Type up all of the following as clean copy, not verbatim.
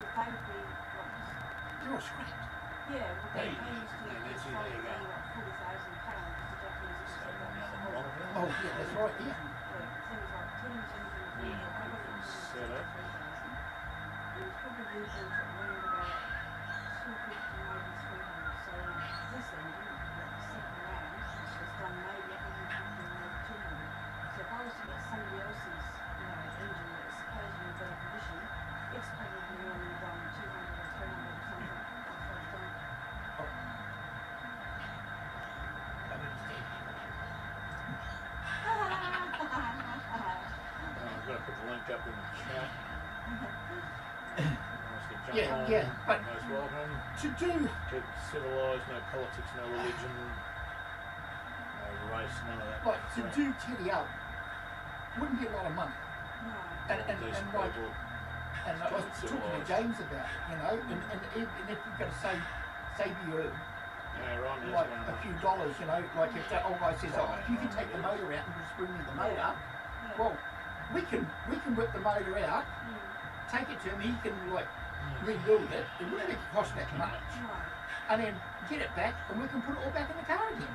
they would be like, They're all scrapped. yeah, well, they used to get sold for like £40,000 because the Japanese just said that was the whole. Oh, yeah, that's right, yeah. Things like televisions and everything Set up. 3,000. It was probably rebuilt at around about 250, maybe 300. So this engine, the second round, was done maybe 150, maybe 200. So if I was to get somebody else's, engine that's supposedly in better condition, it's probably only done 200 or 300 or something after it's done. I'm going to put the link up in the chat. Yeah, but most welcome. to do, Keep civilised, no politics, no religion, no race, none of that. like, to do Teddy up wouldn't be a lot of money. No. And Decent like, people. and I was talking to James about it, and if you've got to save you Yeah, right. like a few dollars, like if that old guy says, oh, if you can take the motor out and just bring me the motor, well, we can whip the motor out, take it to him, he can like rebuild it, it wouldn't make it cost that much, and then get it back, and we can put it all back in the car again.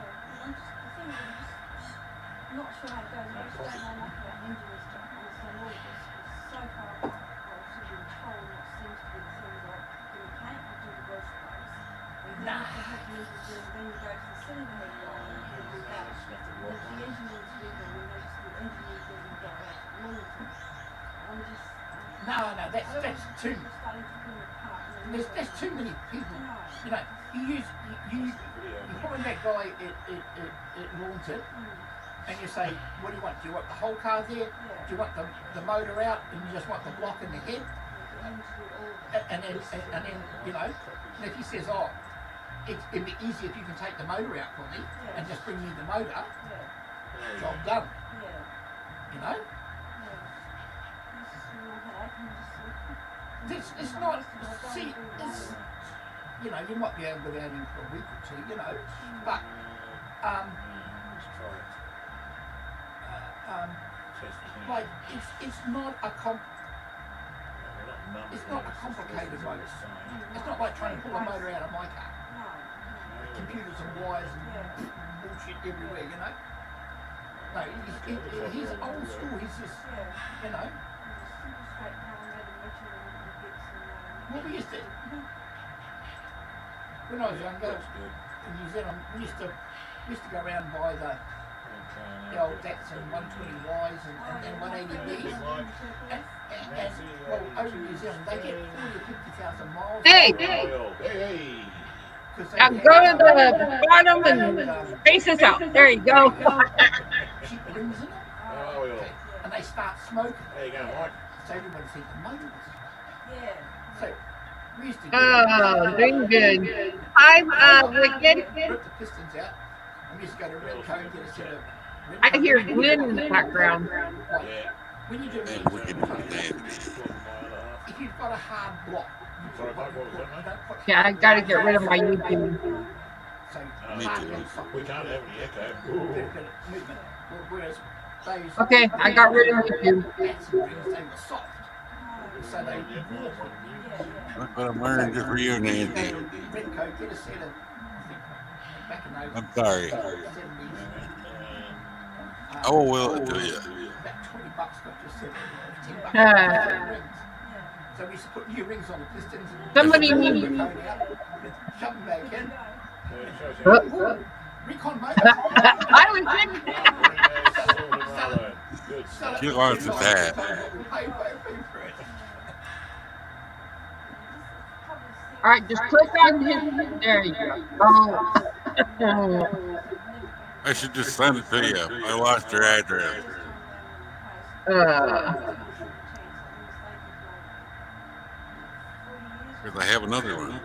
I'm not sure how it goes. I just don't know enough about engines to understand all of this. It's so far apart. I've sort of been told what seems to be the things like the mechanic will do the wash base. Then you go to the cylinder head guy and he'll do that. The engineers do them, and they just the engineers doesn't go out Longington. I'm just That's too. starting to pull it apart. There's too many people. You find that guy at Launton, and you say, what do you want? Do you want the whole car there? Do you want the motor out, and you just want the block and the head? And then and if he says, oh, it'd be easy if you can take the motor out for me and just bring me the motor, job done. It's not. See, it's you might be able to go down in for a week or two, but like it's not a complicated motor. It's not like trying to pull a motor out of my car. Computers and wires and bullshit everywhere, No, he's old school. He's just, What we used to, when I was younger in New Zealand, we used to go around and buy the old Datsun 120Ys and 180Bs, and well, over in New Zealand they get 40 or 50,000 miles. Hey! Now go to the bottom and face us out. There you go. Cheap rings in it, and they start smoking. There you go, Mike. So everybody thinks the motor was. So we used to doing good. We're getting. rip the pistons out, and we used to go to Redco and get a set of. I hear wind in the background. Yeah. When you do And we can if you've got a hard block, Sorry, Mike, what was that, mate? Yeah, I gotta get rid of my YouTube. So Me hard too. blocks stop We can't have any echo. movement. Whereas those Okay, I got rid of YouTube. Datsun rings, they were soft, so they Look what I'm learning just for you, Nancy. Redco, get a set of, back in those I'm sorry. 70s. I will will it to you. About $20 got your set of $10 rings. So we used to put new rings on the pistons. And Somebody shove needs. them back in. Recon motor. I was thinking. Good. She lost the hat. All right, just click on his. There you go. I should just send it to you. I lost your address. Because I have another one.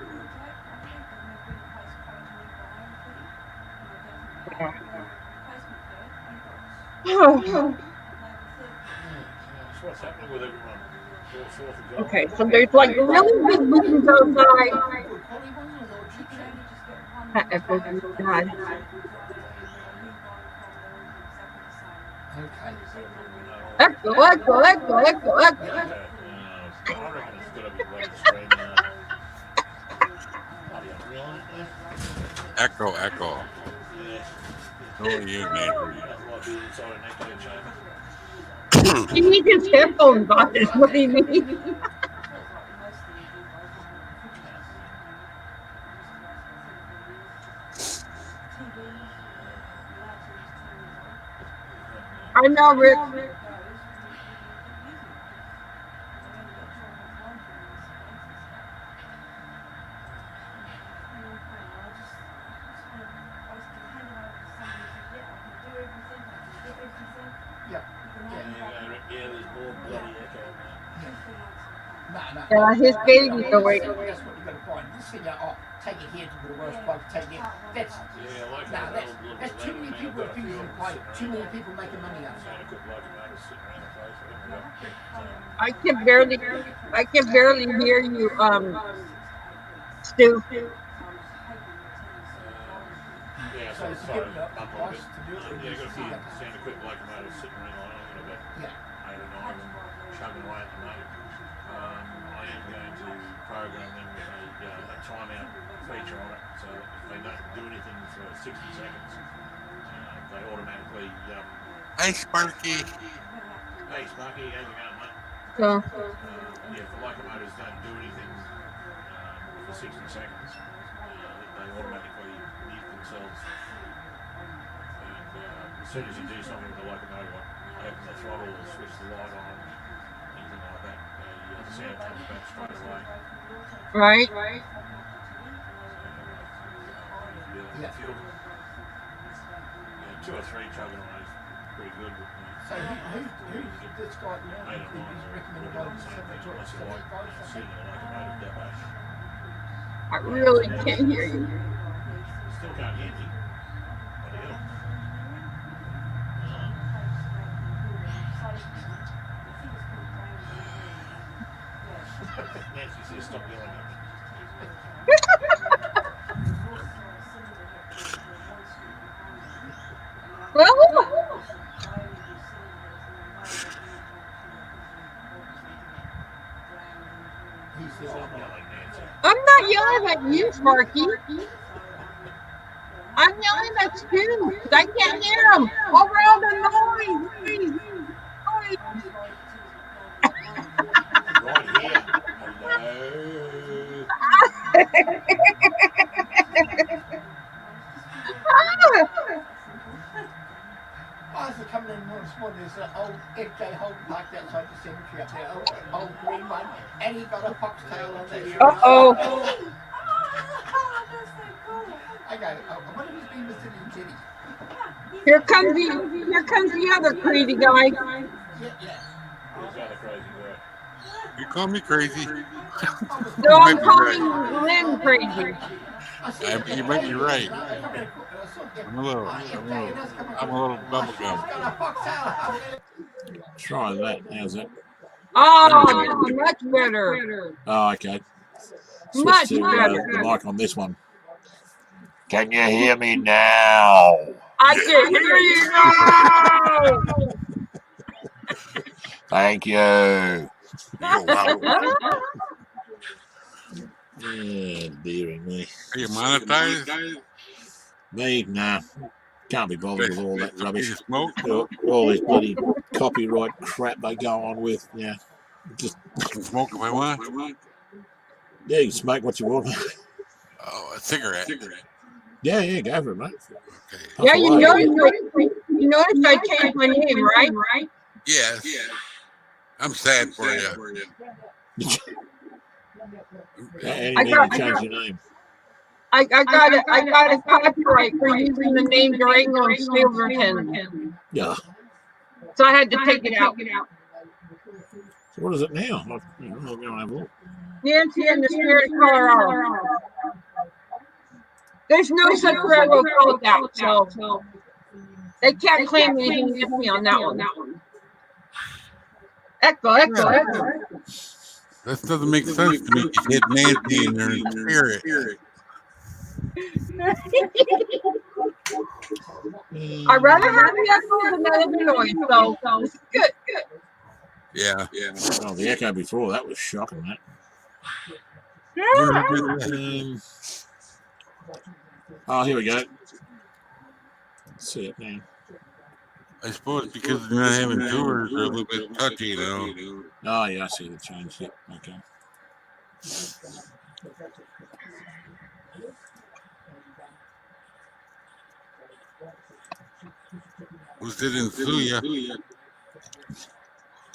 What's happening with everyone? Okay, so there's like really big meetings outside. God. Let's go. I reckon it's got to be Screen, bloody unreal, isn't it? Echo. Yeah. Who are you, Nancy? Nothing like being inside an echo chamber. He needs his headphones on, is what he needs. I know, Rick. Yeah, there's more bloody echo now. No. Yeah, his baby's awake. That's what you've got to find. This thing, take it here to the worst plug, take it. That's Yeah, like no, that old that's too many man, people I've got a few abusing of them play. sitting Too around many people making money out of Sound it. a quick locomotive sitting around the place. I haven't got, I can barely hear you, Stu. yeah, So so it's sorry, giving up up the a price bit. to do it. Yeah, got a few sound a quick locomotives sitting around. I don't know about Yeah. 8 or 9 of them chugging away at the moment. I am going to program them with a timeout feature on it, so that if they don't do anything for 60 seconds, they automatically. Hey, Sparky. Hey, Sparky, how's it going, mate? So, Yeah, if the locomotives don't do anything for 60 seconds, they automatically mute themselves. And as soon as you do something with the locomotive, like open the throttle or switch the light on, anything like that, the sound comes back straight away. right? Yeah. 2 or 3 chugging away is pretty good. So who's this guy? Eight or 9 He's are recommended all by the same thing, unless you like 75 sitting in a locomotive depot. I really can't hear you. Still can't hear me. What the hell? Nancy says stop yelling at me. Well, He's the Stop old guy. yelling, Nancy. I'm not yelling at you, Sparky. I'm yelling at Stu. I can't hear him. All around the noise. Right here. Hello. I was coming in this morning, there's an old FJ Holden parked outside the cemetery up there, old green one, and he got a foxtail on there. Uh-oh. I go, I wonder if he's been visiting Jenny. Here comes the other crazy guy. Yeah. Who's the other crazy guy? You call me crazy. No, might I'm be calling Lynn crazy. You might be right. I'm a little bubblegum. Try that. How's it? Oh, much better. Oh, okay. Much Switch to better. the mic on this one. Can you hear me now? I can hear you now. Thank you. Wow. Yeah, dearing me. Are you monetized? Me? Nah. Can't be bothered with all that You rubbish. smoke? All this bloody copyright crap they go on with. Yeah. Just I can smoke if I want. yeah, you can smoke what you want. Oh, a cigarette. Yeah, go for it, mate. Okay. Yeah, Puff you away. noticed I changed my name, right? Yes. I'm sad for you. Any I need got- to change your name. I got a copyright for using the name Durango and Silverton. Yeah. So I had to take it out. So what is it now? I'll go and have a look. Nancy and the Spirit of Colorado. There's no such railroad called that, so they can't claim anything against me on that one. Echo. This doesn't make sense to me. You hit Nancy in her spirit. I'd rather have the echo than the noise, so it's good. Yeah. Oh, the echo before that was shocking, mate. Oh, here we go. See it now. I suppose because they're not having tours, they're a little bit touchy, you know. Oh, yeah, I see the change. Yep, okay. Who's didn't sue ya?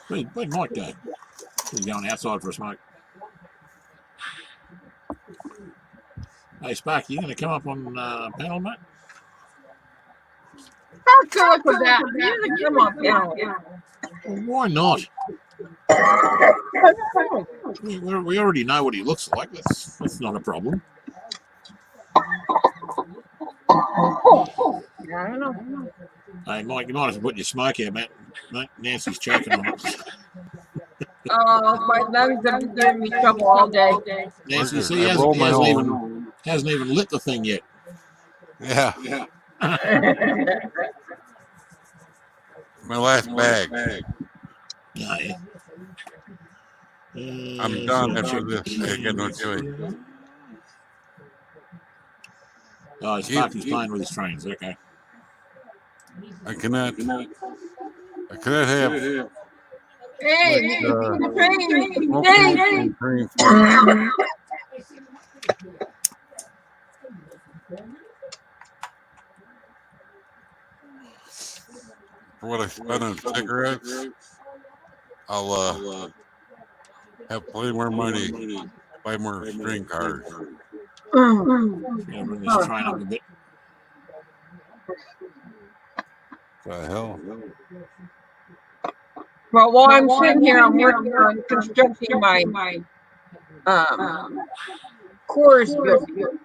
Where'd Mike go? He's going outside for a smoke. Hey, Sparky, you going to come up on panel, mate? How cool was that? Come on, Well, why not? We already know what he looks like. That's not a problem. I don't know. Hey, Mike, you might have to put your smoke out, mate. Nancy's choking on it. My lungs have been giving me trouble all day. Nancy, see, I roll my own. hasn't even lit the thing yet. Yeah. My last bag. Yeah. I'm done after this. I got no choice. Oh, Sparky's playing with his trains. Okay. I cannot have Hey, train for what I spent on cigarettes. I'll have plenty more money to buy more string cars. Yeah, bring this train up a bit. The hell? Well, while I'm sitting here, I'm working on constructing my course building.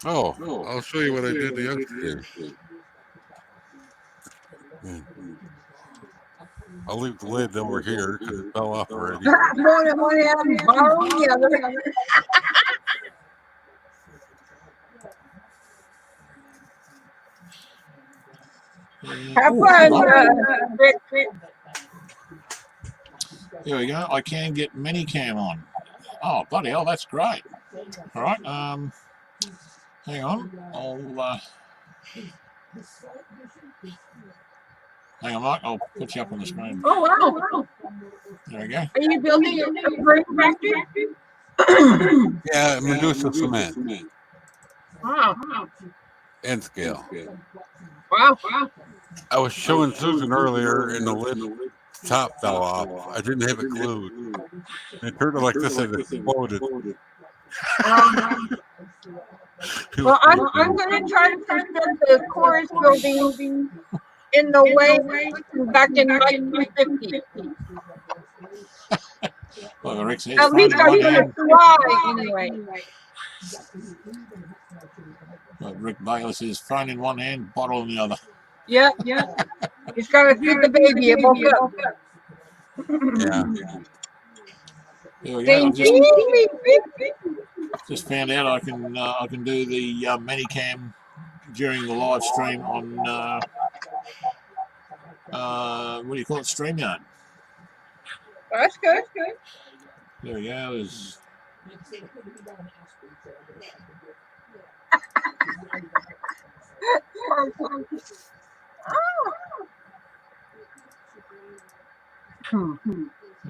Oh, I'll show you what I did yesterday. I'll leave the lid over here because it fell off already. One hand, borrow the other. Have fun, Rick. Here we go. I can get Minicam on. Oh, bloody hell, that's great. All right. Hang on. Hang on, Mike. I'll put you up on the screen. Oh, wow. There we go. Are you building a brick factory? Yeah, Medusa cement. Wow. And scale. Wow. I was showing Susan earlier, and the lid top fell off. I didn't have it glued. It turned like this and it exploded. Well, I'm going to try to construct the chorus building in the way back in 1950. Well, Rick says, At least I'm going to try anyway. Well, Rick Bayless is phone in one hand, bottle in the other. Yeah. He's got to feed the baby. It won't go. Yeah. Here we go. Just found out I can do the Minicam during the live stream on what do you call it, StreamYard. That's good. There we go. There's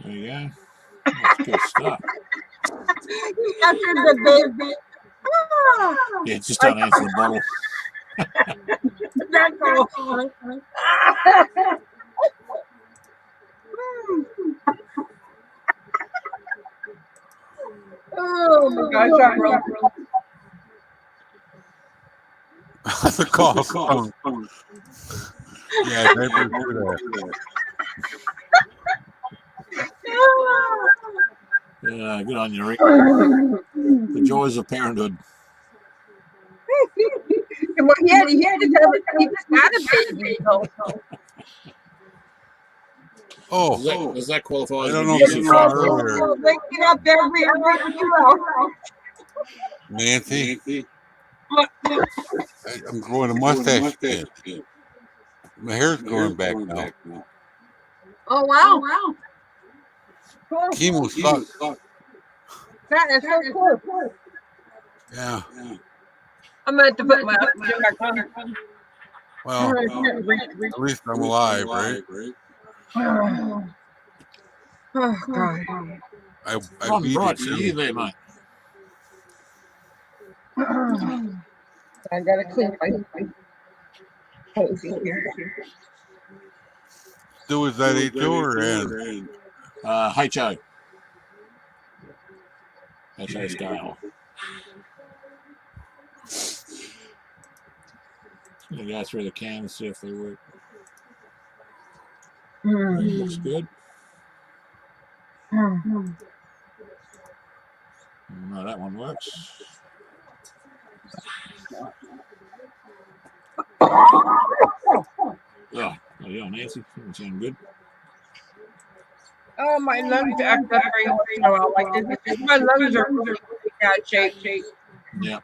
there you go. That's good stuff. After the baby. Yeah, just don't answer the bottle. That's all. Oh my gosh, I'm real. The call phone. Yeah, they do that. Yeah, good on you, Rick. The joys of parenthood. Well, he had to have a baby. Oh, Does that qualify? I don't know if you saw earlier. Waking up every 2 hours. Nancy, I'm growing a mustache again. My hair's growing back now. Oh, wow. Cool. Chemo sucks. That is so cool. Yeah. I'm gonna have to put my oxygen back on. Well, at least I'm alive, right? Oh God. I Ron beat Bright, it see you too. there, mate. I gotta clean my hose here. Still is that HO or N? HO. HO scale. Gonna go through the can and see if they work. Looks good. No, that one works. Oh, yeah, Nancy. Doesn't sound good. Oh, my lungs act up very once in a while like this because my lungs are really bad shape. Yeah.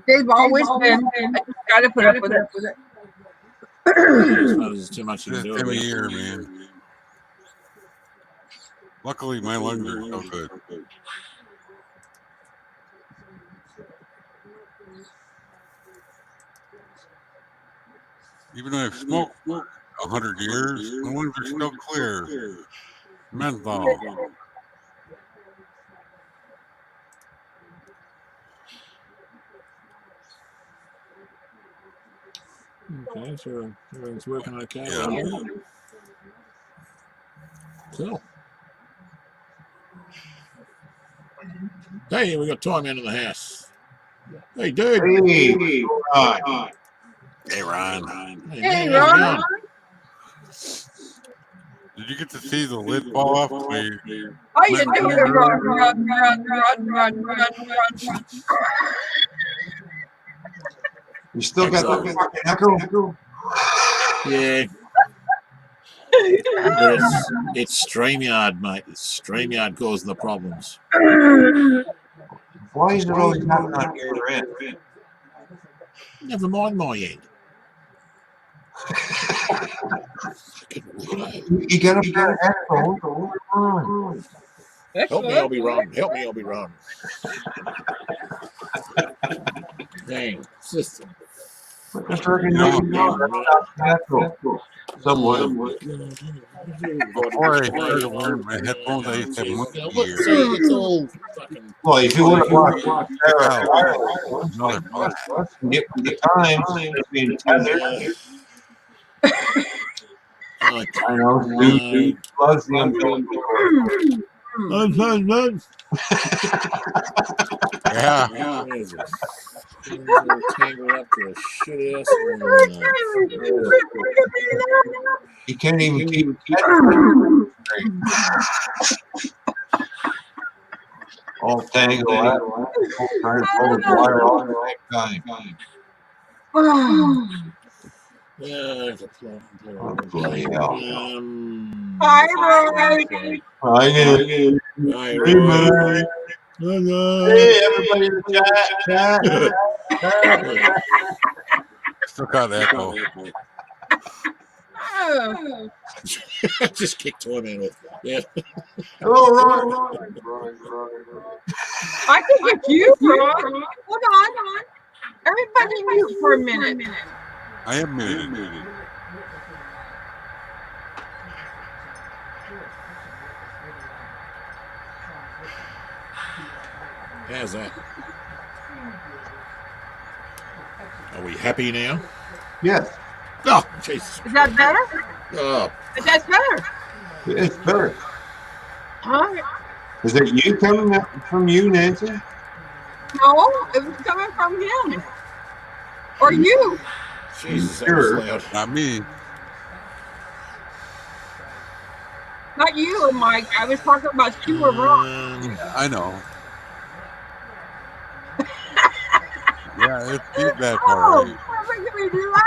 They've always been. I just gotta put up with it. I suppose there's too much you This can do time of about it. year, man. Luckily, my lungs are so good. Even though I've smoked 100 years, my lungs are still clear. Menthol. Okay, so everything's working okay. Yeah. Cool. Hey, we got Time out of the house. Hey, dude. Hey, Ron. Hey, Ron. Hey, man, how's it Ron. going? Did you get to see the lid fall off? How you doing, Ron? You still got the fucking echo? Yeah. But it's StreamYard, mate. It's StreamYard causing the problems. Why is it always happening on your end? Never mind my end. You got a pair of headphones. Help me, I'll be wrong. Help me, I'll be wrong. Dang, system. Just reckon someone. Before I started wearing my headphones, I used to have monkey ears. It's all fucking. Well, if you want to watch Another fun. get with the times, being tethered. I know, dude loves the umbilical cord. Yeah. Tangled up to a shit ass. You can't even keep all tangled up. Trying to pull the wire off at the same time. Oh, bloody hell. Hi, Roy. I knew. Hey, Hey, man. Hey, everybody in the chat. Still got echo. Just kicked Time out off. Yeah. Hello, Ron. I can get you, Ron. Hold on. Everybody mute for a minute. I am muted. How's that? Are we happy now? Yes, Oh, Jesus. Is that better? Oh, That's better. it's better. Huh? Is it you coming from you, Nancy? No, it was coming from him. Or you. Jesus, that Sure. was loud. Not me. Not you, Mike. I was talking about you or Ron. I know. Yeah, it's feedback, Oh, all right. we're going to be loud.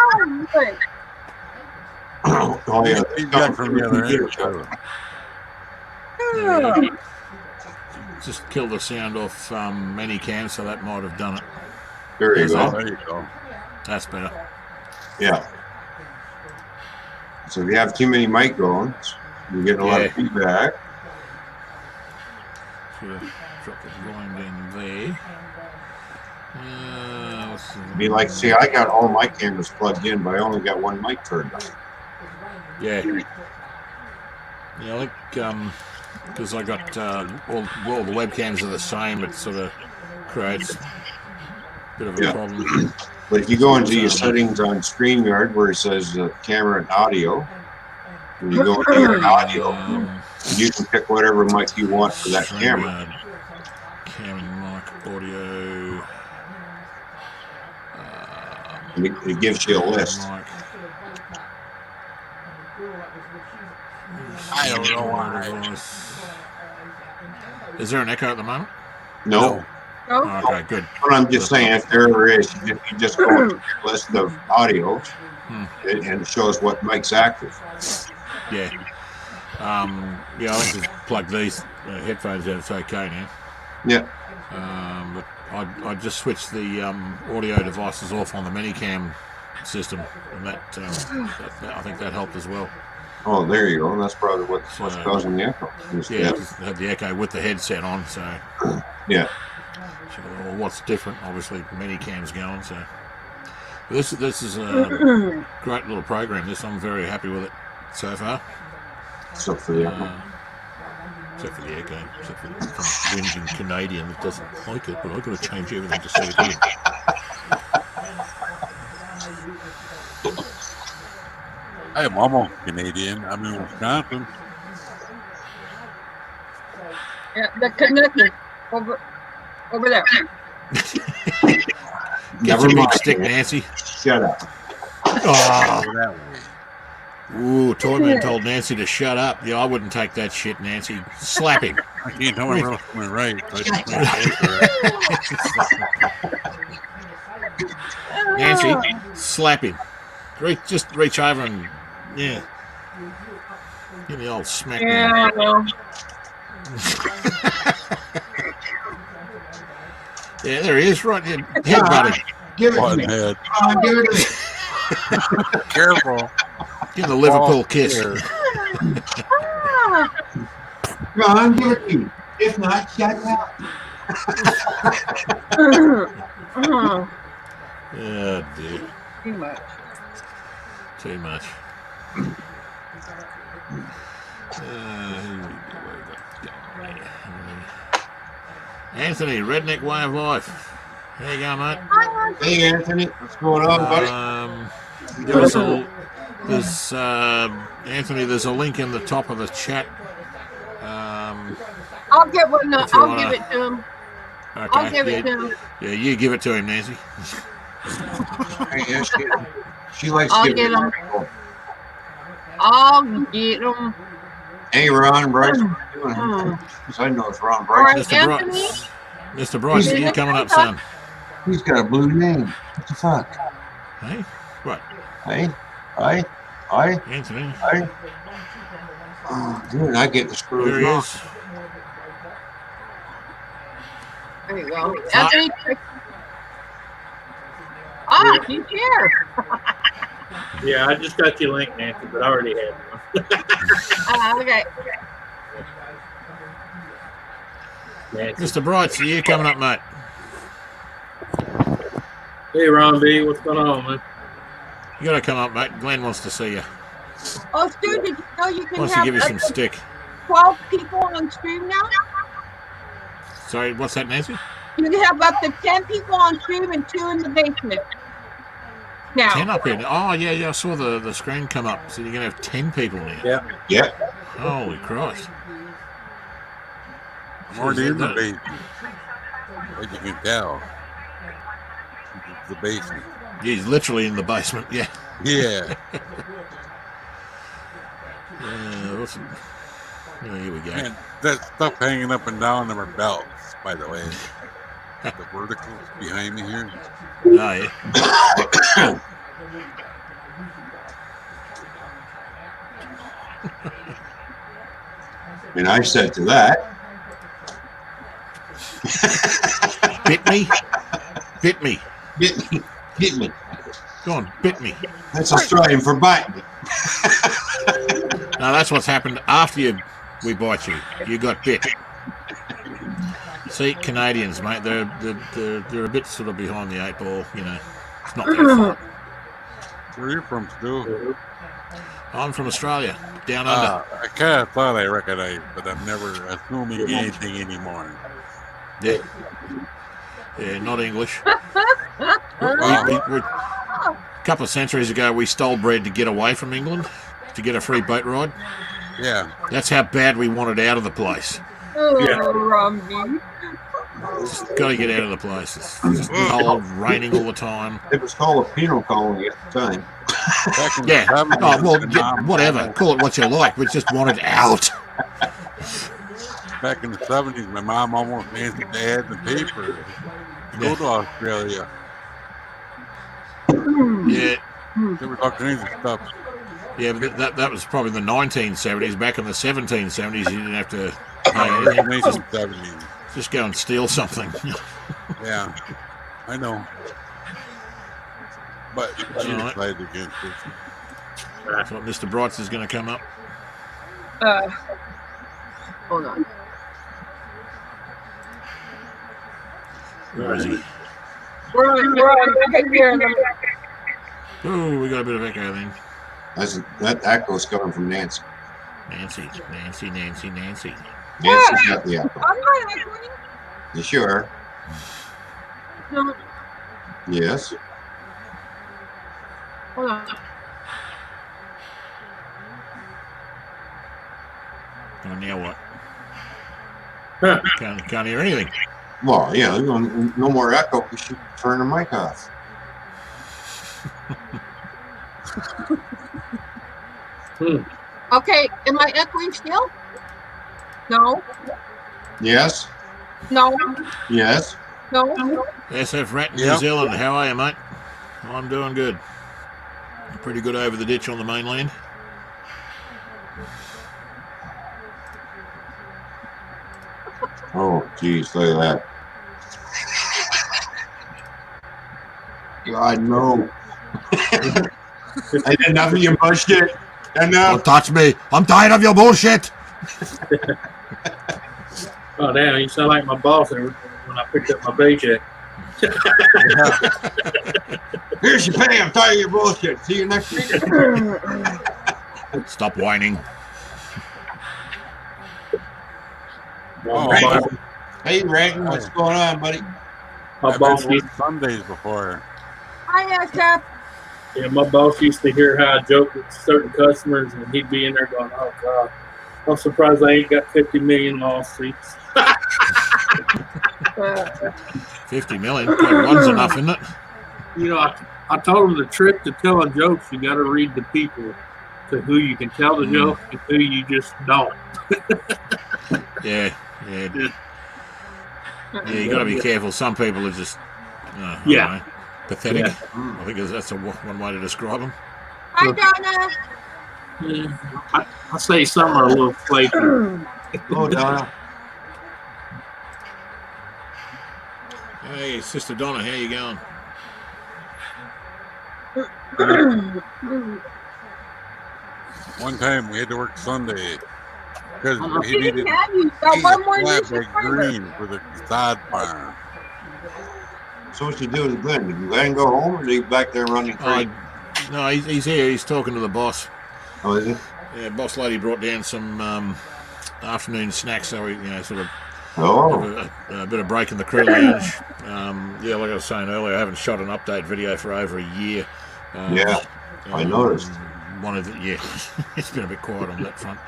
Oh, yeah. Feedback from the other end, too. Yeah. Just kill the sound off many cans, so that might have done it. There you Oh, go. there you go. That's better. Yeah. So if you have too many mic going, You're getting a lot Yeah. of feedback. Should have dropped the blind in there. What's the- Be like, see, I got all my cameras plugged in, but I only got one mic turned on. Yeah. Yeah, I think because I got all the webcams are the same, it sort of creates a bit of a Yeah. problem. But if you go into your settings on StreamYard where it says camera and audio, when you go into your audio, you can pick whatever mic you want for that camera. Cam and mic audio. And it gives you a list. Mic. I don't know why. Is there an echo at the moment? No, No? Oh, okay, good. but I'm just saying, if there ever is, you just go into your list of audio and it shows what mic's active. Yeah. Yeah, I think just plug these headphones in, it's okay now. Yeah. But I just switched the audio devices off on the Minicam system, and that I think that helped as well. Oh, there you go. That's probably what's So, causing the echo. Yeah, just had the echo with the headset on, so. Yeah. So, well, what's different? Obviously, Minicam's going, so. This is a great little program. I'm very happy with it so far. So for the echo. Except for the echo, except for the whinging Canadian that doesn't like it, but I've got to change everything to suit him. I'm almost Canadian. I'm in Wisconsin. Yeah, the connector over there. Get Never your big mind. stick, Nancy. Shut up. Oh. Go that way. Ooh, Toyman told Nancy to shut up. Yeah, I wouldn't take that shit, Nancy. Slap him. I can't tell my left from my right. So I just went Nancy, slap him. Just reach over and, yeah. Give me the old smack down. Yeah, I know. Yeah, there he is, right there. Headbutting. Give it to button me. head. Come on, give it to me. Careful. Give him the Liverpool Oh, kiss. here. Ah, Come on, give it to me. If not, shut up. Oh, dear. Too much. Too much. Anthony, Redneck Way of Life. There you go, mate. Hey, Anthony. What's going on, buddy? There's Anthony. There's a link in the top of the chat. I'll get one. If you I'll wanna- give it to him. Okay. I'll give it to him. Yeah, you give it to him, Nancy. Hey, yeah, she likes I'll giving get it 'em. to people. I'll get him. Hey, Ron, Bryce, what are you doing? Mm. Because I know it's Ron All Bryce. right, Mr. Anthony. Bryce. Mr. Bryce, are you coming up, son? He's got a blue name. What the fuck? Hey, what? Hey, Anthony. hey. Oh, dude, I get the There screws he off. is. There you go. Anthony. He's here. Yeah, I just got your link, Nancy, but I already had one. Okay. Nancy. Mr. Bryce, are you coming up, mate? Hey, Ron B, what's going on, man? You got to come up, mate. Glenn wants to see you. Oh, Stu, did you know you can Wants to have give you up some to stick. 12 people on stream now? Sorry, what's that, Nancy? You can have up to 10 people on stream and 2 in the basement. Now. 10 up here. Oh, yeah, I saw the screen come up. So you're going to have 10 people now. Yeah. Yeah. Holy Christ. I'm already in the basement. As you can tell. The basement. He's literally in the basement, yeah. Yeah. What's here we go. And that stuff hanging up and down on our belts, by the way. The verticals behind me here. Oh, yeah. And I said to that, Bit me? Bit me. get me. Go on, bit me. That's Australian for biting me. No, that's what's happened after we bite you. You got bit. See, Canadians, mate, they're a bit sort of behind the eight ball. You know, it's not their fault. Where are you from, Stu? I'm from Australia, down under. I kind of thought I recognized, but I'm never assuming anything anymore. Yeah. Yeah, not English. Wow. A couple of centuries ago, we stole bread to get away from England, to get a free boat ride. Yeah. That's how bad we wanted out of the place. Yeah. Rumby. Just got to get out of the place. It's just cold, raining all the time. It was called a penal colony at the time. Back in the Yeah. 70s, Oh, well, my yeah, mom- whatever. Call it what you like. We just wanted out. Back in the 70s, my mom almost answered the ads in paper to go to Australia. Yeah. They were all kinds of stuff. Yeah, but that was probably the 1970s. Back in the 1770s, you didn't have to pay In the anything. 1970s. Just go and steal something. Yeah, I know. But she All right. decided against it. That's what Mr. Brights is going to come up. Hold on. Where is he? We're on back here. Oh, we got a bit of echo then. That echo's coming from Nancy. Nancy. Nancy's got the echo. I'm not echoing. You sure? No, Yes. hold on. Oh, now what? Huh. Can't hear anything. Well, yeah, no more echo. We should turn the mic off. Okay, am I echoing still? No, Yes. no, Yes. no. SF Rat in New Yep. Zealand. How are you, mate? I'm doing good. Pretty good over the ditch on the mainland. Oh, geez, look at that. God, no. I did enough of your bullshit. Don't Enough. touch me. I'm tired of your bullshit. Oh, damn, you sound like my boss when I picked up my paycheck. Here's your pay. I'm tired of your bullshit. See you next week. Stop whining. Oh, Right. my, Hey, Rankin, what's going on, buddy? My I've boss been used, working Sundays before. Hi, SF. yeah, my boss used to hear how I joke with certain customers, and he'd be in there going, "Oh God, I'm surprised I ain't got 50 million lawsuits." 50 million. God, one's enough, isn't it? You know, I told him the trick to telling jokes, you got to read the people to who you can tell the joke and who you just don't. Yeah. Yeah, you got to be careful. Some people are just, I don't Yeah. know, pathetic. Yeah. I think that's one way to describe them. Hi, Donna. Yeah, I say some are a little flaky. Oh, Donna. Hey, Sister Donna, how you going? One time we had to work Sunday because he She needed didn't have you. Got one more new flatbed subscriber. green for the sod farm. So what you do with Glenn? Did Glenn go home or is he back there running free? No, he's here. He's talking to the boss. Oh, is he? Yeah, boss lady brought down some afternoon snacks, so we, sort of Oh, have a bit of break in the crew lounge. Yeah, like I was saying earlier, I haven't shot an update video for over a year. Yeah, I noticed. It's been a bit quiet on that front.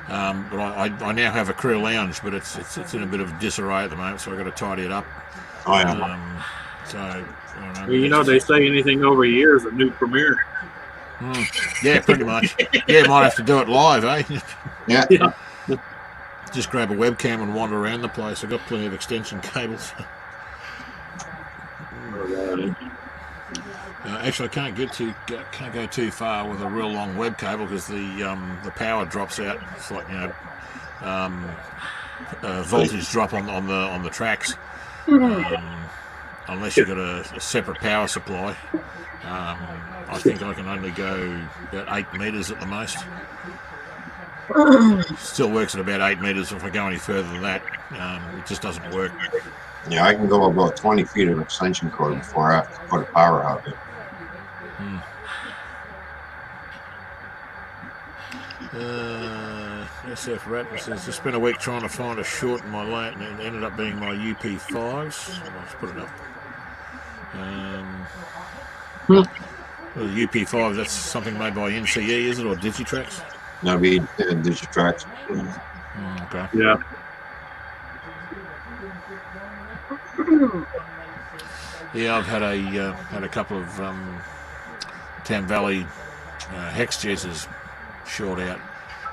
But I now have a crew lounge, but it's in a bit of disarray at the moment, so I've got to tidy it up. I know. So I don't know. Well, you know, they say anything over a year is a new premiere. Yeah, pretty much. Yeah, might have to do it live, eh? Yeah. Yeah. Just grab a webcam and wander around the place. I've got plenty of extension cables. Actually, I can't go too far with a real long web cable because the power drops out. It's like voltage drop on the tracks. unless you've got a separate power supply. I think I can only go about 8 metres at the most. Still works at about 8 metres. If I go any further than that, it just doesn't work. Yeah, I can go about 20 feet of extension cord before I have to put a power outlet. SF Ratton says, just spent a week trying to find a short in my layup and it ended up being my UP5s. Let's put it up. Well, the UP5, that's something made by NCE, is it, or Digitrax? That'll be Digitrax. Okay. Yeah. Yeah, I've had a couple of Tam Valley hex chasers short out.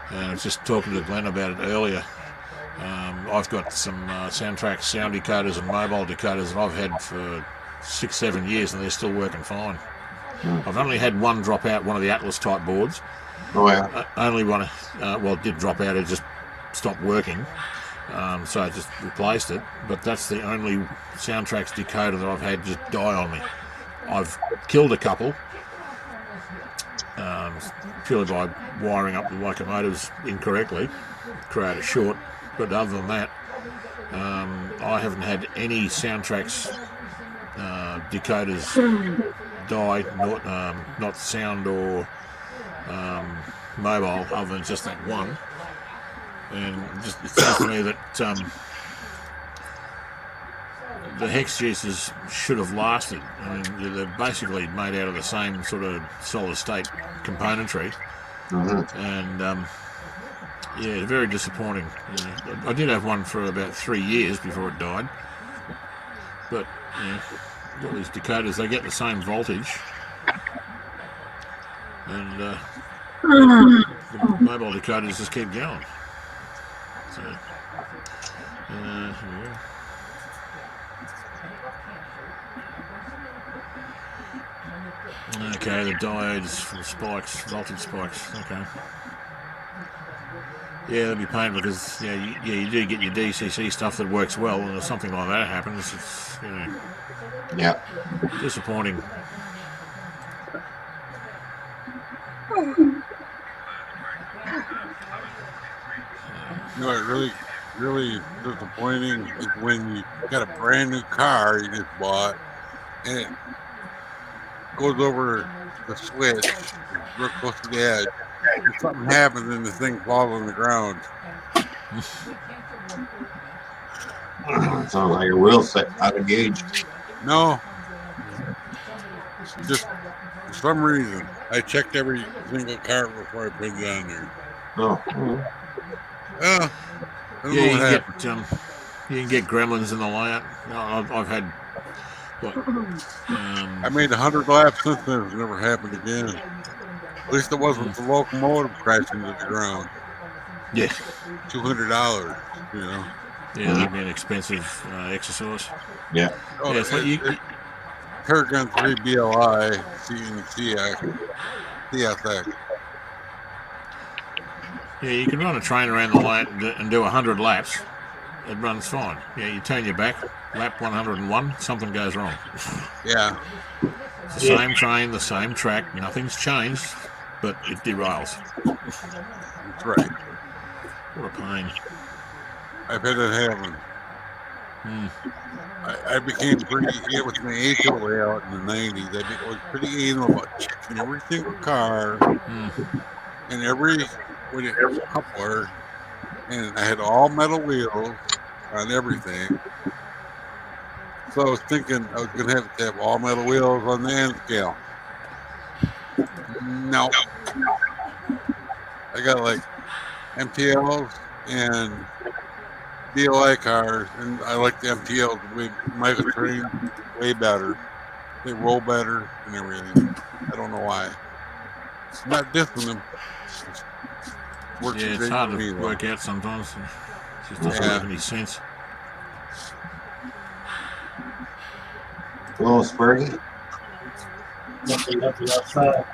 I was just talking to Glenn about it earlier. I've got some Soundtrax sound decoders and mobile decoders that I've had for 6-7 years and they're still working fine. I've only had one drop out, one of the Atlas type boards. Oh yeah. Only one, it did drop out, it just stopped working. So I just replaced it. But that's the only Soundtrax decoder that I've had just die on me. I've killed a couple. Purely by wiring up the locomotives incorrectly, create a short. But other than that, I haven't had any Soundtrax decoders die, not sound or mobile, other than just that one. And just it seems to me that the hex juices should have lasted. I mean, they're basically made out of the same sort of solid state componentry, and yeah, very disappointing. I did have one for about 3 years before it died, but got these decoders, they get the same voltage, and the mobile decoders just keep going. So, yeah. Okay, the diodes for the spikes, voltage spikes. Okay. Yeah, that'd be painful because you do get your DCC stuff that works well, and if something like that happens, it's disappointing. You know what really disappointing is when you got a brand new car you just bought and it goes over the switch real close to the edge and something happens and the thing falls on the ground. Sounds like your wheel set out of gauge. No. Just for some reason I checked every single car before I put it on there. Oh. Well, I don't know what happened. You can get gremlins in the layout. I've had I made 100 laps since then. It's never happened again. At least it wasn't the locomotive crashing to the ground. Yeah. $200, you know. Yeah, that'd be an expensive exercise. Yeah. Oh, yeah, so Paragon 3 BLI, CSX. Yeah, you can run a train around the layout and do 100 laps. It runs fine. Yeah, you turn your back, lap 101, something goes wrong. Yeah. It's the same train, the same track, nothing's changed, but it derails. That's right. What a pain. I've had it happen. I became pretty, it was my HO layout in the 90s. I was pretty anal about checking every single car and every coupler, and I had all metal wheels on everything. So I was thinking I was going to have all metal wheels on the end scale. No. I got like MTLs and DLI cars, and I like the MTLs way, Michael Train way better. They roll better and everything. I don't know why. It's not dissing them. Yeah, it's hard to work out sometimes. It just doesn't make any sense. Hello, Spurgy. Nothing outside.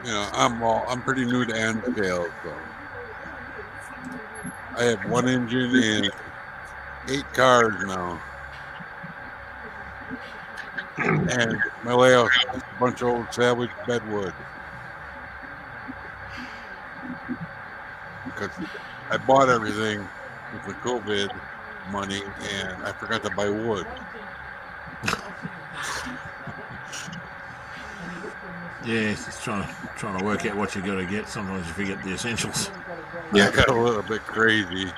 You know, I'm pretty new to end scale, so I have one engine and 8 cars now. And my layout is a bunch of old salvage bedwood. Because I bought everything with the COVID money and I forgot to buy wood. Yeah, it's trying to work out what you got to get. Sometimes you forget the essentials. Yeah, I got a little bit crazy.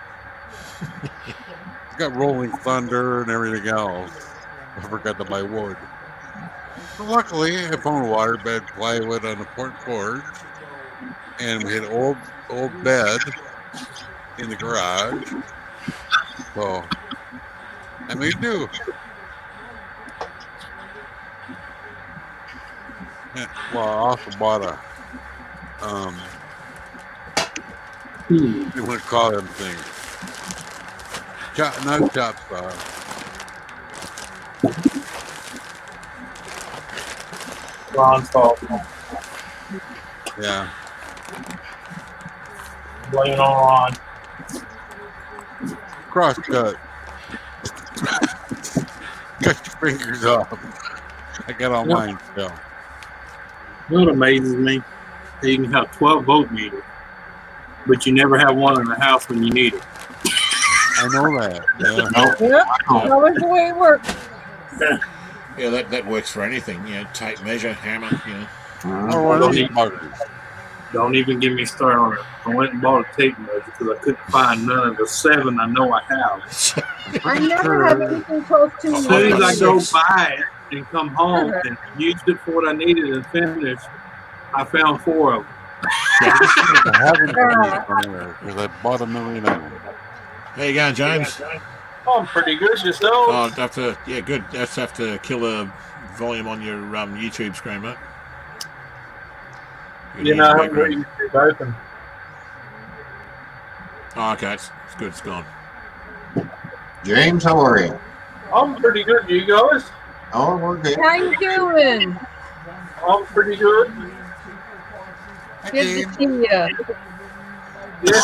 Got Rolling Thunder and everything else. I forgot to buy wood. But luckily, I found waterbed plywood on the porch, and we had an old bed in the garage. So I made do. Yeah, well, I also bought a you want to call them things? Not chop saw. Ron's fault. Yeah. Blame it on Ron. Cross cut. Cut your fingers off. I got all mine still. You know what amazes me? That you can have 12 volt meters, but you never have one in the house when you need it. I know that. Yeah. Nope. Yep, that was the way it works. Yeah, that works for anything. You know, tape measure, hammer. You know. Or one of these buggers. Don't even get me started on it. I went and bought a tape measure because I couldn't find none of the 7 I know I have. I never have anything close to As me. soon as I go buy it and come home and used it for what I needed and finished, I found 4 of them. I haven't done it anywhere because I bought a million of them. How you going, James? Oh, I'm pretty good yourself. Oh, I'd have to. Yeah, good. Just have to kill the volume on your YouTube screen, mate. You know, I haven't read it open. Oh, okay, it's good. It's gone. James, how are you? I'm pretty good, you guys. Oh, we're good. How you doing? I'm pretty good. Good to see you. Yeah,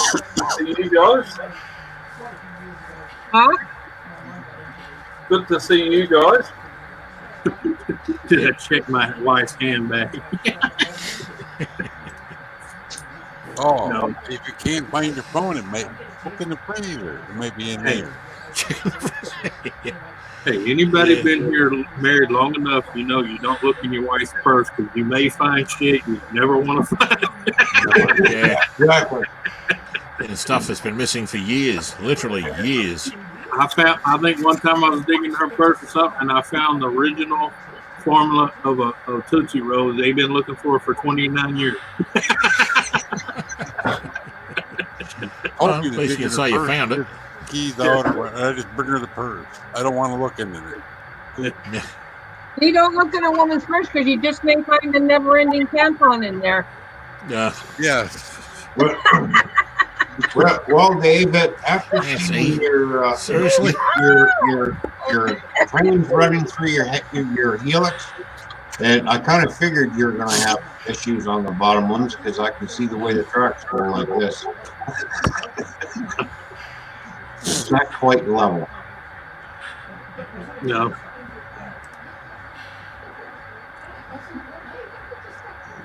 see you guys. Huh? Good to see you guys. Did I check my wife's handbag? Oh, No. if you can't find your phone, it may look in the freezer. It may be in there. Hey, anybody been here married long enough, you know you don't look in your wife's purse because you may find shit you never want to find. Yeah, Exactly. and stuff that's been missing for years, literally years. I think one time I was digging her purse or something, and I found the original formula of a Tootsie Roll they've been looking for 29 years. Well, at least you can say you found it. Keys out, or what, I just bring her the purse. I don't want to look in it. You don't look in a woman's purse because you just may find a never-ending tampon in there. Yeah. Yes. Well, David, after Yeah, seeing see? your Seriously? your trains running through your helix, and I kind of figured you're going to have issues on the bottom ones because I can see the way the tracks go like this. It's not quite level. No.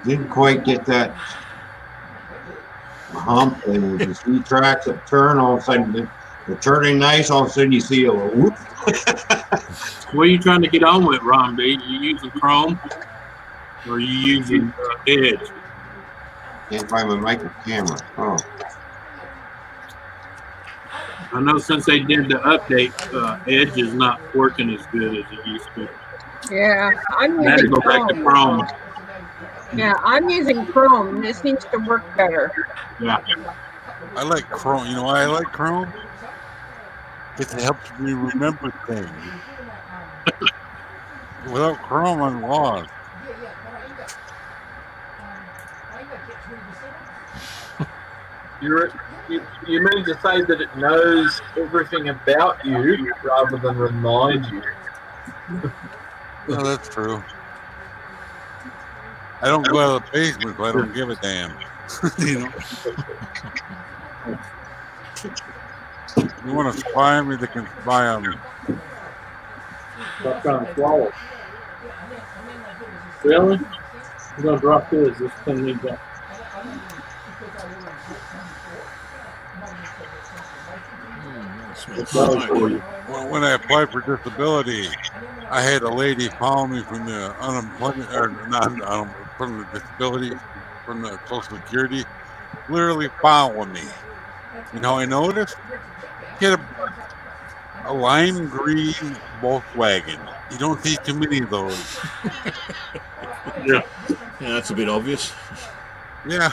Didn't quite get that hump, and you see tracks that turn, all of a sudden they're turning nice, all of a sudden you see a little whoop. What are you trying to get on with, Ron B? You using Chrome or are you using Edge? Can't find my micro camera. Oh, I know since they did the update, Edge is not working as good as it used to. Yeah, I'm I had to using go back to Chrome. Chrome. Yeah, I'm using Chrome. It seems to work better. Yeah. I like Chrome. You know why I like Chrome? It helps me remember things. Without Chrome, I'm lost. You mean to say that it knows everything about you rather than remind you? No, that's true. I don't go out of the basement, so I don't give a damn. You know? You want to spy on me, they can spy on me. Stop trying to swallow. Really? I'm gonna drop this. This thing needs that. That smells fine. When I applied for disability, I had a lady follow me from the unemployment, or not from the disability, from the Social Security, literally following me. You know, I noticed she had a lime green Volkswagen. You don't see too many of those. Yeah. Yeah, that's a bit obvious. Yeah.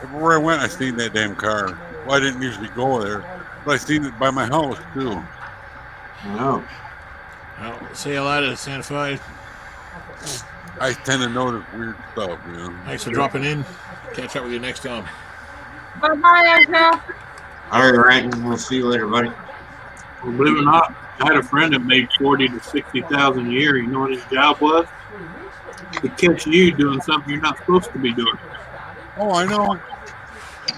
Everywhere I went, I seen that damn car. Well, I didn't usually go there, but I seen it by my house too. Wow. Well, see you later, Santa Fe. I tend to notice weird stuff, you know. Thanks for dropping in. Catch up with you next time. Bye-bye, Ezra. All right, Rankin. We'll see you later, buddy. Well, believe it or not, I had a friend that made 40 to 60,000 a year. You know what his job was? To catch you doing something you're not supposed to be doing. Oh, I know.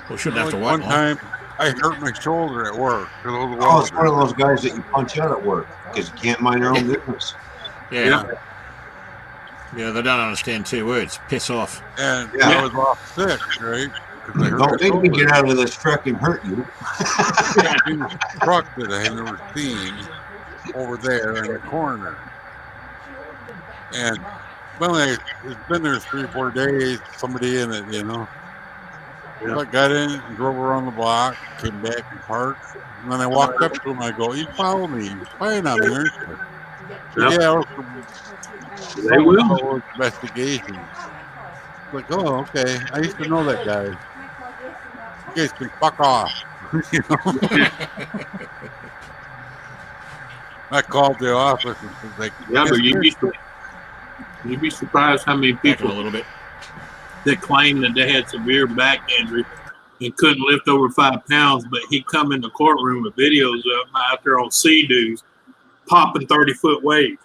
We shouldn't have to One wait long. time, I hurt my shoulder at work. Oh, it's one of those guys that you punch out at work because you can't mind their own business. Yeah. Yeah, they don't understand two words. Piss off. And Yeah. I was off sick, right? 'Cause I hurt Don't my make me shoulder. get out of this truck and hurt you. In this truck that I had never seen over there in the corner. And well, it's been there 3 or 4 days, somebody in it, you know. Yeah. So I got in and drove around the block, came back and parked. And then I walked up to him, I go, "You follow me, you're spying on me, aren't you?" Yeah. Yeah, I was They will. from investigation. Like, oh, okay. I used to know that guy. You guys can fuck off. You know? I called the office and was like, Yeah, but you'd be surprised how many Back in a people little bit. that claim that they had severe back injury and couldn't lift over 5 pounds, but he'd come in the courtroom with videos of him out there on Sea-Doos popping 30-foot waves.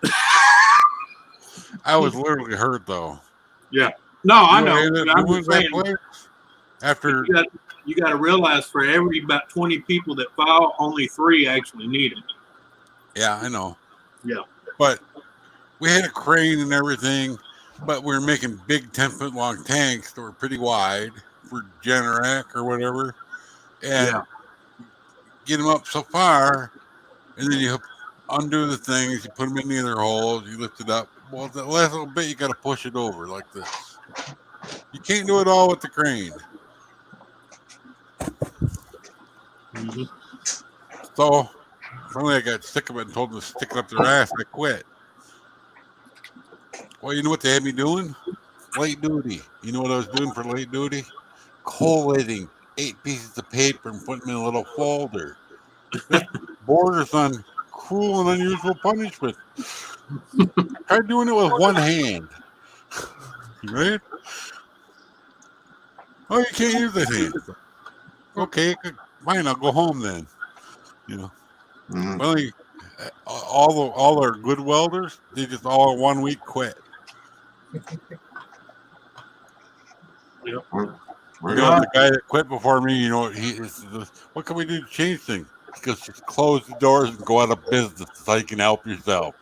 I was literally hurt though. Yeah. No, I You know. I But I'm just saying, after you got to realize for every about 20 people that file, only 3 actually need it. yeah, I know. Yeah. But we had a crane and everything, but we were making big 10-foot long tanks that were pretty wide for Generac or whatever. And Yeah. get them up so far, and then you undo the things, you put them in the other holes, you lift it up. Well, the last little bit, you got to push it over like this. You can't do it all with the crane. Mm-hmm. So finally I got sick of it and told them to stick it up their ass. I quit. Well, you know what they had me doing? Late duty. You know what I was doing for late duty? Collating 8 pieces of paper and putting them in a little folder. That borders on cruel and unusual punishment. Try doing it with one hand. Right? Oh, you can't use that hand. Okay, fine, I'll go home then. You know. Mhm. Well, all our good welders, they just all in 1 week quit. We're You know, the guy that quit before me, you know, what can we do to change things? He goes, just close the doors and go out of business so you can help yourself.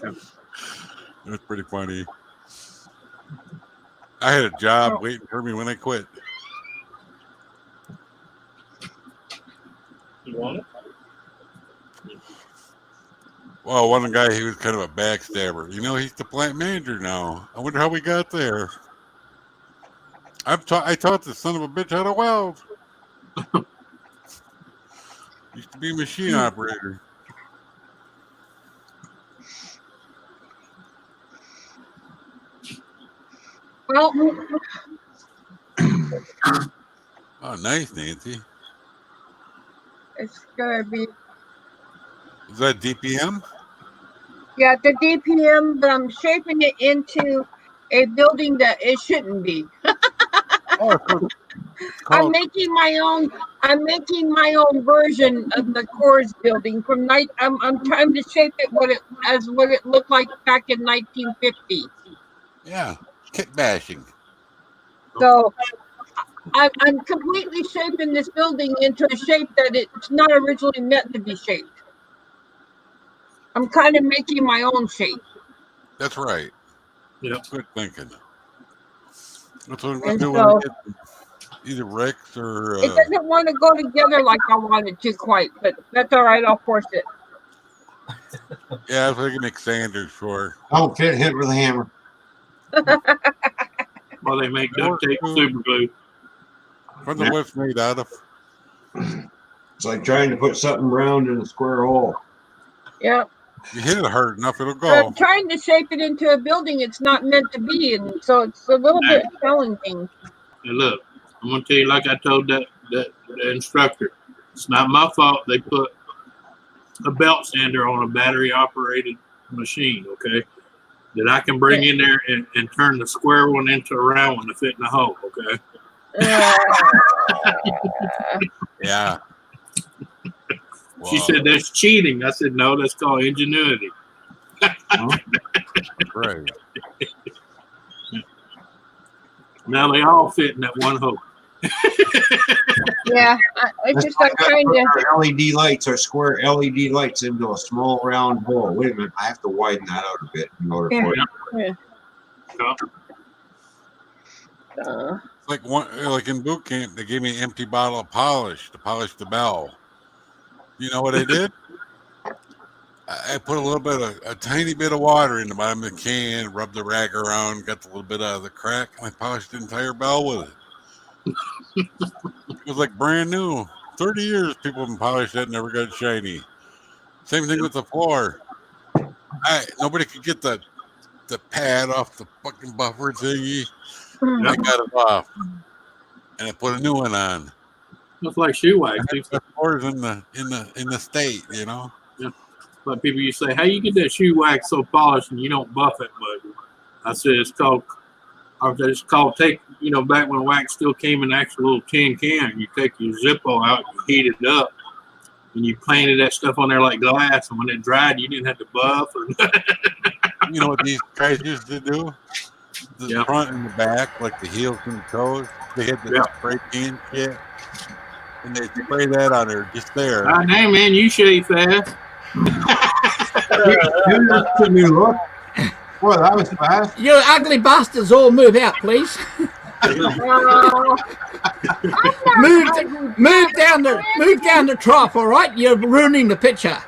It was pretty funny. I had a job waiting for me when I quit. You want it? Well, one guy, he was kind of a backstabber. You know, he's the plant manager now. I wonder how we got there. I taught this son of a bitch how to weld. Used to be a machine operator. Well, Oh, nice, Nancy. it's gonna be Is that DPM? yeah, the DPM, but I'm shaping it into a building that it shouldn't be. Oh, it's I'm called, making my own. I'm making my own version of the Coors building from night. I'm trying to shape it what it looked like back in 1950. yeah, kit bashing. So I'm completely shaping this building into a shape that it's not originally meant to be shaped. I'm kind of making my own shape. That's right. Yep. Good thinking. That's what I'm gonna And do when so I get either Rex or it doesn't want to go together like I want it to quite, but that's all right. I'll force it. yeah, I was thinking Nick Sanders for. Don't hit with a hammer. Well, they make duct tape super glue. What the whip's made out of? It's like trying to put something round in a square hole. Yeah. You hit it hard enough, it'll But go. I'm trying to shape it into a building it's not meant to be, and so it's a little bit challenging. And look, I'm gonna tell you, like I told that instructor, it's not my fault they put a belt sander on a battery operated machine, okay? That I can bring in there and turn the square one into a round one to fit in the hole, okay? Yeah. She said that's cheating. I said no, that's called ingenuity. Right. Now they all fit in that one hole. Yeah, it's just like trying to. Our LED lights are square LED lights into a small round hole. Wait a minute, I have to widen that out a bit in order for it. Like in boot camp, they gave me an empty bottle of polish to polish the bell. You know what I did? I put a tiny bit of water in the bottom of the can, rubbed the rag around, got a little bit out of the crack, and I polished the entire bell with it. It was like brand new. 30 years people have been polished that, never got shiny. Same thing with the floor. Nobody could get the pad off the fucking buffer thingy. I got it off, and I put a new one on. Looks like shoe wax. The floors in the state, you know. Yeah. But people used to say, "How you get that shoe wax so polished and you don't buff it?" But I said it's called take. You know, back when wax still came in an actual little tin can, you take your Zippo out, you heat it up, and you painted that stuff on there like glass. And when it dried, you didn't have to buff. You know what these guys used to do? The front and the back, like the heels and the toes, they had the spray can shit, and they spray that on there, just there. Hey man, you shave fast. That's a new look. Boy, that was fast. You ugly bastards all move out, please. Move down the trough, all right? You're ruining the picture.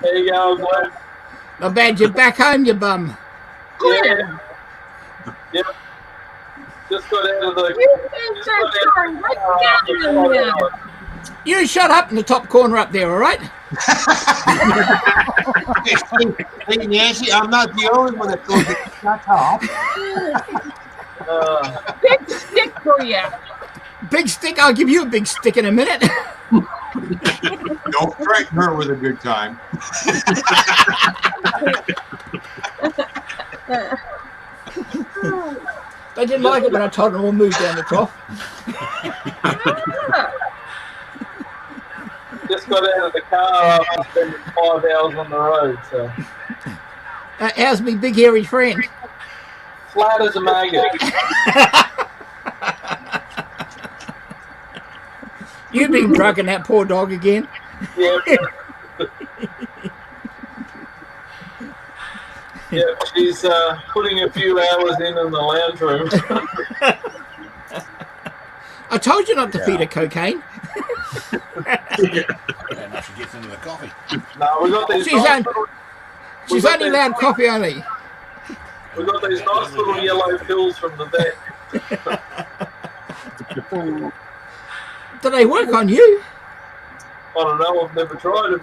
There you go, Glenn. Not bad, you're back home, you bum. Yeah. Yep. Just got out of the. You shut up in the top corner up there, all right? Hey, Nancy, I'm not the only one that goes to shut up. Big stick for you. Big stick? I'll give you a big stick in a minute. Don't threaten her with a good time. They didn't like it when I told them we'll move down the trough. Just got out of the car after spending 5 hours on the road, so. How's me big hairy friend? Flat as a maggot. You've been drugging that poor dog again. Yeah. Yeah, she's putting a few hours in the lounge room. I told you not to feed her cocaine. Now she gets into the coffee. No, we got these. She's only allowed coffee only. We got these nice little yellow pills from the vet. Do they work on you? I don't know. I've never tried them.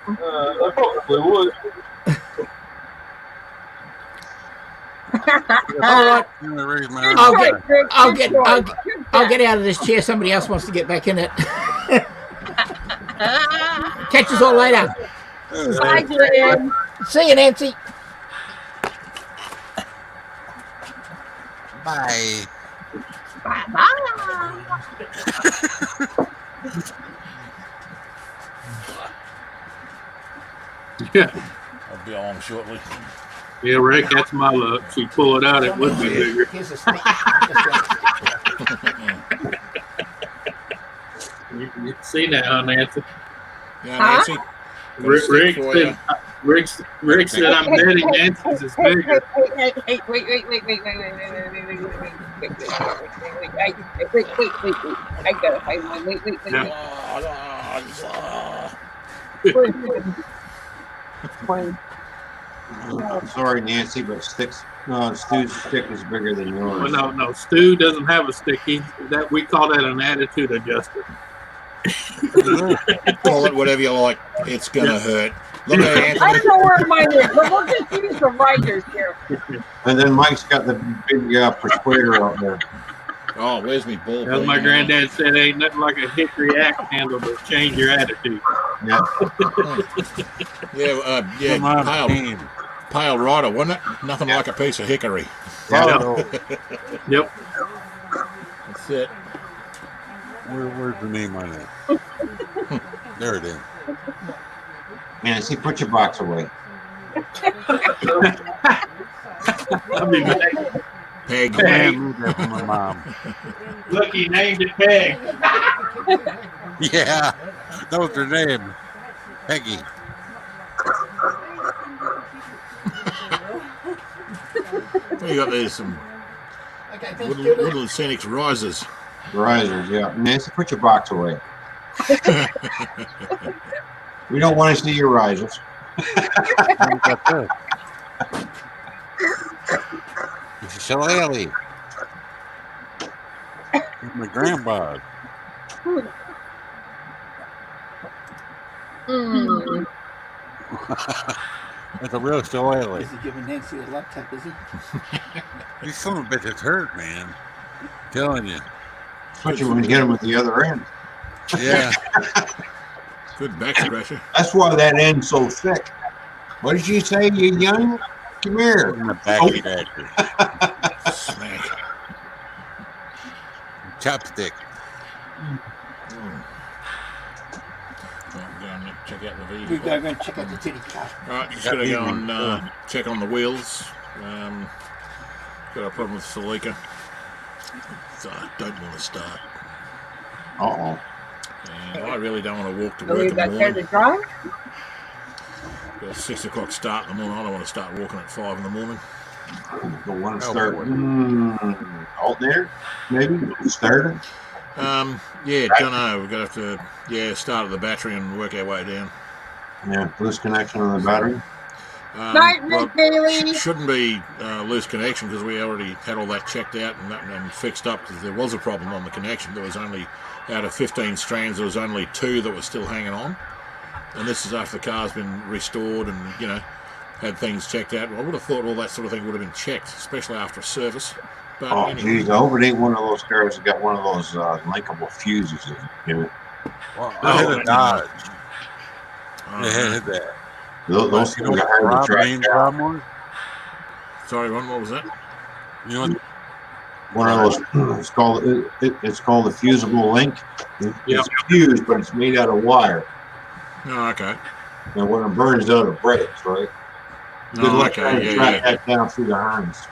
They probably would. All right. I'll get out of this chair. Somebody else wants to get back in it. Catch us all later. Bye, Glenn. See you, Nancy. Bye. Bye-bye. Yeah. I'll be on shortly. Yeah, Rick, that's my luck. She'd pull it out, it would be bigger. Here's a stick. You seen that, huh, Nancy? Yeah, Huh? Nancy. Got a stick for you. Rick said I'm betting Nancy's is bigger. Wait, I gotta find one. Wait. Yeah. I'm sorry, Nancy, but Stu's stick is bigger than yours. Well, no. Stu doesn't have a stick. We call that an attitude adjuster. Call it whatever you like. It's gonna hurt. Look at I Anthony. don't know where mine is, but we'll just use the risers here. And then Mike's got the big persuader out there. Oh, where's me ball? As my granddad said, ain't nothing like a hickory axe handle to change your attitude. Yeah. Yeah, Come on, pale rider, wasn't it? Nothing like a piece of hickory. Follow. Yep. That's it. Where's the name on it? There it is. Nancy, put your box away. I'll be back. Peg. I moved that from my mom. Look, he named it Peg. Yeah, that was her name. Peggy. You got there's some Okay, thanks, little, Julie. little scenic risers. Risers, yeah. Nancy, put your box away. We don't want to see your risers. Look at this. It's a shillelagh. It's my grandpa's. Hmm. It's a real shillelagh. Is he giving Nancy a laptop, is he? These son of a bitches hurt, man. Telling you. Especially when you get them at the other end. Yeah. Good back scratcher. That's why that end's so thick. What did you say, you young? Come here. In the back of that. Smack. Chopstick. I'm going to check out the We vehicle. gotta go and check out the titty car. Right, just gotta go and check on the wheels. Got a problem with Celica. So I don't want to start. Uh-oh. And I really don't want to walk to So work we in the got there morning. to drive? Got a 6 o'clock start in the morning. I don't want to start walking at 5 in the morning. Don't want to Oh, start. boy. Alternator? Maybe? Starter? Yeah, don't know. We're going to have to, start at the battery and work our way down. Yeah, loose connection on the battery. Night, Miss Bailey. Shouldn't be loose connection because we already had all that checked out and fixed up because there was a problem on the connection. There was only, out of 15 strands, there was only 2 that were still hanging on. And this is after the car's been restored and, had things checked out. I would have thought all that sort of thing would have been checked, especially after a service. But Oh, anyway. geez. I hope it ain't one of those cars that got one of those linkable fuses in it. Well, I had a Dodge. Oh, It had that. Those You know things what are hard to track main down. problem was? sorry, Ron, what was that? You know what? One of those. It's called a fusible link. Yeah. It's fused, but it's made out of wire. Oh, okay. And when it burns out, it breaks, right? Good Oh, luck trying okay. to Yeah, track that down through the harness.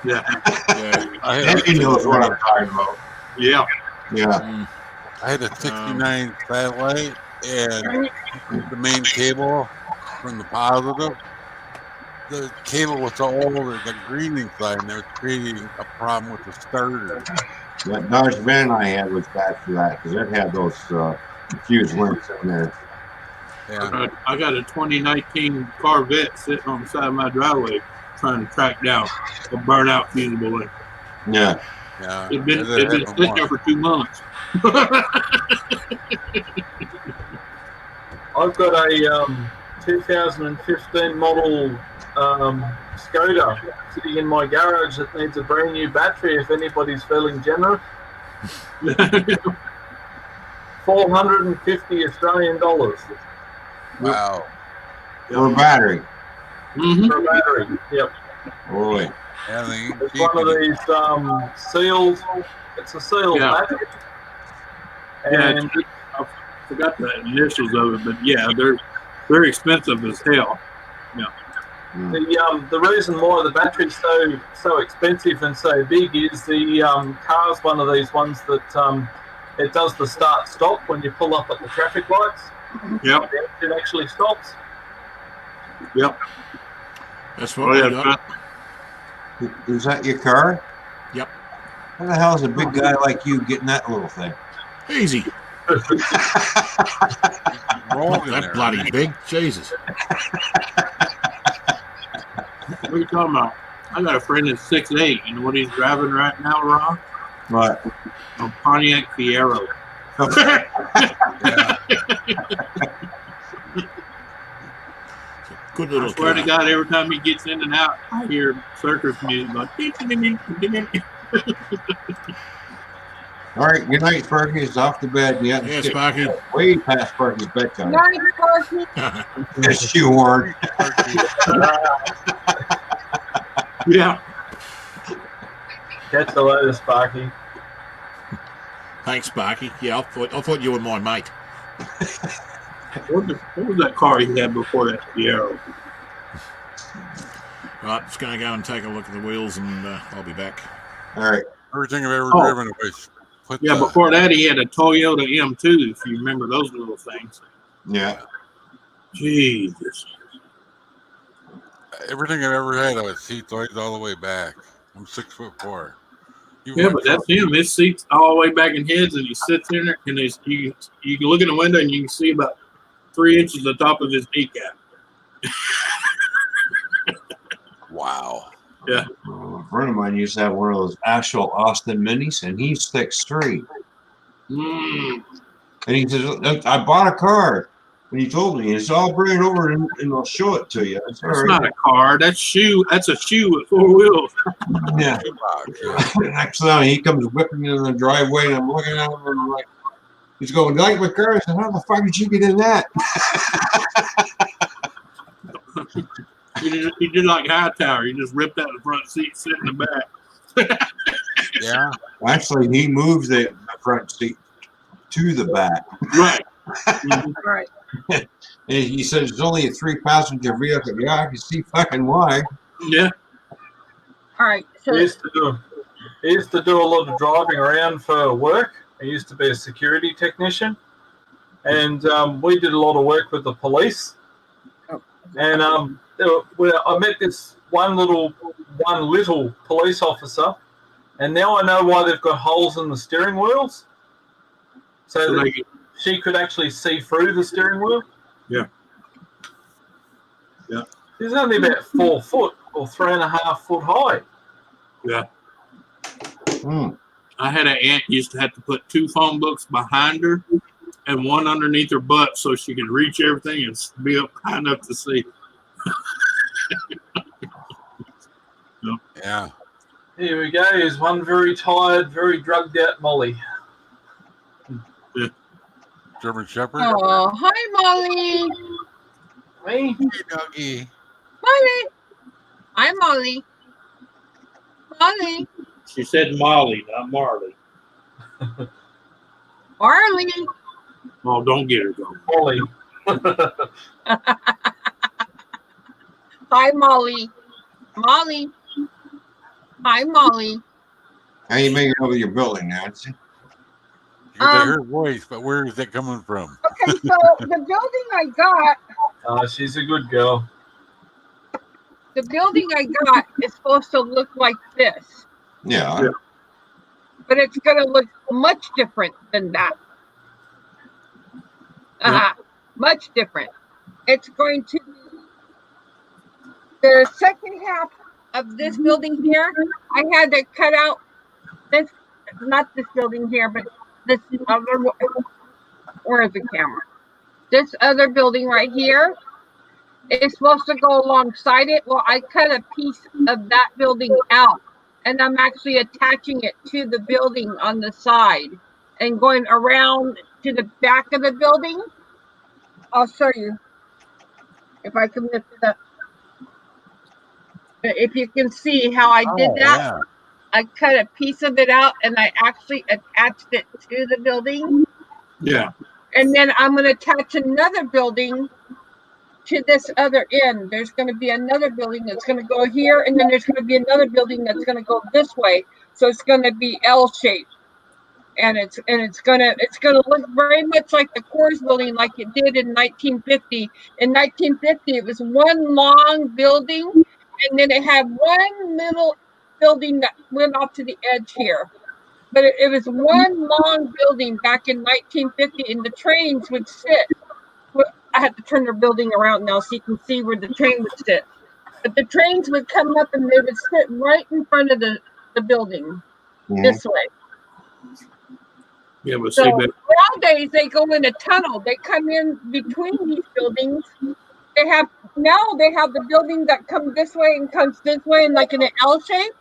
Yeah. yeah. I had, Andy knows what I'm talking about. Yeah. Yeah. I had a 69 satellite and the main cable from the positive. The cable was so old that the green inside and it was creating a problem with the starter. That Dodge van I had was bad for that because it had those fused links in there. Yeah. I got a 2019 Corvette sitting on the side of my driveway trying to track down a burnout fusible link. Yeah. Yeah. It'd been I had sitting there for 2 months. I've got a 2015 model Skoda sitting in my garage that needs a brand new battery if anybody's feeling generous. 450 Australian dollars Wow. For a battery. for a battery. Yep. Boy. Yeah, they ain't It's cheap one of anymore. these seals. It's a seal battery. And I forgot the initials of it, but yeah, they're expensive as hell. Yeah. The reason why the battery's so expensive and so big is the car's one of these ones that it does the start stop when you pull up at the traffic lights. Yep. It actually stops. Yep. That's what Oh, we yeah. got. Is that your car? Yep. How the hell is a big guy like you getting that little thing? Easy. Rolled Not in that there. bloody big. Jesus. What are you talking about? I got a friend that's 6'8". You know what he's driving right now, Ron? What? A Pontiac Fiero. Yeah. Good I little swear car. to God, every time he gets in and out, I hear circus music going. All right, good night, Sparky. It's off to bed. Yeah, Yeah, Sparky. way past Sparky's bedtime. Night, Sparky. Yes, you weren't. Yeah. Catch the later, Sparky. Thanks, Sparky. Yeah, I thought you were my mate. What was that car he had before that Fiero? Right, just going to go and take a look at the wheels, and I'll be back. All right. Everything I've ever Oh. driven was put Yeah, before that he had a Toyota M2, if you remember those little things. Yeah. Jesus. everything I've ever had, I was seats always all the way back. I'm 6'4". Yeah, but that's him. His seat's all the way back in his, and he sits in there, and you can look in the window and you can see about 3 inches the top of his kneecap. Wow. Yeah. A friend of mine used to have one of those actual Austin Minis, and he's 6'3". Mm. And he says, I bought a car. And he told me, he said, I'll bring it over and I'll show it to you. I said, That's all not right. a car. That's a shoe with 4 wheels. Yeah. Next time he comes whipping in the driveway, and I'm looking at him and I'm like, he's going, like my car? I said, how the fuck did you get in that? He did like Hightower. He just ripped out the front seat, sit in the back. Yeah. Actually, he moved the front seat to the back. Right. Mhm. Right. And he says it's only a 3-passenger vehicle. Yeah, I can see fucking why. Yeah. All right. So He used to do a lot of driving around for work. He used to be a security technician, and we did a lot of work with the police. And I met this one little police officer, and now I know why they've got holes in the steering wheels, so that she could actually see through the steering wheel. Yeah. Yeah. He's only about 4 foot or 3.5 foot high. Yeah. Hmm. I had an aunt used to have to put 2 phone books behind her and one underneath her butt so she could reach everything and be up high enough to see. Yeah. Here we go. Here's one very tired, very drugged out Molly. German Shepherd. oh, hi, Molly. Me? Hey, doggy. Molly. Hi, Molly. Molly. She said Molly, not Marley. Marley. Oh, don't get her going. Molly. Hi, Molly. Molly. Hi, Molly. How you making it over your building, Nancy? Because I heard voice, but where is that coming from? Okay, so the building I got, She's a good girl. the building I got is supposed to look like this, Yeah. Yeah. but it's going to look much different than that. Much different. It's going to the second half of this building here. I had to cut out this, not this building here, but this other. Where is the camera? This other building right here is supposed to go alongside it. Well, I cut a piece of that building out, and I'm actually attaching it to the building on the side and going around to the back of the building. I'll show you if I can lift it up. If you can see how I did that, Yeah. I cut a piece of it out and I actually attached it to the building. Yeah. And then I'm going to attach another building to this other end. There's going to be another building that's going to go here, and then there's going to be another building that's going to go this way. So it's going to be L-shaped. and it's gonna look very much like the Coors Building, like it did in 1950. In 1950, it was one long building, and then it had one middle building that went off to the edge here. But it was one long building back in 1950, and the trains would sit. I had to turn the building around now so you can see where the train would sit. But the trains would come up and they would sit right in front of the building this way. Yeah, but So see, but nowadays they go in a tunnel. They come in between these buildings. They have the building that comes this way and comes this way in like in an L shape,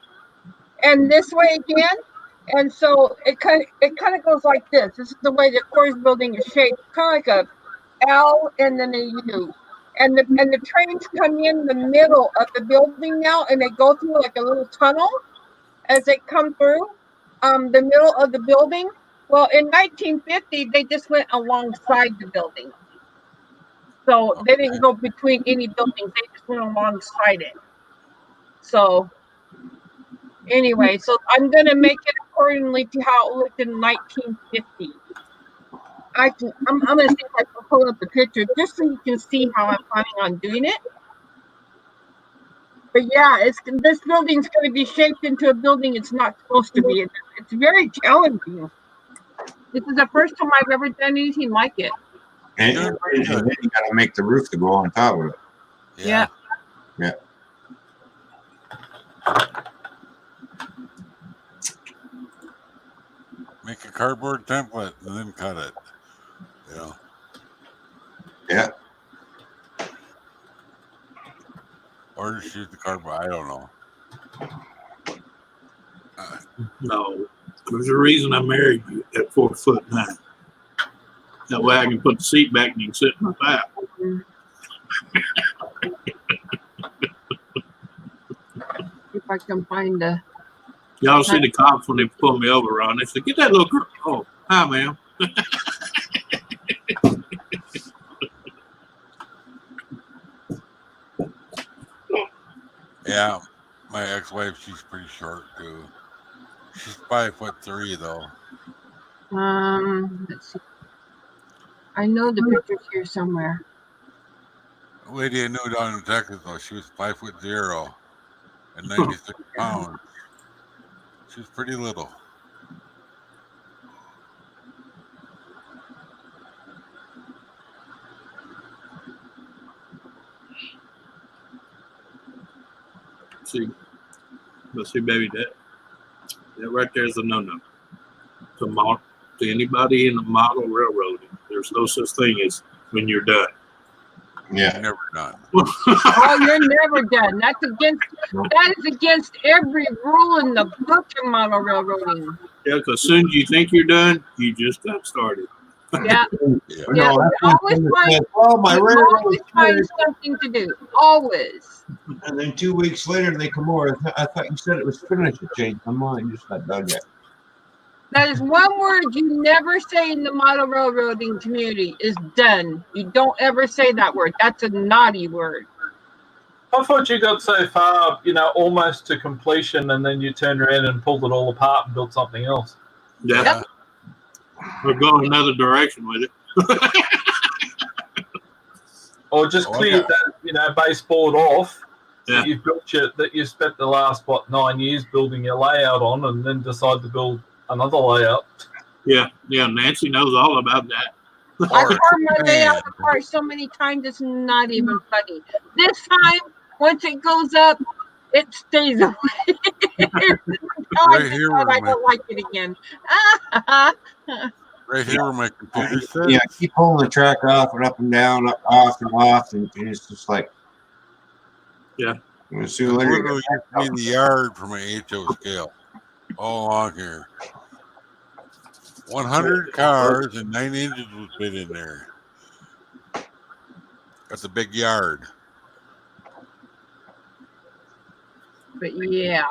and this way again. And so it kind of goes like this. This is the way the Coors Building is shaped, kind of like a L and then a U. And the trains come in the middle of the building now, and they go through like a little tunnel as they come through the middle of the building. Well, in 1950, they just went alongside the building. So they didn't go between any buildings. They just went alongside it. So anyway, so I'm going to make it accordingly to how it looked in 1950. I'm going to see if I can pull up the picture just so you can see how I'm planning on doing it. But yeah, this building's going to be shaped into a building it's not supposed to be. It's very challenging. This is the first time I've ever done anything like it. And then you got to make the roof to go on top of it. Yeah. Yeah. Make a cardboard template and then cut it. Yeah. Yeah. Or just use the cardboard. I don't know. no, there's a reason I married you at 4'9". That way I can put the seat back and you can sit in my lap. If I can find the. Y'all see the cops when they pull me over, Ron. They say, "Get that little girl." Oh, hi, ma'am. Yeah, my ex-wife, she's pretty short too. She's 5'3" though. Let's see. I know the picture's here somewhere. The lady I knew down in Texas though, she was 5'0" and 96 pounds. She was pretty little. See, baby, that right there is a no-no. To anybody in the model railroading, there's no such thing as when you're done. Yeah. Never done. Oh, you're never done. That is against every rule in the book in model railroading. Yeah, because as soon as you think you're done, you just got started. Yeah. Yeah. Yeah. No, Always find something to do. Always. and then 2 weeks later they come over. I thought you said it was finished. To change my mind. Just not done yet. That is one word you never say in the model railroading community is done. You don't ever say that word. That's a naughty word. I thought you got so far, almost to completion, and then you turned around and pulled it all apart and built something else. Yeah. Yep. We're going another direction with it. Or just cleared that, baseboard off. Yeah. That you spent the last 9 years building your layout on, and then decide to build another layout. Yeah, Nancy knows all about that. I tore my layout apart so many times it's not even funny. This time, once it goes up, it stays away. Right here, I don't like it again. Right here where my computer sits. Yeah, keep pulling the track off and up and down, up, off and off, and it's just like. Yeah. Sooner or later, Literally used to be in the yard for my HO scale. All along here. 100 cars and 9 engines was fit in there. That's a big yard. But yeah.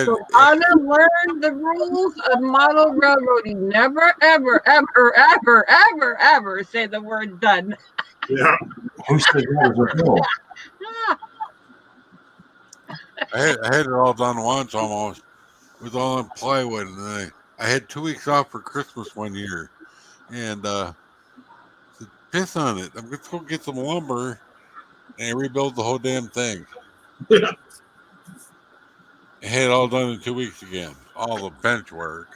So Anna learned the rules of model railroading. Never, ever, ever, ever, ever, ever say the word done. Yeah. Who said that was a bill? I had it all done once almost. It was all in plywood, and then I had 2 weeks off for Christmas one year, and said, piss on it. I'm just gonna get some lumber and rebuild the whole damn thing. I had it all done in 2 weeks again. All the bench work.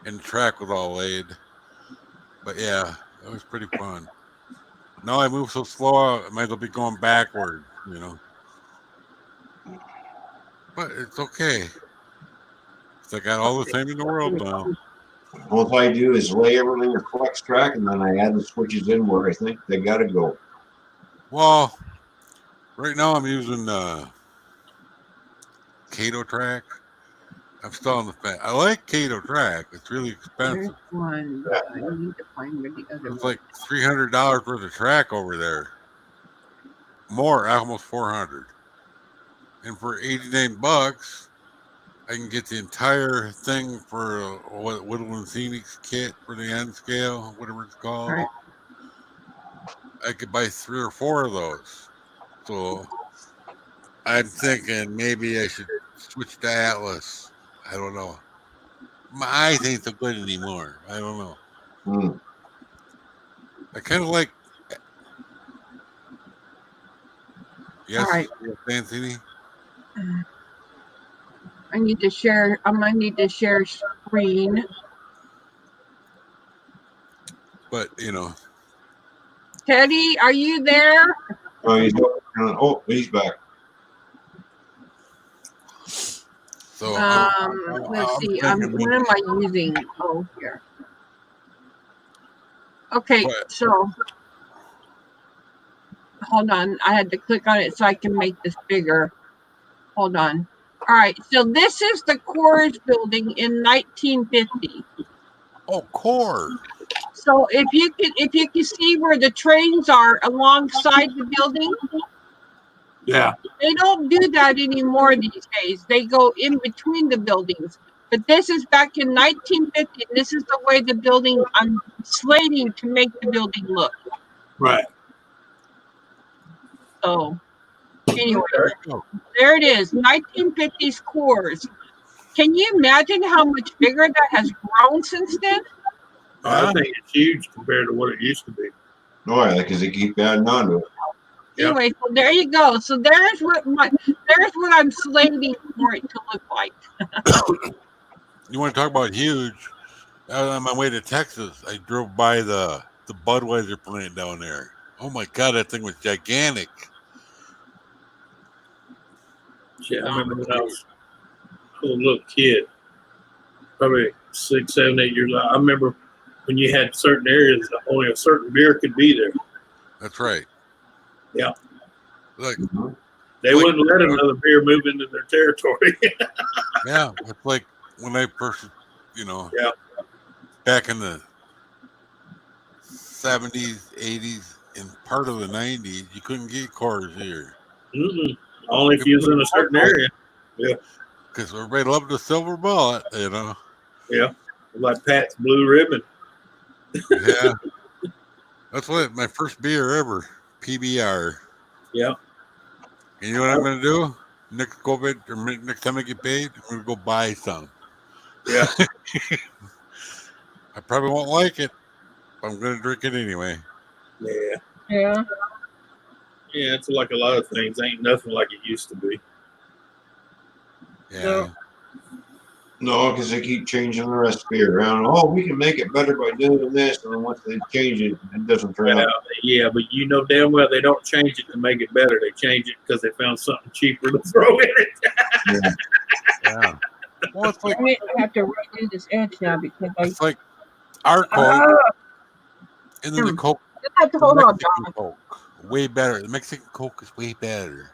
And the track was all laid. But yeah, it was pretty fun. Now I move so slow, I might as well be going backward, you know. But it's okay. I got all the time in the world now. All I do is lay everything in flex track, and then I add the switches in where I think they got to go. Well, right now I'm using Kato track. I'm still on the fence. I like Kato track. It's really expensive. There's one. I need to find where the other It's one. like $300 worth of track over there. More, almost 400. And for $89, I can get the entire thing for what Woodland Phoenix kit for the N scale, whatever it's called. Right. I could buy 3 or 4 of those. So I'm thinking maybe I should switch to Atlas. I don't know. My eyes ain't so good anymore. I don't know. Hmm. I kind of like. Yes, All right. Anthony. I need to share. I'm gonna need to share screen. But you know, Teddy, are you there? Oh, he's back. so Let's see. thinking What am I using? Oh, here. Okay, What? so hold on. I had to click on it so I can make this bigger. Hold on. All right. So this is the Coors building in 1950. Oh, core. So if you can see where the trains are alongside the building, Yeah. they don't do that anymore these days. They go in between the buildings. But this is back in 1950. This is the way the building, I'm slating to make the building look. Right. So anyway, there it is, 1950s Coors. Can you imagine how much bigger that has grown since then? I think it's huge compared to what it used to be. Oh, yeah, because they keep adding on to it. Yep. Anyway, so there you go. So there's what I'm slating for it to look like. You want to talk about huge? On my way to Texas, I drove by the Budweiser plant down there. Oh my God, that thing was gigantic. Yeah, I remember when I was a little kid, probably 6, 7, 8 years old. I remember when you had certain areas that only a certain beer could be there. That's right. Yeah. Like, They Like- wouldn't let another beer move into their territory. yeah, it's like when I first, you know, Yeah. back in the 70s, 80s, and part of the 90s, you couldn't get Coors here Mm-mm. Only if you was in a certain area. because everybody loved the silver bullet, you know. Yeah. Like Pat's Blue Ribbon. Yeah. That's what my first beer ever, PBR. Yeah. And you know what I'm going to do? Next COVID, or next time I get paid, I'm going to go buy some. Yeah. I probably won't like it, but I'm going to drink it anyway. Yeah. Yeah. Yeah, it's like a lot of things. Ain't nothing like it used to be. Yeah. No, because they keep changing the recipe around. Oh, we can make it better by doing this, and then once they change it, it doesn't turn out. Yeah, but you know damn well they don't change it to make it better. They change it because they found something cheaper to throw in it. Yeah. Well, it's like I have to redo this edge now because I it's like our Coke and then the Coke. have to The hold on, Mexican John. Coke, way better. The Mexican Coke is way better.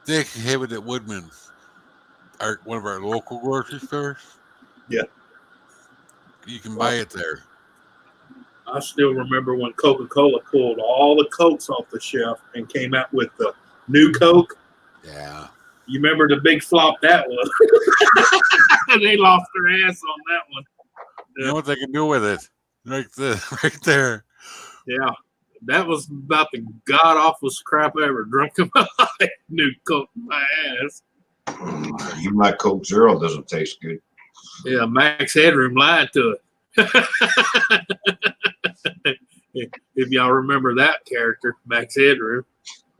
They actually have it at Woodman's, one of our local grocery stores. Yeah. You can buy it there. I still remember when Coca-Cola pulled all the Cokes off the shelf and came out with the new Coke. Yeah. You remember the big flop that was? They lost their ass on that one. You know what they can do with it? Like this, right there. Yeah. That was about the god awful crap I ever drunk in my life. New Coke in my ass. Even my Coke Zero doesn't taste good. Yeah, Max Headroom lied to it. If y'all remember that character, Max Headroom.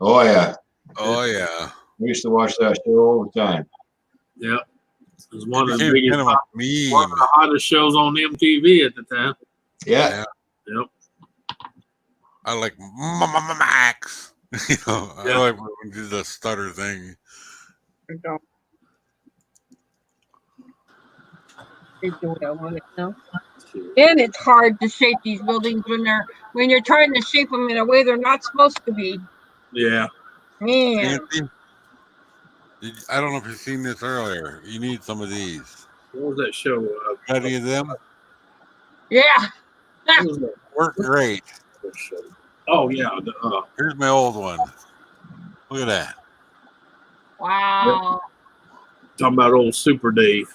Oh yeah, Oh yeah. we used to watch that show all the time. Yeah. It was one of the Became biggest, kind of a one of meme. the hottest shows on MTV at the time. Yeah. Yep. I like Max. You know, Yeah. I like when we did the stutter thing. They do what I want it now. And it's hard to shape these buildings when you're trying to shape them in a way they're not supposed to be. Yeah. Man, Nancy, I don't know if you've seen this earlier. You need some of these. What was that show? Got any of them? yeah. What was that Work great. show? Oh yeah. Here's my old one. Look at that. Wow. Talking about old Super Dave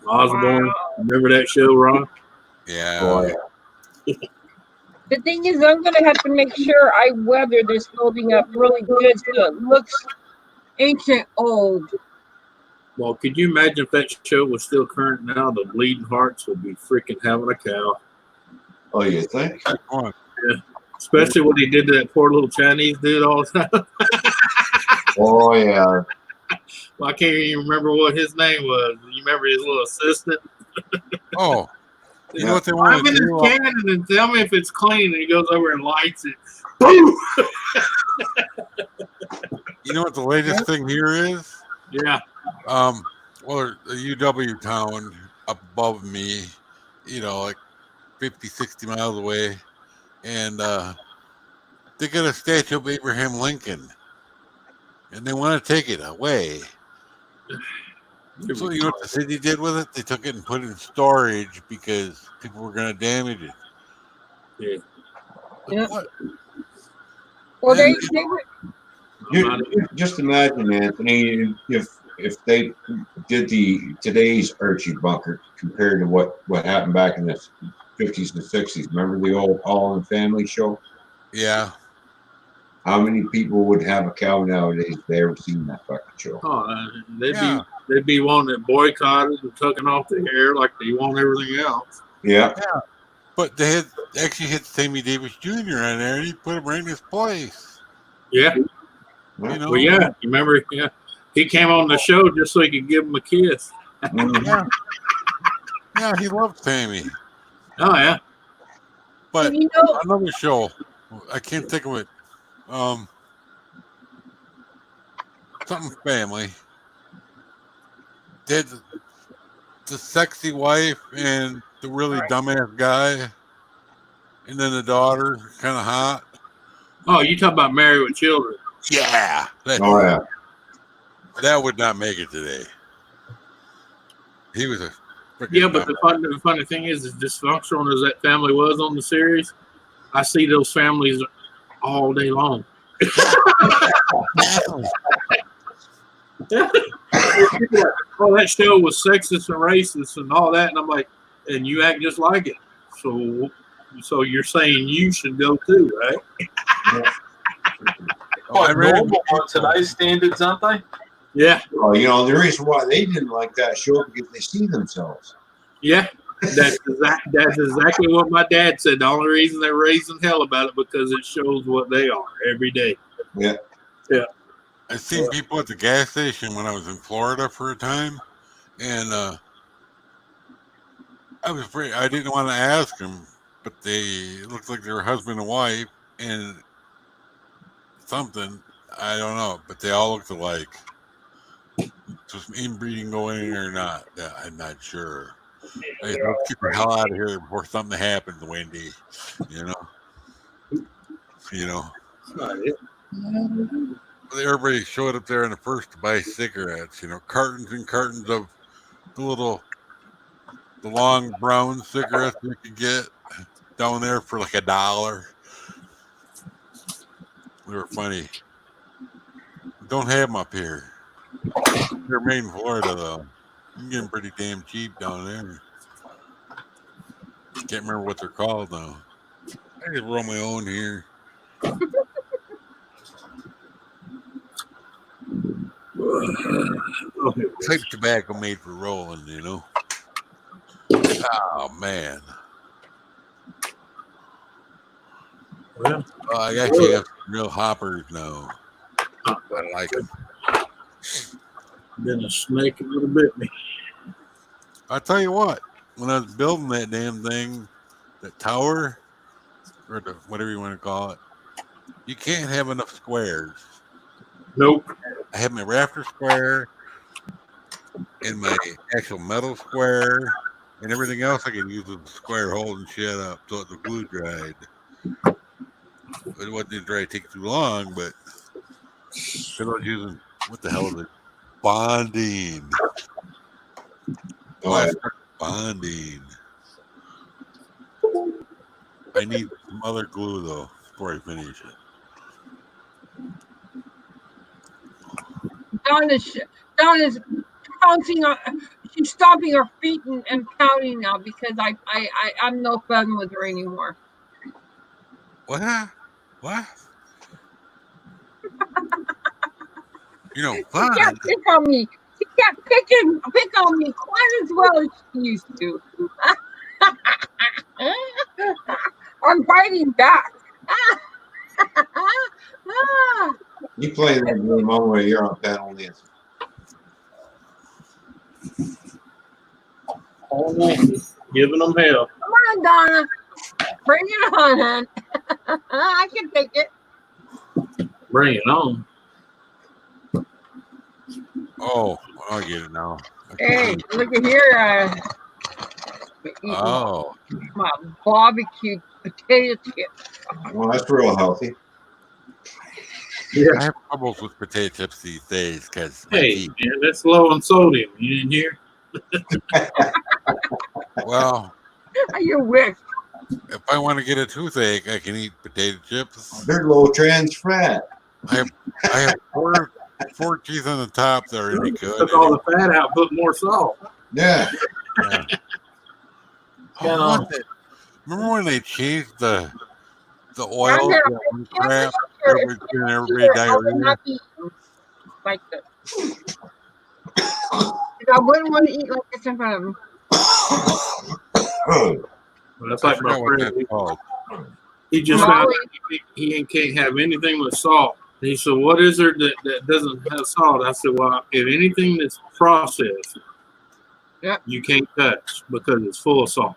Osborne. Wow. Remember that show, Ron? Yeah. Oh, yeah. The thing is, I'm gonna have to make sure I weather this building up really good so it looks ancient old. Well, could you imagine if that show was still current now? The Bleeding Hearts would be freaking having a cow. Oh, you think? Come on. Especially when he did to that poor little Chinese dude all the time. Oh yeah. Well, I can't even remember what his name was. You remember his little assistant? Oh, you know what they I'm want in to his do? cannon and tell me if it's clean. And he goes over and lights it. Boom! You know what the latest thing here is? Yeah. Well, the UW town up above me, you know, like 50, 60 miles away, and they got a statue of Abraham Lincoln, and they want to take it away. So you know what the city did with it? They took it and put it in storage because people were going to damage it. Yeah. Yeah. What? Well, Yeah. they were, You just imagine, Anthony, if they did today's Archie Bunker compared to what happened back in the 50s and 60s. Remember the old All in the Family show? Yeah. How many people would have a cow nowadays if they ever seen that fucking show? Oh, Yeah. they'd be wanting it boycotted and tucking off the hair like they want everything else. Yeah. But they had actually hit Sammy Davis Jr. on there, and he put him right in his place. Yeah. You know? Well, yeah. You remember? Yeah. He came on the show just so he could give him a kiss. Mhm. Yeah. Yeah, he loved Sammy. Oh yeah. But you know, another show, I can't think of it. Something family. They had the sexy wife and the really dumbass guy, and then the daughter, kind of hot. Oh, you talk about Married with Children? Yeah, Oh yeah. that would not make it today. He was a freaking Yeah, but dumbass. the funny thing is, as dysfunctional as that family was on the series, I see those families all day long. Oh, that show was sexist and racist and all that, and I'm like, and you act just like it. So you're saying you should go too, right? Oh, I read normal on today's standards, aren't they? Yeah, Well, you know, the reason why they didn't like that show because they see themselves. yeah. That's exactly what my dad said. The only reason they're raising hell about it because it shows what they are every day. Yeah. Yeah. I've seen people at the gas station when I was in Florida for a time, and I was afraid. I didn't want to ask them, but they looked like they were husband and wife, and something I don't know, but they all looked alike. Was inbreeding going in or not? I'm not sure. Hey, let's get the hell out of here before something happens, Wendy. You know. That's not it. Everybody showed up there in the first to buy cigarettes. You know, cartons and cartons of the long brown cigarettes you could get down there for like $1. They were funny. Don't have them up here. They're made in Florida though. You can get them pretty damn cheap down there. Can't remember what they're called though. I just roll my own here. Type tobacco made for rolling, you know. Oh man. Well, I actually have some real hoppers now. I like them. been a snake a little bit me. I tell you what, when I was building that damn thing, that tower, or the, whatever you want to call it, you can't have enough squares. Nope. I have my rafter square and my actual metal square and everything else I can use with the square holding shit up so the glue dried. It wasn't dry take too long, but I was using what the hell is it? Bonding. Oh, Bonding. I need some other glue though before I finish it. Dawn is pouncing on. She's stomping her feet and pouting now because I'm no fun with her anymore. What? What? You know, She fun. can't pick on me. She can't pick on me quite as well as she used to. I'm fighting back. you play that game all the way. You're on panel Nancy. Giving them hell. Come on, Donna. Bring it on, hon. I can take it. Bring it on. Oh, I get it now. Hey, look at here. Oh. My barbecue potato chips. Well, that's real healthy. I have troubles with potato chips these days because Hey, man, that's low on sodium. You didn't hear? well, You wish. if I want to get a toothache, I can eat potato chips. They're low trans fat. I have four teeth on the top that are any good. Took all the fat out, put more salt. Yeah. Yeah. Remember when they changed the oil crap? Everybody diarrhea. Like this. I wouldn't want to eat like this in front of him. Well, that's like my friend. He just found out he can't have anything with salt. He said, "What is there that doesn't have salt?" I said, "Well, if anything that's processed, you can't touch because it's full of salt."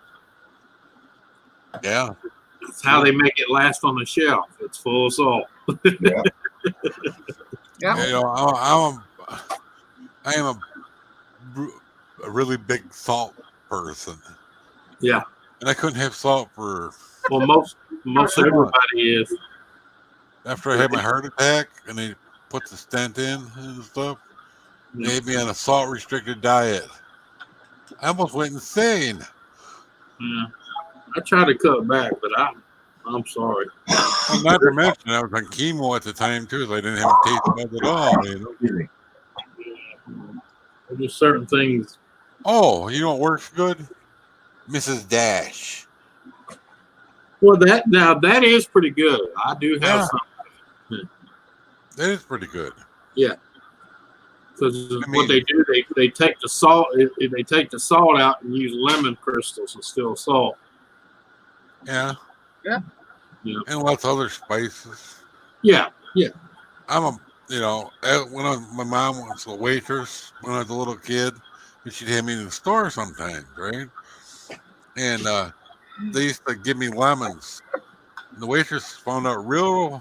Yeah. That's how they make it last on the shelf. It's full of salt. Yeah. You know, I am a really big salt person. Yeah. And I couldn't have salt for. Well, most everybody is. After I had my heart attack and they put the stent in and stuff, they had me on a salt restricted diet. I almost went insane. Yeah. I tried to cut back, but I'm sorry. Well, not to mention, I was on chemo at the time too, so I didn't have a taste buds at all. You know? There's just certain things. Oh, you know what works good? Mrs. Dash. Well, that is pretty good. I do have some. That is pretty good. Yeah. Because what they do, they take the salt. They take the salt out and use lemon crystals instead of salt. Yeah. Yeah. And lots of other spices. Yeah. Yeah. When my mom was a waitress when I was a little kid, and she'd have me in the store sometimes, right? And they used to give me lemons. The waitress found out real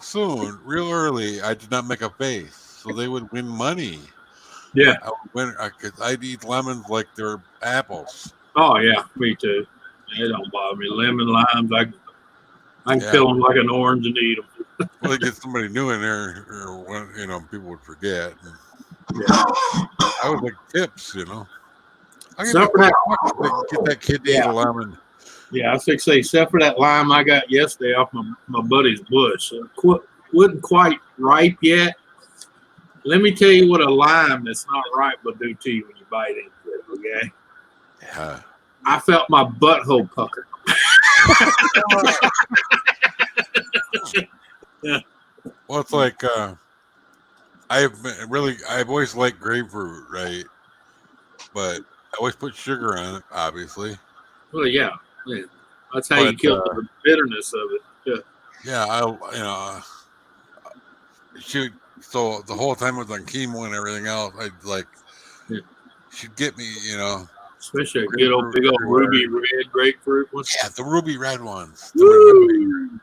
early, I did not make a face, so they would win money. Yeah. I'd eat lemons like they're apples. Oh yeah, me too. They don't bother me. Lemon, limes, I can peel them like an orange and eat them. Well, they get somebody new in there, or people would forget. Yeah. I would like tips, I get that kid to eat a lemon. Yeah, I was going to say, except for that lime I got yesterday off my buddy's bush. It wasn't quite ripe yet. Let me tell you what a lime that's not ripe will do to you when you bite into it, okay? Yeah. I felt my butthole pucker. Yeah. Well, it's like I've always liked grapefruit, right? But I always put sugar on it, obviously. Well, yeah. That's how you But, kill the bitterness of it. Yeah. Yeah, so the whole time I was on chemo and everything else, Yeah. she'd get me, Especially a good old grapefruit big old everywhere. ruby red grapefruit one. Yeah, the ruby red ones. Woo!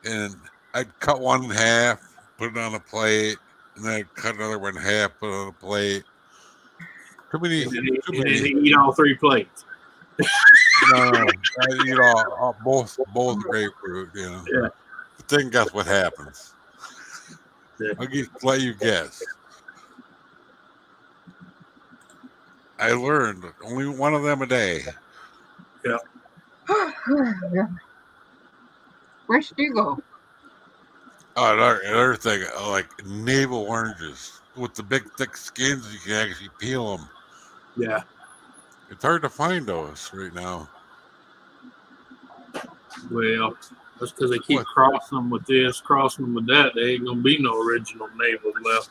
And I'd cut one in half, put it on a plate, and then I'd cut another one in half, put it on a plate. Too many. And then eat all 3 plates. No, I eat both grapefruit, Yeah. But then guess what happens? Yeah. I'll let you guess. I learned only one of them a day. Yeah. Where should you go? Oh, another thing, like navel oranges with the big thick skins, you can actually peel them. Yeah. It's hard to find those right now. Well, that's because they keep crossing them with this, crossing them with that. There ain't gonna be no original navels left.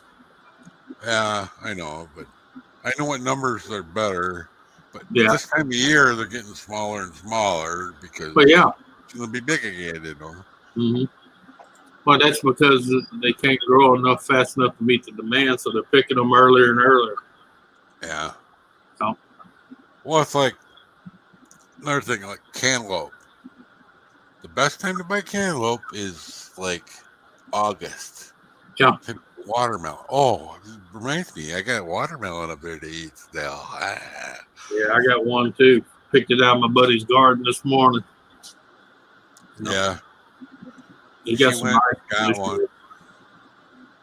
Yeah, I know, but I know what numbers are better. But Yeah. this time of year, they're getting smaller and smaller because But yeah. it's going to be big again, Mm-hmm. Well, that's because they can't grow enough fast enough to meet the demand, so they're picking them earlier and earlier. Yeah. So. Well, it's like another thing, like cantaloupe. The best time to buy cantaloupe is like August. Yeah. Watermelon. Oh, it reminds me, I got watermelon up there to eat still. Yeah, I got one too. Picked it out of my buddy's garden this morning. Yeah. He got some nice one.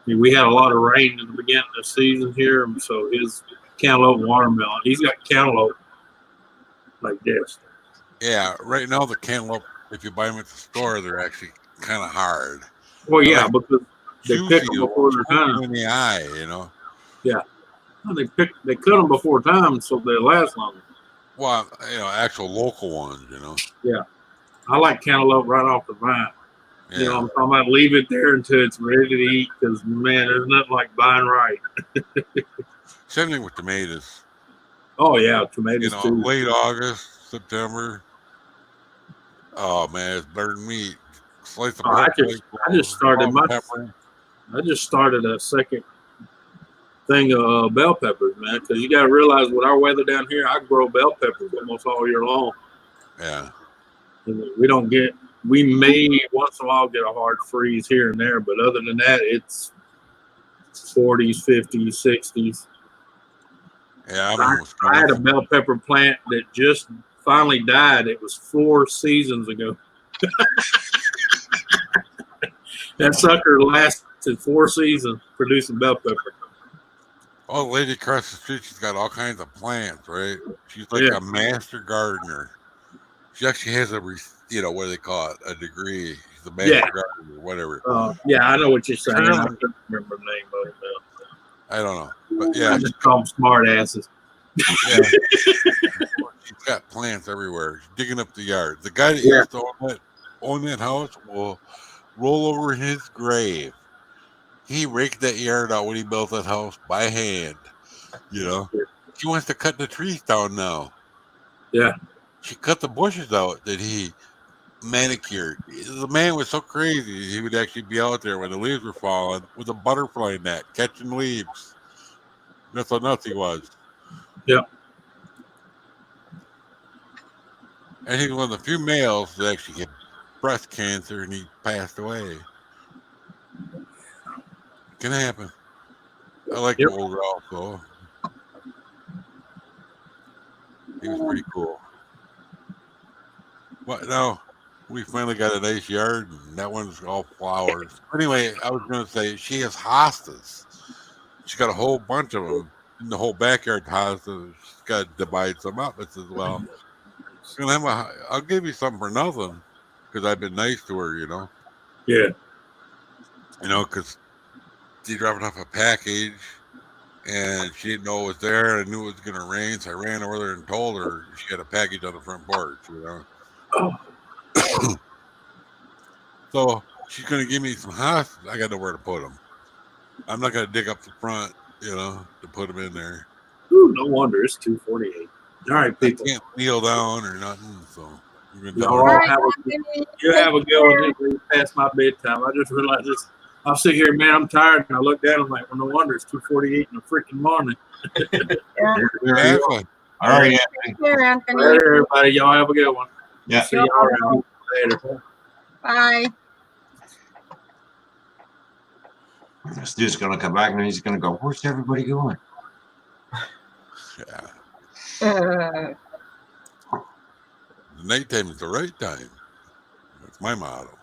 We had a lot of rain in the beginning of the season here, so his cantaloupe and watermelon. He's got cantaloupe like this. Yeah, right now the cantaloupe, if you buy them at the store, they're actually kind of hard. Well, yeah, because they pick them before their time. In the eye, Yeah, well, they cut them before time, so they last longer. Well, actual local ones, Yeah, I like cantaloupe right off the vine. Yeah. You know, I'm talking about leave it there until it's ready to eat, because man, there's nothing like buying right. Same thing with tomatoes. Oh yeah, tomatoes too. Late August, September. Oh man, it's better than meat. Slice of I just started a second thing of bell peppers, man, because you got to realize with our weather down here, I grow bell peppers almost all year long. Yeah. And we may once in a while get a hard freeze here and there, but other than that, it's 40s, 50s, 60s. Yeah, I had a bell pepper plant that just finally died. It was 4 seasons ago. That sucker lasted 4 seasons producing bell pepper. Oh, the lady across the street, she's got all kinds of plants, right? She's like a master gardener. She actually has what do they call it? A degree. She's a master gardener, whatever. Yeah, I know what you're saying. I don't remember the name of it now. I don't know. But yeah. I just call them smart asses. Yeah. She's got plants everywhere. She's digging up the yard. The guy that used to own that house will roll over his grave. He raked that yard out when he built that house by hand. He wants to cut the trees down now. Yeah. She cut the bushes out that he manicured. The man was so crazy, he would actually be out there when the leaves were falling with a butterfly net, catching leaves. That's how nuts he was. Yeah. And he was one of the few males that actually get breast cancer, and he passed away. Can happen. I like the old Ralph, though. He was pretty cool. But now we finally got a nice yard, and that one's all flowers. Anyway, I was going to say she has hostas. She's got a whole bunch of them in the whole backyard hostas. She's got to divide some up. It says, well, I'll give you something for nothing because I've been nice to her, Yeah. Because she dropped off a package and she didn't know it was there. I knew it was going to rain, so I ran over there and told her she had a package on the front porch, Oh. So she's going to give me some hostas. I got nowhere to put them. I'm not going to dig up the front, to put them in there. Ooh, no wonder it's 248. All right, I people. can't kneel down or nothing, so you can Y'all tell all All me. right, have a Anthony, you take have a good care. one. It's past my bedtime. I just realized this. I'm sitting here, man. I'm tired, and I look down. I'm like, well, no wonder it's 2:48 in the freaking morning. Yeah. There you go. Exactly. All right, Take Anthony. care, All Anthony. right, everybody. Y'all have a good one. Yeah. See y'all around later. Bye. This dude's gonna come back and he's gonna go, where's everybody going? Yeah. Uh, The nighttime is the right time. That's my motto.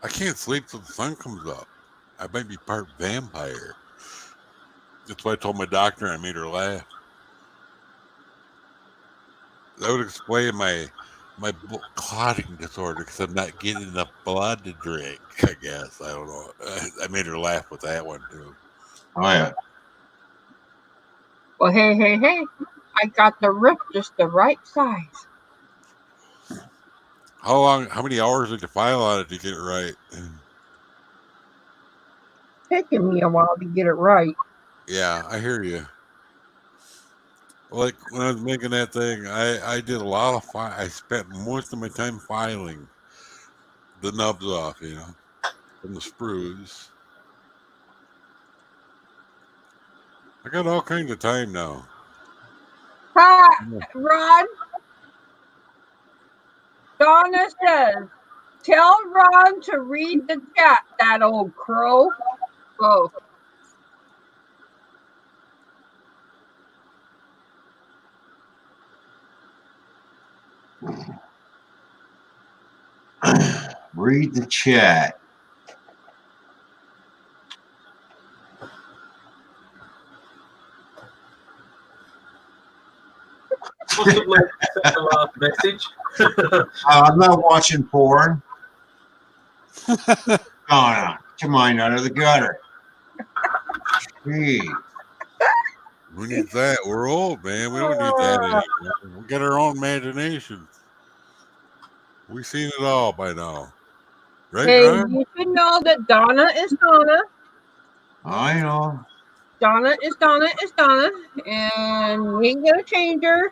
I can't sleep till the sun comes up. I might be part vampire. That's why I told my doctor and I made her laugh. That would explain my clotting disorder because I'm not getting enough blood to drink, I guess. I don't know. I made her laugh with that one, too. Oh yeah. well, hey. I got the roof just the right size. How many hours did you file on it to get it right? Taking me a while to get it right. Yeah, I hear you. Like when I was making that thing, I did a lot of I spent most of my time filing the nubs off, from the sprues. I got all kinds of time now. Hi, Ron. Donna says, tell Ron to read the chat, that old crow. Oh. Read the chat. Possibly send the last message. I'm not watching porn. Oh, no. Come on, out of the gutter. Gee. Who needs that? We're old, man. We don't need that anymore. We got our own imagination. We've seen it all by now. Right, Hey, Ron? you should know that Donna is Donna. I know. Donna is Donna is Donna. And we ain't gonna change her.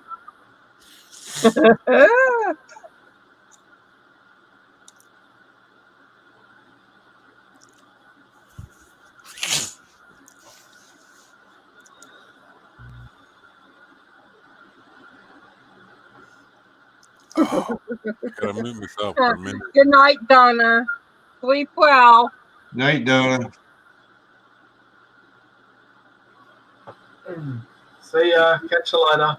Oh, I gotta mute myself for a minute. Good night, Donna. Sleep well. Night, Donna. See ya. Catch you later.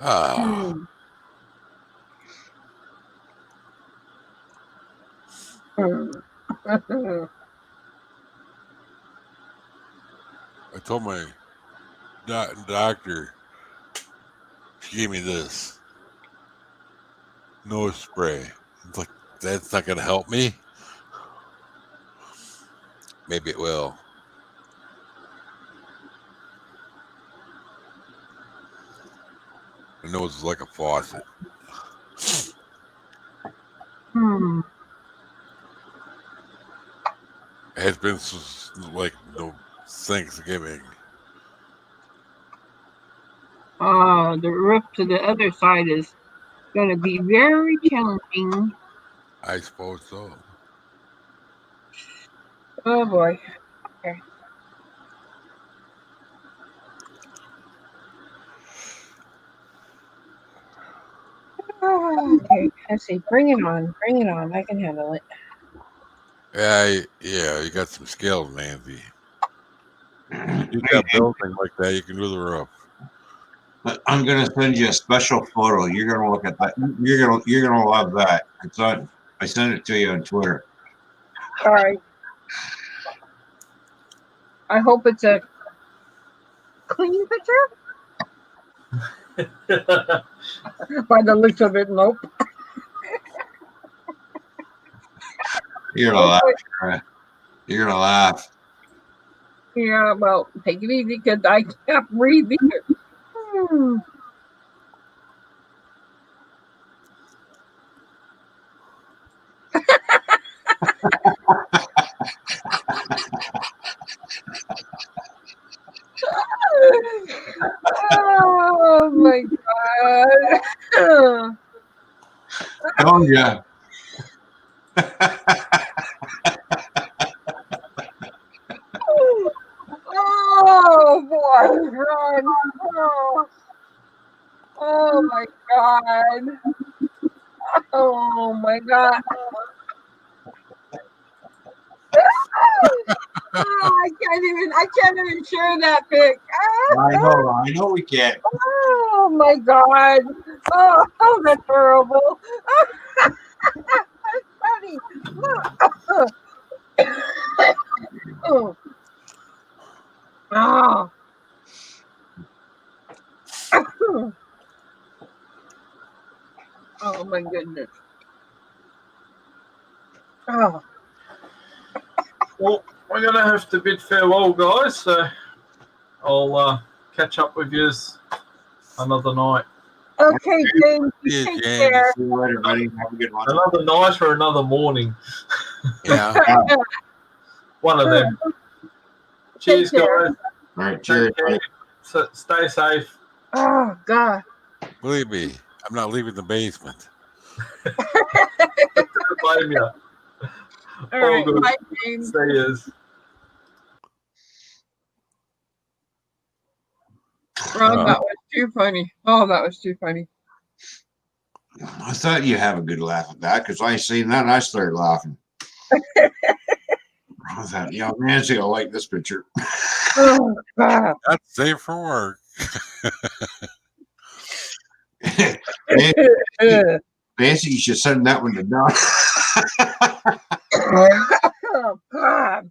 Ah, I told my doctor, she gave me this nose spray. It's like, that's not gonna help me. Maybe it will. My nose is like a faucet. It has been like no Thanksgiving. The roof to the other side is going to be very challenging. I suppose so. Oh boy. Okay. Okay, let's see. Bring it on. Bring it on. I can handle it. Yeah, you got some skills, Nancy. You got building like that, you can do the roof. I'm gonna send you a special photo. You're gonna look at that. You're gonna love that. It's on. I sent it to you on Twitter. All right. I hope it's a clean picture. By the looks of it, nope. You're gonna laugh. You're gonna laugh. Yeah, well, take it easy because I can't breathe either. Hmm. Oh my God. Oh yeah. Oh boy, run. Oh my God. Oh my God. Oh, I can't even share that pic. I know we can't. Oh my God. Oh, that's horrible. That's funny. Oh, oh. Oh my goodness. Oh, Well, we're going to have to bid farewell, guys. So I'll catch up with you another night. okay, James. See you, Take James. care. See you later, buddy. Have a good one. Another night or another morning. Yeah. One of them. Cheers, Take care. guys. All right, cheers. Take care. So, stay safe. Oh God. Believe me, I'm not leaving the basement. Blame you. All right. good. Bye, James. See yous. Ron, that was too funny. Oh, that was too funny. I thought you'd have a good laugh at that because I seen that and I started laughing. I thought, yeah, Nancy will like this picture. Oh God. That's safe for work. Nancy, you should send that one to Don. Oh God.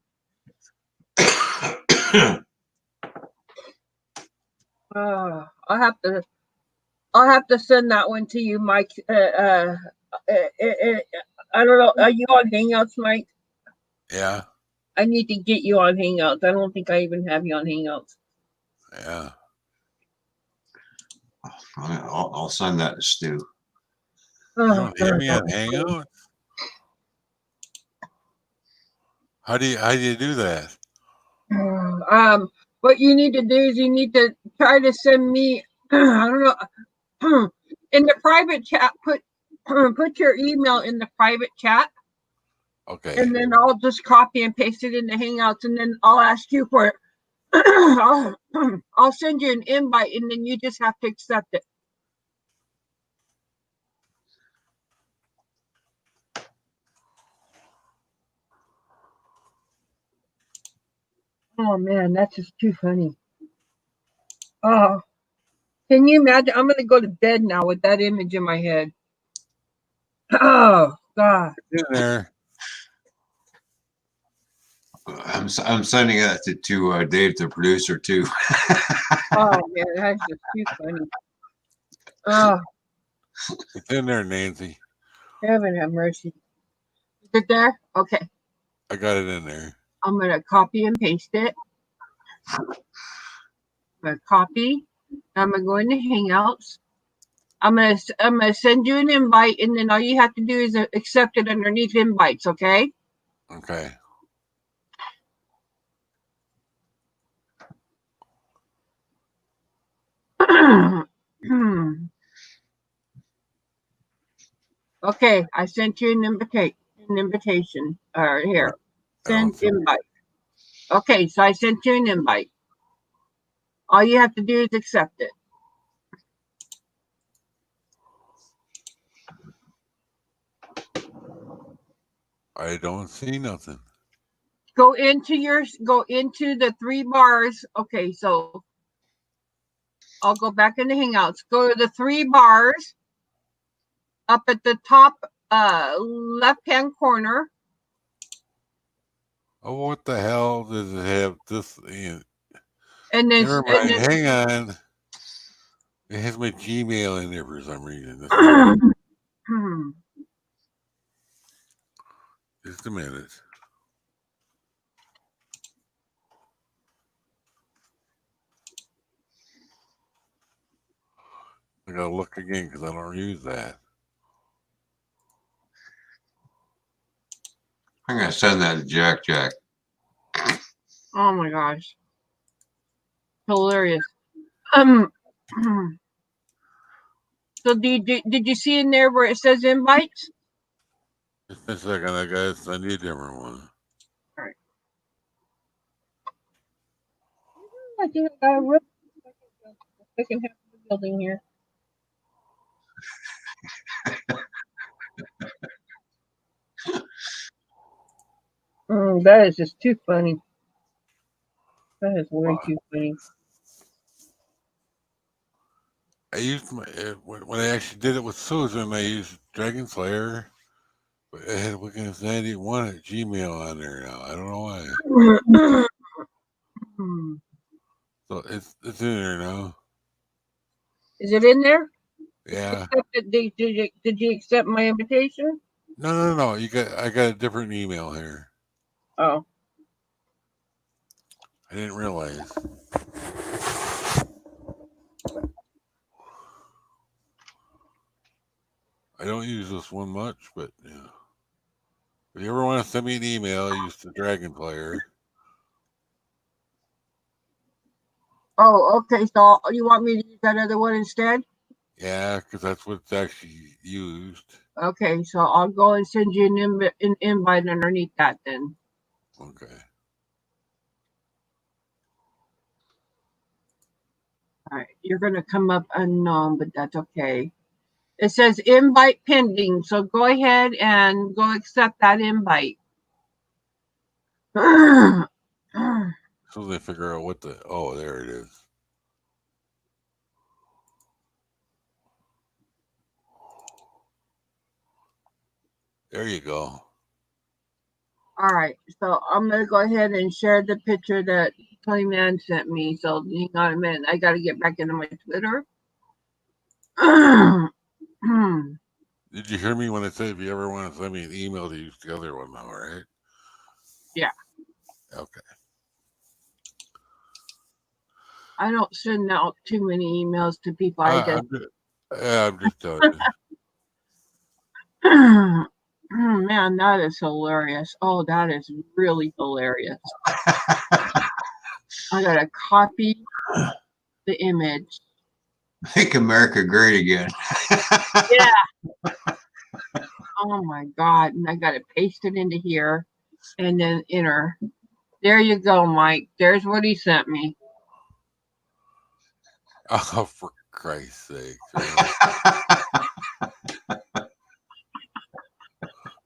Oh, I'll have to send that one to you, Mike. I don't know. Are you on Hangouts, Mike? Yeah. I need to get you on Hangouts. I don't think I even have you on Hangouts. Yeah. I'll send that to Stu. You don't have me on Hangout? How do you do that? What you need to do is you need to try to send me. I don't know. In the private chat, put your email in the private chat. Okay. And then I'll just copy and paste it in the Hangouts, and then I'll ask you for it. I'll send you an invite, and then you just have to accept it. Oh man, that's just too funny. Oh, can you imagine? I'm gonna go to bed now with that image in my head. Oh God. In there. I'm sending that to Dave, the producer, too. Oh man, that's just too funny. Oh, It's in there, Nancy. heaven have mercy. Is it there? Okay. I got it in there. I'm gonna copy and paste it. I'm gonna copy. I'm gonna go into Hangouts. I'm gonna send you an invite, and then all you have to do is accept it underneath invites. Okay. Okay. Okay, I sent you an invitation. Here, send invite. Okay, so I sent you an invite. All you have to do is accept it. I don't see nothing. Go into the 3 bars. Okay, so I'll go back into Hangouts. Go to the 3 bars up at the top left-hand corner. Oh, what the hell does it have this? And then, never mind. Hang on. It has my Gmail in there for some reason. Just a minute. I gotta look again because I don't use that. I'm gonna send that to Jack. Jack. Oh my gosh. Hilarious. So did you see in there where it says invites? Just a second, I gotta send you a different one. Alright. I think I got a room. Second half of the building here. That is just too funny. That is way too funny. I used when I actually did it with Susan, I used Dragon Slayer, but it had Wickens91 at Gmail on there now. I don't know why. So it's in there now. Is it in there? Yeah. Did you accept my invitation? No. I got a different email here. Oh. I didn't realize. I don't use this one much, but yeah. If you ever want to send me an email, use the Dragon Player. Oh, okay. So you want me to use that other one instead? Yeah, because that's what's actually used. Okay, so I'll go and send you an invite underneath that then. Okay. All right, you're going to come up unknown, but that's okay. It says invite pending, so go ahead and go accept that invite. So they figure out what the... Oh, there it is. There you go. All right, so I'm going to go ahead and share the picture that Tony Man sent me. So hang on a minute. I got to get back into my Twitter. Did you hear me when I said if you ever want to send me an email to use the other one now, right? Yeah. Okay. I don't send out too many emails to people. I just... I'm just telling you. Man, that is hilarious. Oh, that is really hilarious. I gotta copy the image. Make America great again. Yeah. Oh my God. And I gotta paste it into here and then enter. There you go, Mike. There's what he sent me. Oh, for Christ's sake.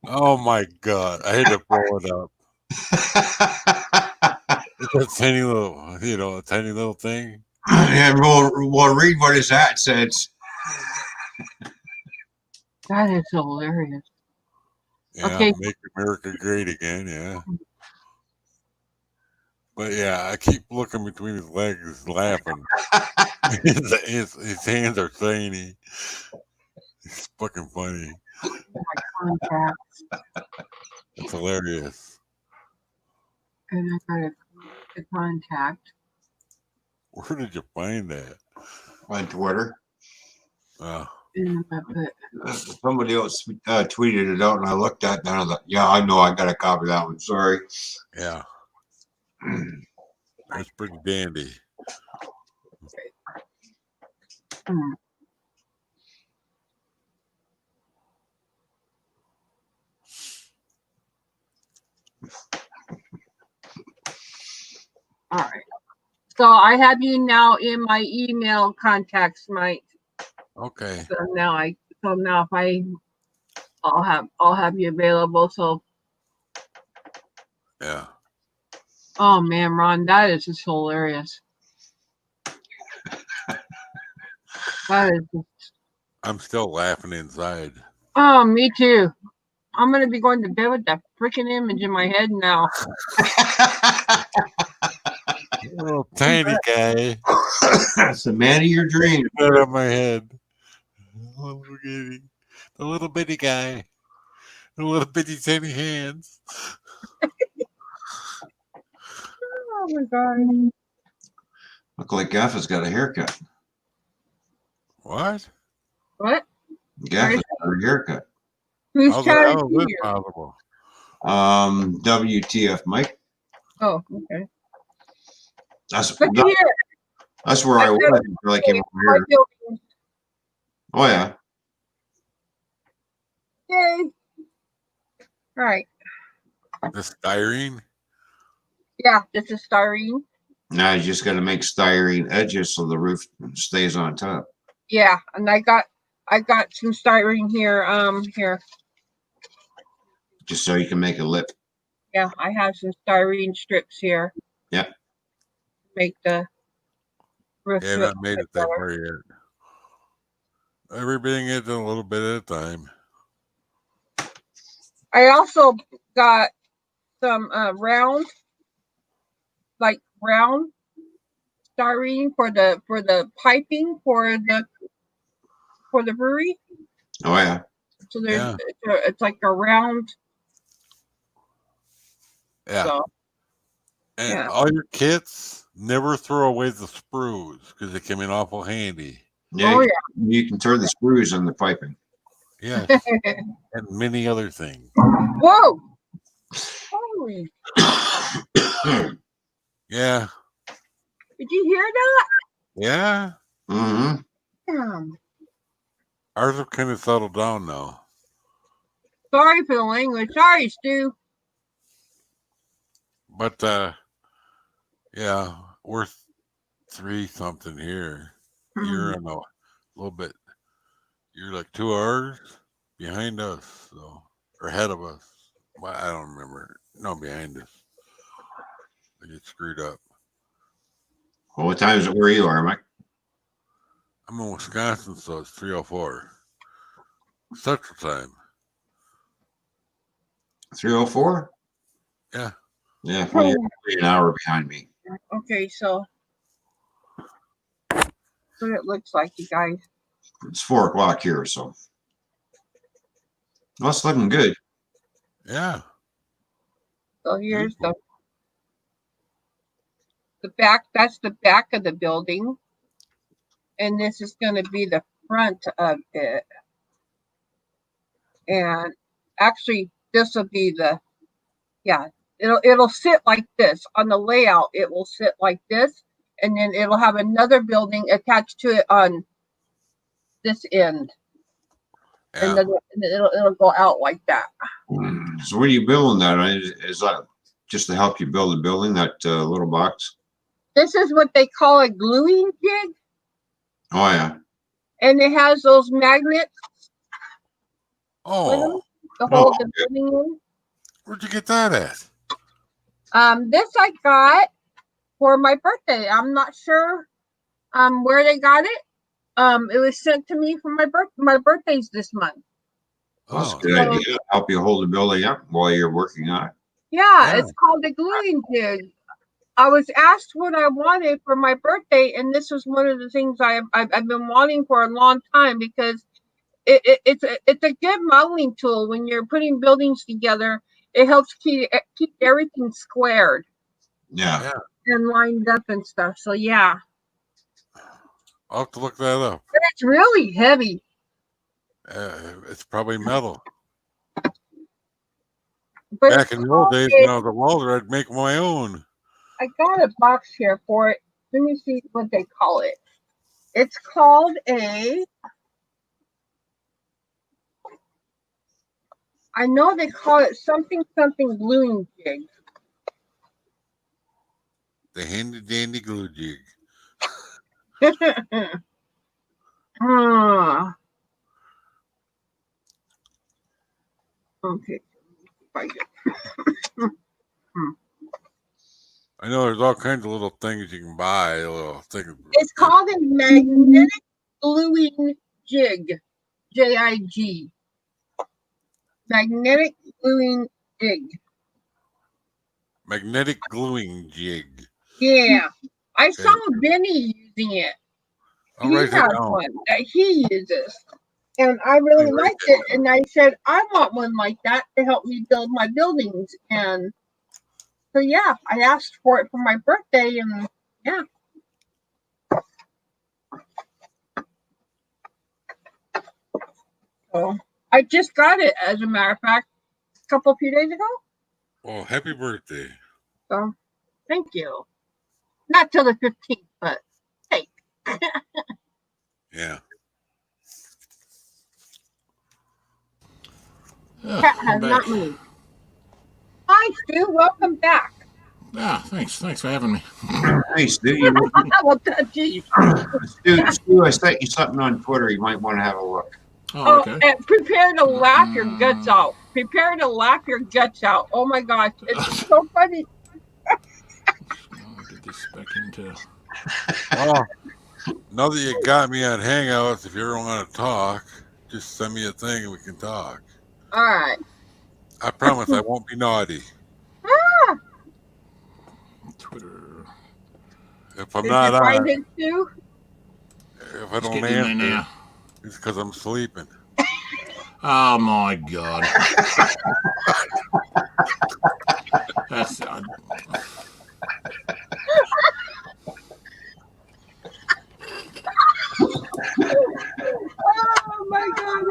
Oh my God. I had to blow it up. It's a tiny little, a tiny little thing. And we'll read what his hat says. That is hilarious. Yeah, okay. Make America great again, yeah. But yeah, I keep looking between his legs laughing. his hands are tiny. It's fucking funny. My contacts. It's hilarious. And I gotta the contact. Where did you find that? On Twitter. Oh. Somebody else tweeted it out, and I looked at that. And I was like, "Yeah, I know. I got to copy that one. Sorry." Yeah. That's pretty dandy. All right. So I have you now in my email contacts, Mike. Okay. So now if I'll have you available. So yeah. Oh man, Ron, that is just hilarious. That is just... I'm still laughing inside. Oh, me too. I'm gonna be going to bed with that freaking image in my head now. Little tiny guy. That's the man of your dreams. Right on my head. The little bitty guy. The little bitty tiny hands. Oh my God. Look like Gaff has got a haircut. What? What? Exactly. Her haircut. Who's How the chatting hell is this here? possible? WTF, Mike. Oh, okay. That's Look here. that's where I was until I came over My here. building. Oh yeah. Yay. All right. The styrene? Yeah, this is styrene. Now you just got to make styrene edges so the roof stays on top. Yeah, and I got some styrene here. Here. Just so you can make a lip. Yeah, I have some styrene strips here. Yeah. Make the roof. Yeah, I haven't made it that far yet. Everything is a little bit at a time. I also got some round styrene for the piping for the brewery. Oh yeah. So there's Yeah. it's like a round. Yeah. So, And yeah. all your kits, never throw away the sprues because they come in awful handy. Yeah. Oh yeah. You can turn the screws on the piping. Yes. And many other things. Whoa! Holy! Yeah. Did you hear that? Yeah. Mm-hmm. Damn. Ours have kind of settled down now. Sorry for the language. Sorry, Stu. But yeah, we're 3 something here. You're on a little bit. You're like 2 hours behind us, so or ahead of us. Well, I don't remember. No, behind us. I get screwed up. Well, what time is it where you are, Mike? I'm in Wisconsin, so it's 3:04 Central Time. 3:04. Yeah. Yeah, well, you're an hour behind me. Okay, so what it looks like, you guys. It's 4 o'clock here, so well, it's looking good. Yeah. So here's the back. That's the back of the building, and this is going to be the front of it. And actually, this will be it'll sit like this on the layout. It will sit like this, and then it'll have another building attached to it on this end, and then it'll go out like that. So what are you building that on? Is that just to help you build a building, that little box? This is what they call a gluing jig, Oh yeah. and it has those magnets Oh, to hold the building in. where'd you get that at? This I got for my birthday. I'm not sure where they got it. It was sent to me for my birthday's this month. That's a Oh, good idea. Help you hold the building up while you're working on it. Yeah, Yeah. it's called a gluing jig. I was asked what I wanted for my birthday, and this was one of the things I've been wanting for a long time, because it's a good modeling tool when you're putting buildings together. It helps keep everything squared Yeah. and lined up and stuff. So yeah, I'll have to look that up. but it's really heavy. It's probably metal. But Back in the old days when I was a welder, I'd make my own. I got a box here for it. Let me see what they call it. It's called I know they call it something gluing jig. The handy dandy glue jig. Okay. I know there's all kinds of little things you can buy. Little things. It's called a magnetic gluing jig. JIG. Magnetic gluing jig. Magnetic gluing jig. Yeah. I saw Benny using it. I'll He write has that down. one that he uses. And I really liked it. And I said, I want one like that to help me build my buildings. And so, yeah, I asked for it for my birthday. And yeah. So I just got it, as a matter of fact, a few days ago. Oh, happy birthday. So thank you. Not till the 15th, but hey. Yeah. Cat has not moved. Hi, Stu. Welcome back. Thanks for having me. Hey, Stu, Well, gee. Stu, I sent you something on Twitter. You might want to have a look. Oh, okay. And prepare to laugh your guts out. Prepare to laugh your guts out. Oh my gosh, it's so funny. I'll get this back into. Well, now that you got me on Hangouts, if you ever want to talk, just send me a thing and we can talk. All right. I promise I won't be naughty. Twitter. If I'm Did not you find on, it, Stu? if I Let's don't get in there answer, now. it's because I'm sleeping. Oh my God. That's. Oh my God,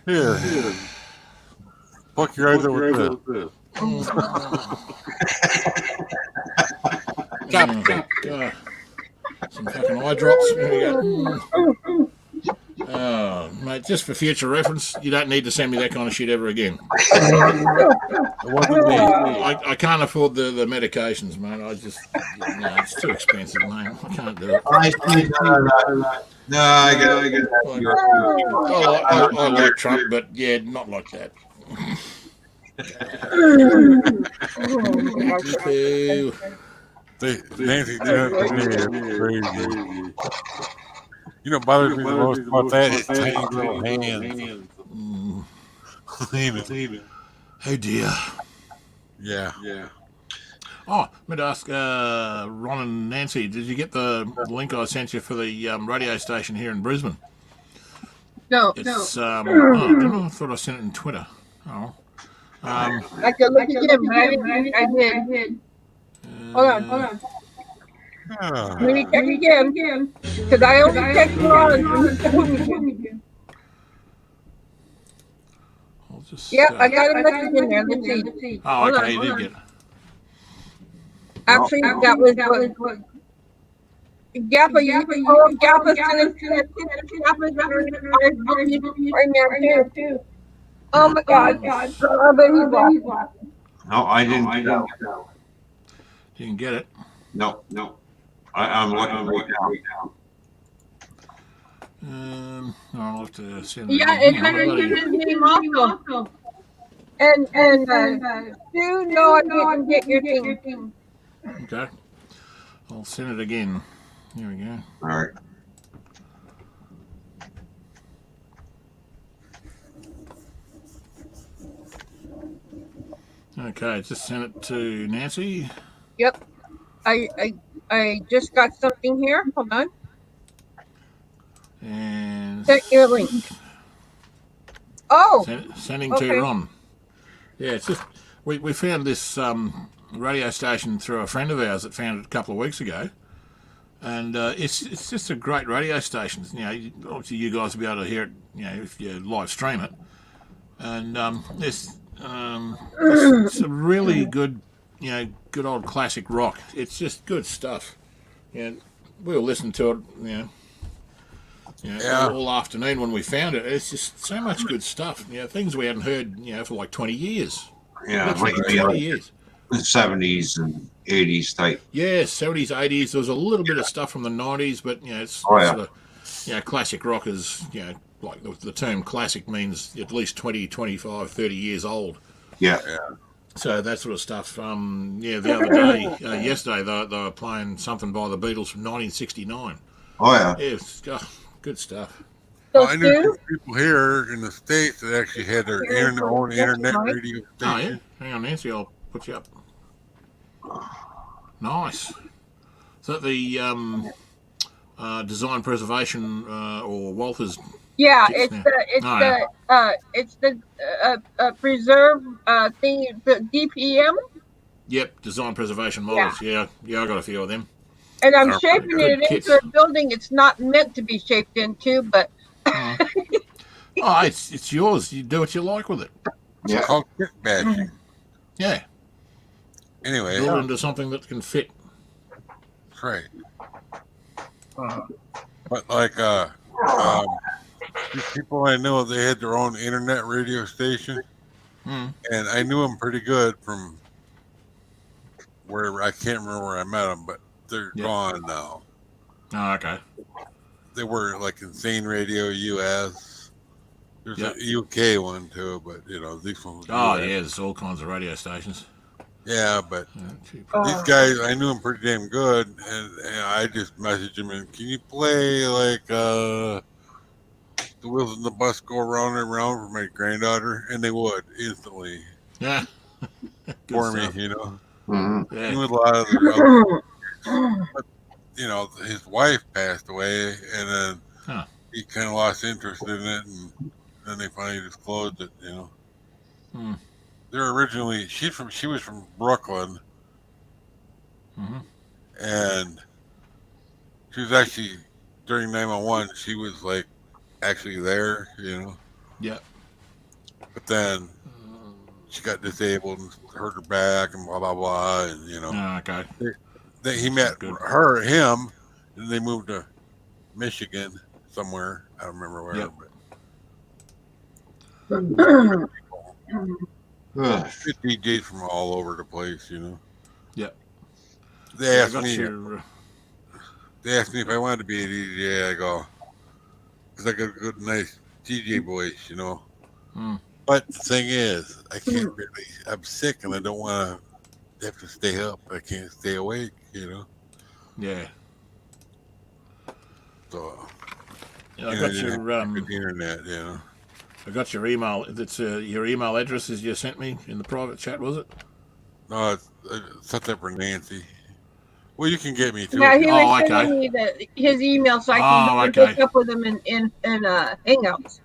Here. Fuck your eyes out with this. God. Some fucking eye drops. There we go. Mate, just for future reference, you don't need to send me that kind of shit ever again. It wasn't me. I can't afford the medications, mate. No, it's too expensive, mate. I can't do it. No, I get it. I like Trump, but yeah, not like that. Nancy did it to me. It's crazy. You know, bothers me the most about that is tiny little hands. Cleaning. Oh dear. Yeah. Oh, I meant to ask Ron and Nancy, did you get the link I sent you for the radio station here in Brisbane? No. It's I don't know. I thought I sent it in Twitter. Oh. I could look again, but I did. Hold on. Ah. Let me check again. Because I only checked Ron. I'll just. Yep, I got a message in there. Let's see. Oh, okay, you did get it. Actually, that was what. Gappa, Gappa's too. Oh my God. But he's lost. No, I didn't. You can get it. No. I'm looking right now. I'll have to send it. Yeah, it's under his name also. And Stu, no, I didn't get your thing. Okay. I'll send it again. Here we go. All right. Okay, just sent it to Nancy. Yep. I just got something here. Hold on. And Sent your link. Oh. Sending Okay. to Ron. Yeah, it's just we found this radio station through a friend of ours that found it a couple of weeks ago, and it's just a great radio station. You know, obviously you guys will be able to hear it, you know, if you live stream it, and it's a really good, you know, good old classic rock. It's just good stuff. You know, we'll listen to it, Yeah. all afternoon when we found it. It's just so much good stuff. You know, things we hadn't heard, you know, for like 20 years. Yeah, Literally like 20 years. the 70s and 80s type. Yeah, 70s, 80s. There was a little bit of stuff from the 90s, but, you know, it's Oh, yeah. sort of, you know, classic rock is, you know, like the term classic means at least 20, 25, 30 years old. Yeah. So that sort of stuff. Yeah, the other day, yesterday, they were playing something by the Beatles from 1969. Oh, yeah. Yeah, it's, good stuff. So I knew Stu, some people here in the States that actually had their own internet radio Oh, yeah? station. Hang on, Nancy, I'll put you up. Nice. Is that the design preservation or Walther's? yeah, Yes, it's the preserve thing, the DPM. Yep, design preservation models. Yeah, I got a few of them. And I'm Are shaping good it kits. into a building it's not meant to be shaped into, but Oh, it's yours. You do what you like with it. It's Yeah. called kit bashing. Yeah. Anyway, Build it into something that can fit. that's right. Uh, But like these people I know, they had their own internet radio station, mm, and I knew them pretty good from where I can't remember where I met them, but they're Yeah. gone now. oh, okay. They were like Insane Radio US. There's Yeah. a UK one too, but you know these ones. Oh, US. yeah, there's all kinds of radio stations. Yeah, but Cheap. these guys, I knew them pretty damn good, and I just messaged them and can you play like the wheels in the bus go around and around for my granddaughter, and they would instantly Yeah. Good for stuff. me, you know. Mhm. Yeah. He was a lot of the other, you know, his wife passed away, and then Huh. he kind of lost interest in it, and then they finally disclosed it, you know. Hmm. They're originally she was from Brooklyn, hmm and she was actually during 911. She was like actually there, you know. Yeah. But then she got disabled and hurt her back and blah blah blah, and you know. Oh, okay. Then he met Good. him, and they moved to Michigan somewhere. I don't remember where, Yep. but Ugh. good DJs from all over the place, you know. Yep. They I asked got me. your, They asked me if I wanted to be a DJ. I go, because I got a good, nice DJ voice, you know. Hmm. But the thing is, I can't really. I'm sick, and I don't want to have to stay up. I can't stay awake, you know. yeah. So Yeah, I you know, got you your have good internet, you know. I got your email. That's your email addresses you sent me in the private chat, was it? No, it's set that for Nancy. Well, you can get me too. yeah, he Oh, was okay. sending me his email so I Oh, can okay. hook up with him in Hangouts.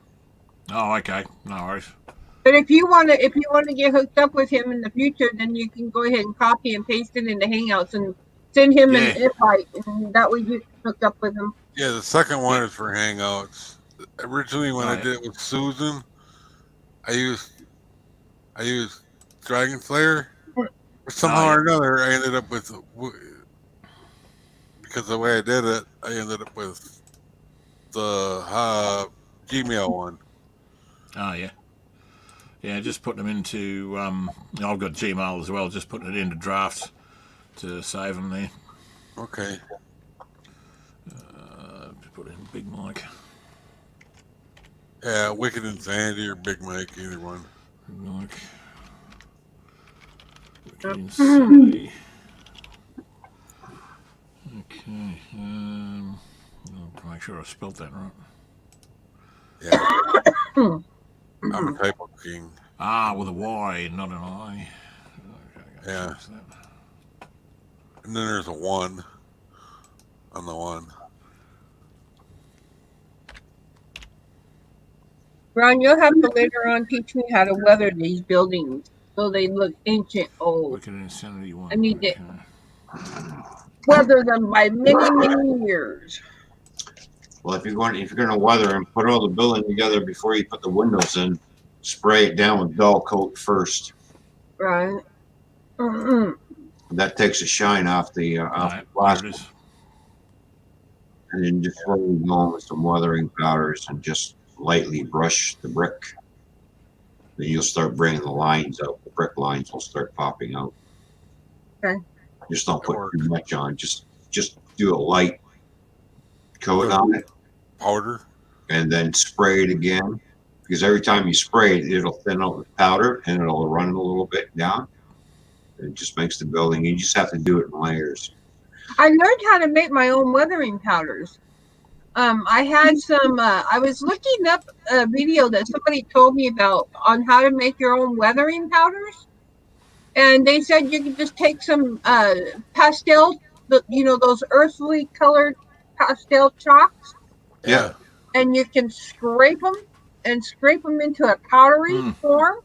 Oh, okay. No worries. But if you want to get hooked up with him in the future, then you can go ahead and copy and paste it into Hangouts and send him an Yeah. invite, and that way you can hook up with him. Yeah, the second one is for Hangouts. Originally, when Oh, I yeah. did it with Susan, I used Dragon Slayer. But somehow Oh, yeah. or another, I ended up with because of the way I did it, I ended up with the Gmail one. Oh, yeah. Yeah, just putting them into. I've got Gmail as well. Just putting it into drafts to save them there. Okay. Just put in Big Mike. Yeah, Wicked Insanity or Big Mike, either one. Big Mike. Insanity. Okay. I'll make sure I spelled that right. Yeah. I'm a typo king. Ah, with a Y, not an I. Okay, Yeah. fix that. And then there's a 1 on the 1. Ron, you'll have to later on teach me how to weather these buildings so they look ancient old. Wicked Insanity 1. I need to- Okay. Weather them by many, many years. Well, if you're going to weather and put all the building together before you put the windows in, spray it down with dull coat first. Right. Mm-mm. That takes the shine off the Alright, glass, there it is. and then just slowly go on with some weathering powders and just lightly brush the brick. Then you'll start bringing the lines out. The brick lines will start popping out. Okay. Just don't put Or- too much on. Just do a light coat on it, Powder. and then spray it again. Because every time you spray it, it'll thin out the powder and it'll run a little bit down. It just makes the building. You just have to do it in layers. I learned how to make my own weathering powders. I had some. I was looking up a video that somebody told me about on how to make your own weathering powders, and they said you could just take some pastel, those earthly colored pastel chalks, Yeah. and you can scrape them into a powdery Mm. form.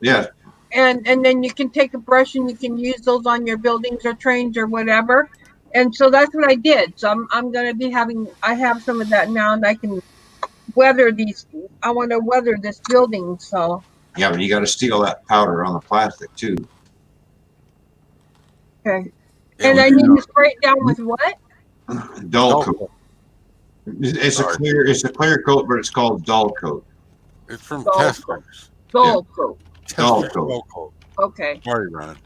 Yeah. And then you can take a brush and you can use those on your buildings or trains or whatever. And so that's what I did. So I'm going to be I have some of that now, and I can weather these. I want to weather this building. So. Yeah, but you got to steal that powder on the plastic too. Okay. Yeah, And we I do need know. to spray it down with what? Dull Dull coat. It's a clear coat, but it's called dull coat. It's from Dull Tesco's. Dull coat. Dull Tesco's coat. Dull coat. Okay. Sorry, Ron.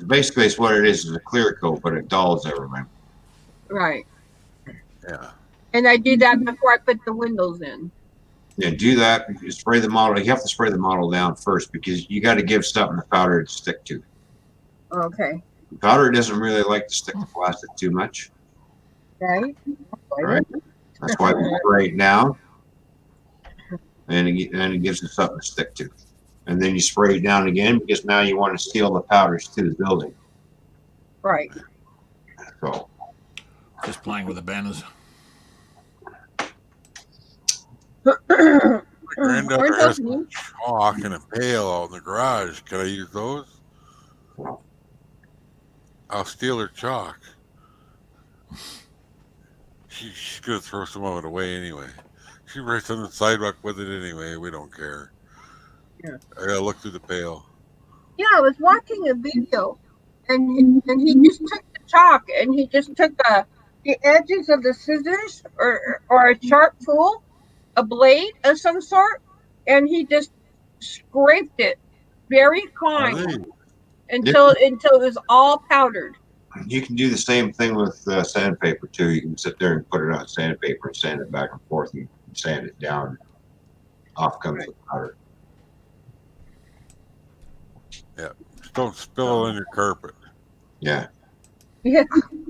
Basically, it's what it is a clear coat, but it dulls everything. Right. Yeah. And I do that before I put the windows in. Yeah, do that. You spray the model. You have to spray the model down first because you got to give something the powder to stick to. Okay. The powder doesn't really like to stick to plastic too much. Right. Right. That's why we spray it down, and it gives it something to stick to. And then you spray it down again because now you want to seal the powders to the building. Right. So Just playing with the banners. My Aren't granddaughter those has neat? chalk and a pail out in the garage. Can I use those? I'll steal her chalk. She's gonna throw some of it away anyway. She writes on the sidewalk with it anyway. We don't care. Yeah. I gotta look through the pail. Yeah, I was watching a video, and he just took the chalk and he just took the edges of the scissors or a sharp tool, a blade of some sort, and he just scraped it very fine until it was all powdered. you can do the same thing with sandpaper too. You can sit there and put it on sandpaper and sand it back and forth and sand it down. Off comes the powder. Yeah. Just don't spill it on your carpet. Yeah. Yeah. He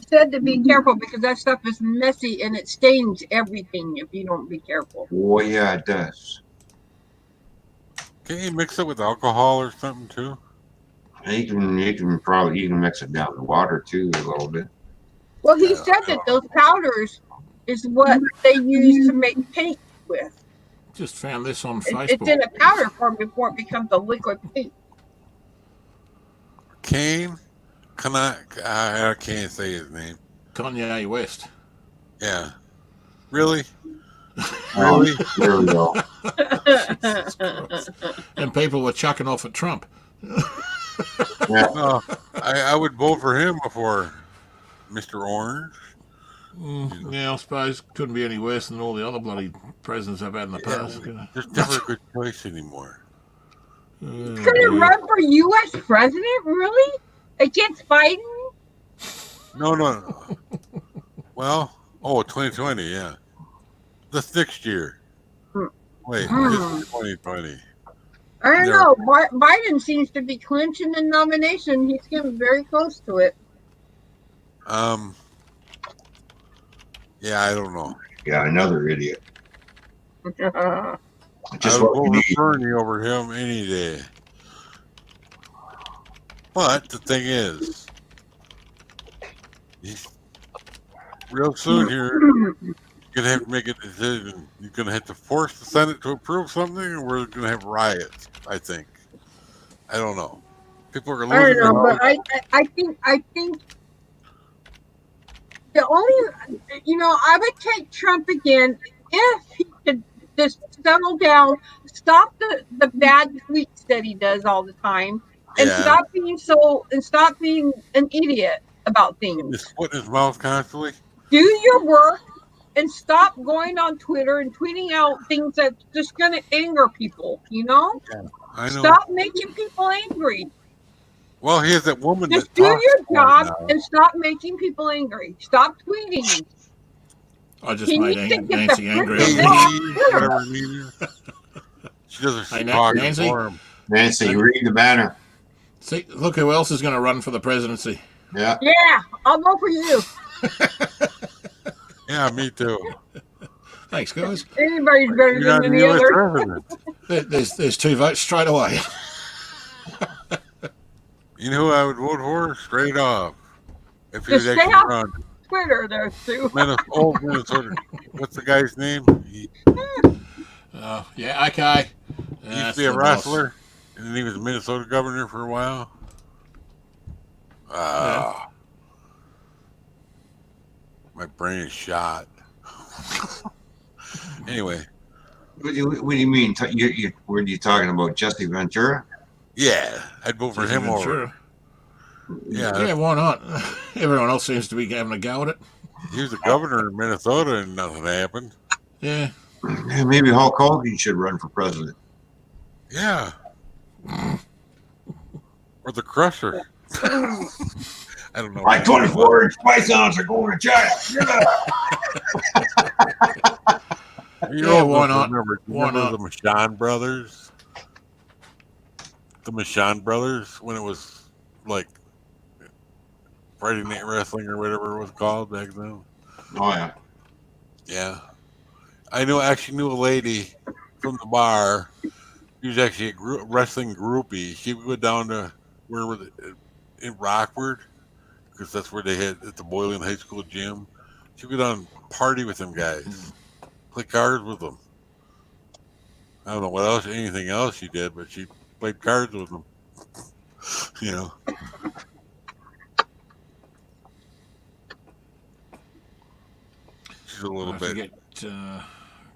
said to be careful because that stuff is messy and it stains everything if you don't be careful. Well, yeah, it does. Can you mix it with alcohol or something too? And you can mix it down in water too a little bit. Well, he said that those powders is what they use to make paint with. Just found this on It's Facebook. in a powder form before it becomes a liquid paint. Kane? I can't say his name. Kanye West. Yeah. Really? Really? There we go. And people were chucking off at Trump. Yeah. No, I would vote for him before Mr. Orange. Yeah, I suppose couldn't be any worse than all the other bloody presidents I've had in the past. You know. There's never a good choice anymore. He's gonna run for U.S. president? Really? Against Biden? No. Well, 2020, yeah. This next year. Wait, this is 2020. I don't Yeah. know. Biden seems to be clinching the nomination. He's getting very close to it. Yeah, I don't know. Yeah, another idiot. Just I would what we vote need. for Bernie over him any day. But the thing is, real soon here, you're gonna have to make a decision. You're gonna have to force the Senate to approve something, or we're gonna have riots. I think. I don't know. People are losing. I don't their know, but minds. I think the only, I would take Trump again if he could just settle down, stop the bad tweets that he does all the time, and Yeah. stop being an idiot about things. Just put in his mouth constantly. Do your work and stop going on Twitter and tweeting out things that's just going to anger people, I know. Stop making people angry. Well, he has that woman Just that do talks your to him job now. and stop making people angry. Stop tweeting. I just He made needs to get Nancy the angry. frick Hey, off whatever it means. She doesn't Hey, talk Nancy? for him. Nancy, read the banner. See, look who else is going to run for the presidency. Yeah. Yeah, I'll go for you. Yeah, me too. Thanks, guys. Anybody's better You're not than the the U.S. other. president. There's 2 votes straight away. You know who I would vote for? Straight off. If he Just would stay actually off run. Twitter there, Sue. Old Minnesota. What's the guy's name? He Yeah, okay. used to be a wrestler, and then he was a Minnesota governor for a while. My brain is shot. Anyway, What do you mean? Were you talking about Jesse Ventura? yeah, I'd vote for him over. Yeah, Yeah, why not? Everyone else seems to be having a go at it. he was the governor in Minnesota and nothing happened. Yeah. Yeah, maybe Hulk Hogan should run for president. Yeah. Or the Crusher. I don't know. My 24-inch pythons are going to China. Yeah, why not? Remember Why not? the Michon brothers? The Michon brothers, when it was like Friday Night Wrestling or whatever it was called back then. Oh yeah. Yeah. I actually knew a lady from the bar. She was actually a wrestling groupie. She would go down to where was it? In Rockford, because that's where they had at the Boylan High School gym. She would go down and party with them guys, play cards with them. I don't know what else, anything else she did, but she played cards with them. You know. She's a little bit.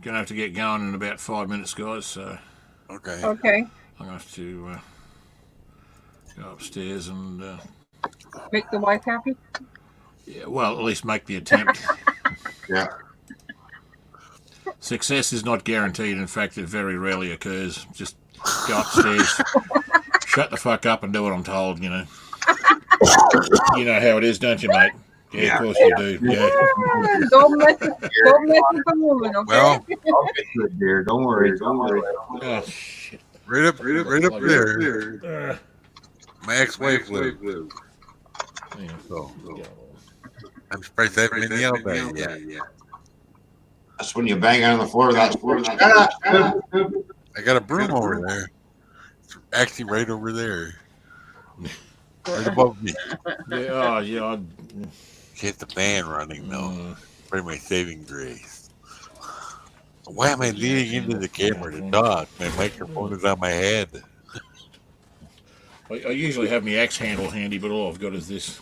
Gonna have to get going in about 5 minutes, guys. So Okay. Okay. I'm gonna have to go upstairs and Make the wife happy. yeah, well, at least make the attempt. Yeah. Success is not guaranteed. In fact, it very rarely occurs. Just go upstairs, shut the fuck up, and do what I'm told. You know. You know how it is, don't you, mate? Yeah, of course you do. Yeah. Don't mess with the woman, okay? Well, I'll get good, dear. Don't worry. Don't worry. Oh shit. right up there. My ex-wife lived. Yeah. So I'm surprised I haven't been yelled at yet. That's when you bang on the floor. That's I got a broom over there. It's actually right over there. Right above me. Yeah. Oh yeah. Hit the fan running though. Probably my saving grace. Why am I leaning into the camera to talk? My microphone is on my head. I usually have my axe handle handy, but all I've got is this.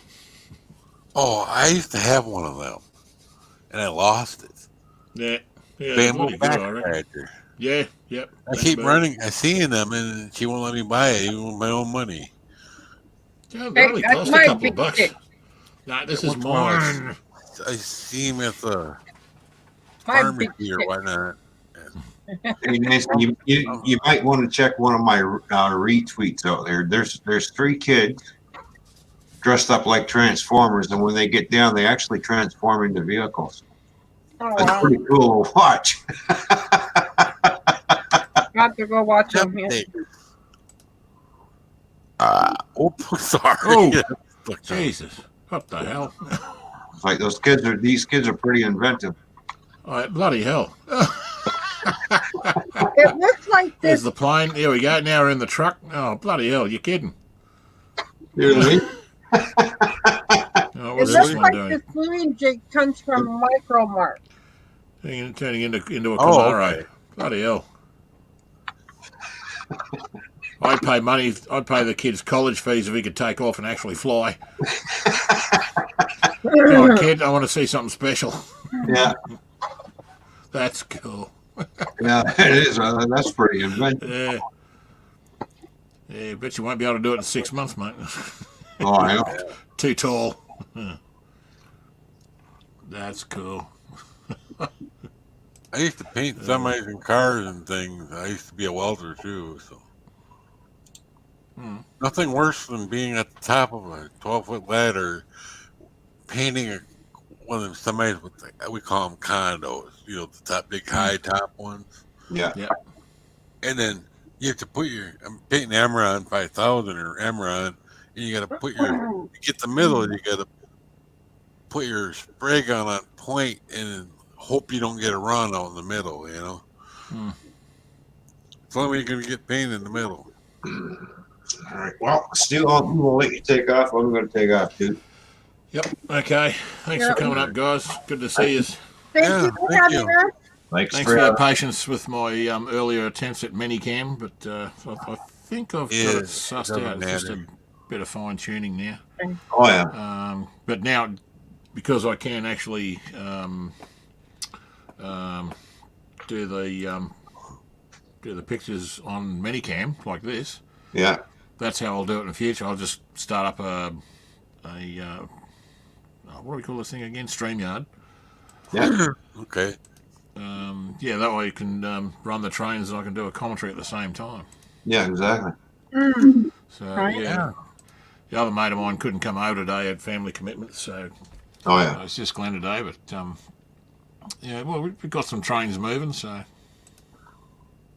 Oh, I used to have one of them, and I lost it. Yeah. Yeah. Bamboo bloody good, I reckon. backcracker. Yeah. Yep. I keep running. I seeing them, and she won't let me buy it, even with my own money. Yeah, it only Hey, cost that's a my couple of bucks. big Nah, this is Which mine. one? I see him at the My pharmacy big or stick. whatnot. Hey, Nancy, you might want to check one of my retweets out there. There's 3 kids dressed up like Transformers, and when they get down, they actually transform into vehicles. Oh, That's wow. pretty cool to watch. Got to go watch them here. Sorry. Oh, Jesus. What the hell? It's like these kids are pretty inventive. All right, bloody hell. It looks like There's this. the plane. Here we go. Now we're in the truck. Oh, bloody hell. You're kidding. Really? Oh, It what's looks this one like doing? this green jig comes from Micromart. Turning into a Oh, Camaro. okay. Bloody hell. I'd pay money. I'd pay the kid's college fees if he could take off and actually fly. Come on, kid. I want to see something special. Yeah, That's cool. yeah, it is. That's pretty inventive. Yeah. Yeah, bet you won't be able to do it in 6 months, mate. Oh, I know. Too tall. That's cool. I used to paint semis and cars and things. I used to be a welder too, so nothing worse than being at the top of a 12-foot ladder painting one of them semis with we call them condos. You know, the top big high top ones. Yeah. And then you have to put I'm painting Emron 5000 or Emron, and you got to put you get the middle. You got to put your spray gun on point and hope you don't get a run out in the middle. You know, it's the only way you're gonna get paint in the middle. All right. Well, Stu, I'm gonna let you take off. I'm gonna take off, dude. Yep. Okay. Thanks for coming up, guys. Good to see you. Thank Yeah, you for thank having you. us. Thanks Thanks for your patience with my earlier attempts at minicam, but I think I've got it sussed doesn't out. It's just matter. bit of fine tuning now. Oh yeah. But now, because I can actually do the pictures on Minicam like this, Yeah. that's how I'll do it in the future. I'll just start up a what do we call this thing again? StreamYard. Yeah. Okay. Yeah, that way you can run the trains and I can do a commentary at the same time. Yeah. Exactly. So Right. yeah. The other mate of mine couldn't come over today, had family commitments, so Oh yeah. it's just Glenn today. But yeah, well, we've got some trains moving, so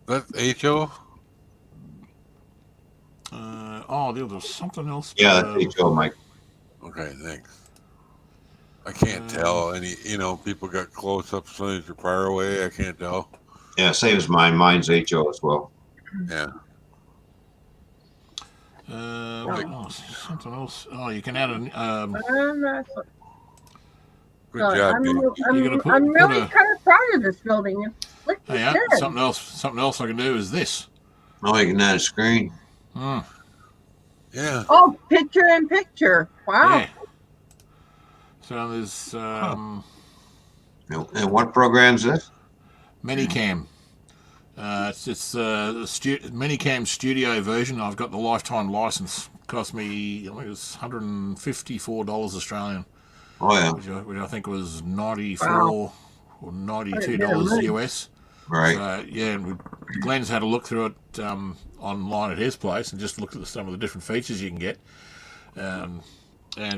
That's HO. there was something else. Yeah. That's HO, Mike. Okay, thanks. I can't tell any. People got close up, sometimes you're far away. I can't tell. Yeah. Same as mine. Mine's HO as well. Yeah. Something else. Oh, you can add a. Good job, I'm, Dave. You're gonna put- I'm put really a- kind of proud of this building. It's looking Yeah, good. something else I can do is this. Oh, you can add a screen. Yeah. Oh, picture in picture. Wow. Yeah. So there's And what program's this? Minicam. It's Minicam Studio version. I've got the lifetime license. Cost me, I think it was $154 Australian, Oh yeah. which I think was 94 Wow. or $92 US. Right. So yeah, and Glenn's had a look through it online at his place and just looked at some of the different features you can get. And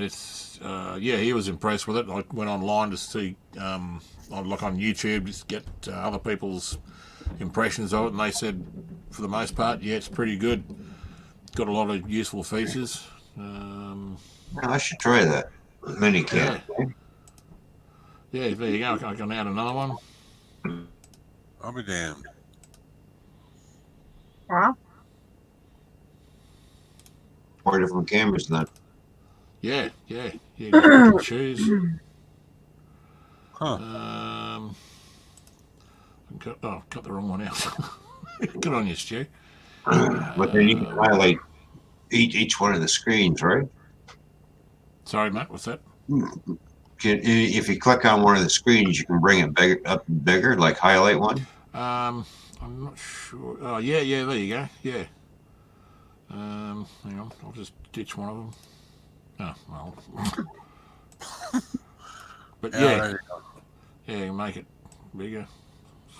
it's he was impressed with it. I went online to see, look on YouTube, just get other people's impressions of it, and they said for the most part, yeah, it's pretty good. Got a lot of useful features. I should try that. Minicam. Yeah, there you go. I can add another one. I'll be damned. Wow. 4 different cameras then. Yeah. You can choose. Huh. Cut the wrong one out. Good on you, Stu. But then you can highlight each one of the screens, right? Sorry, Matt. What's that? If you click on one of the screens, you can bring it up bigger, like highlight one. I'm not sure. Oh, yeah. There you go. Yeah. Hang on. I'll just ditch one of them. Oh, well. But Yeah, there you yeah, you can make it bigger.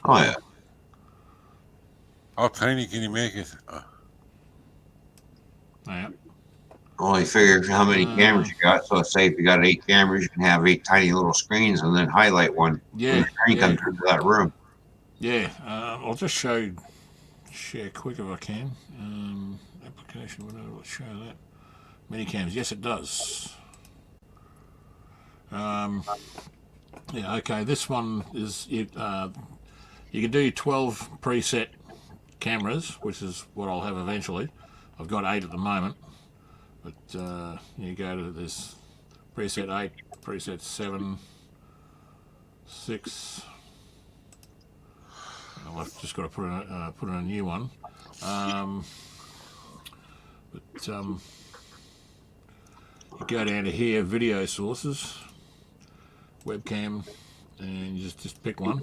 Oh yeah. How tiny can you make it? Yeah. Only figure how many cameras you got. So say if you got 8 cameras, you can have 8 tiny little screens and then highlight one. Yeah. When the screen comes into that room. Yeah. I'll just share quick if I can. Application window, let's show that. Minicams, yes it does. Yeah, okay, this one is, you can do 12 preset cameras, which is what I'll have eventually. I've got 8 at the moment, but you go to this preset 8, preset 7, 6. Well, I've just got to put in a new one. You go down to here, video sources, webcam, and you just pick one.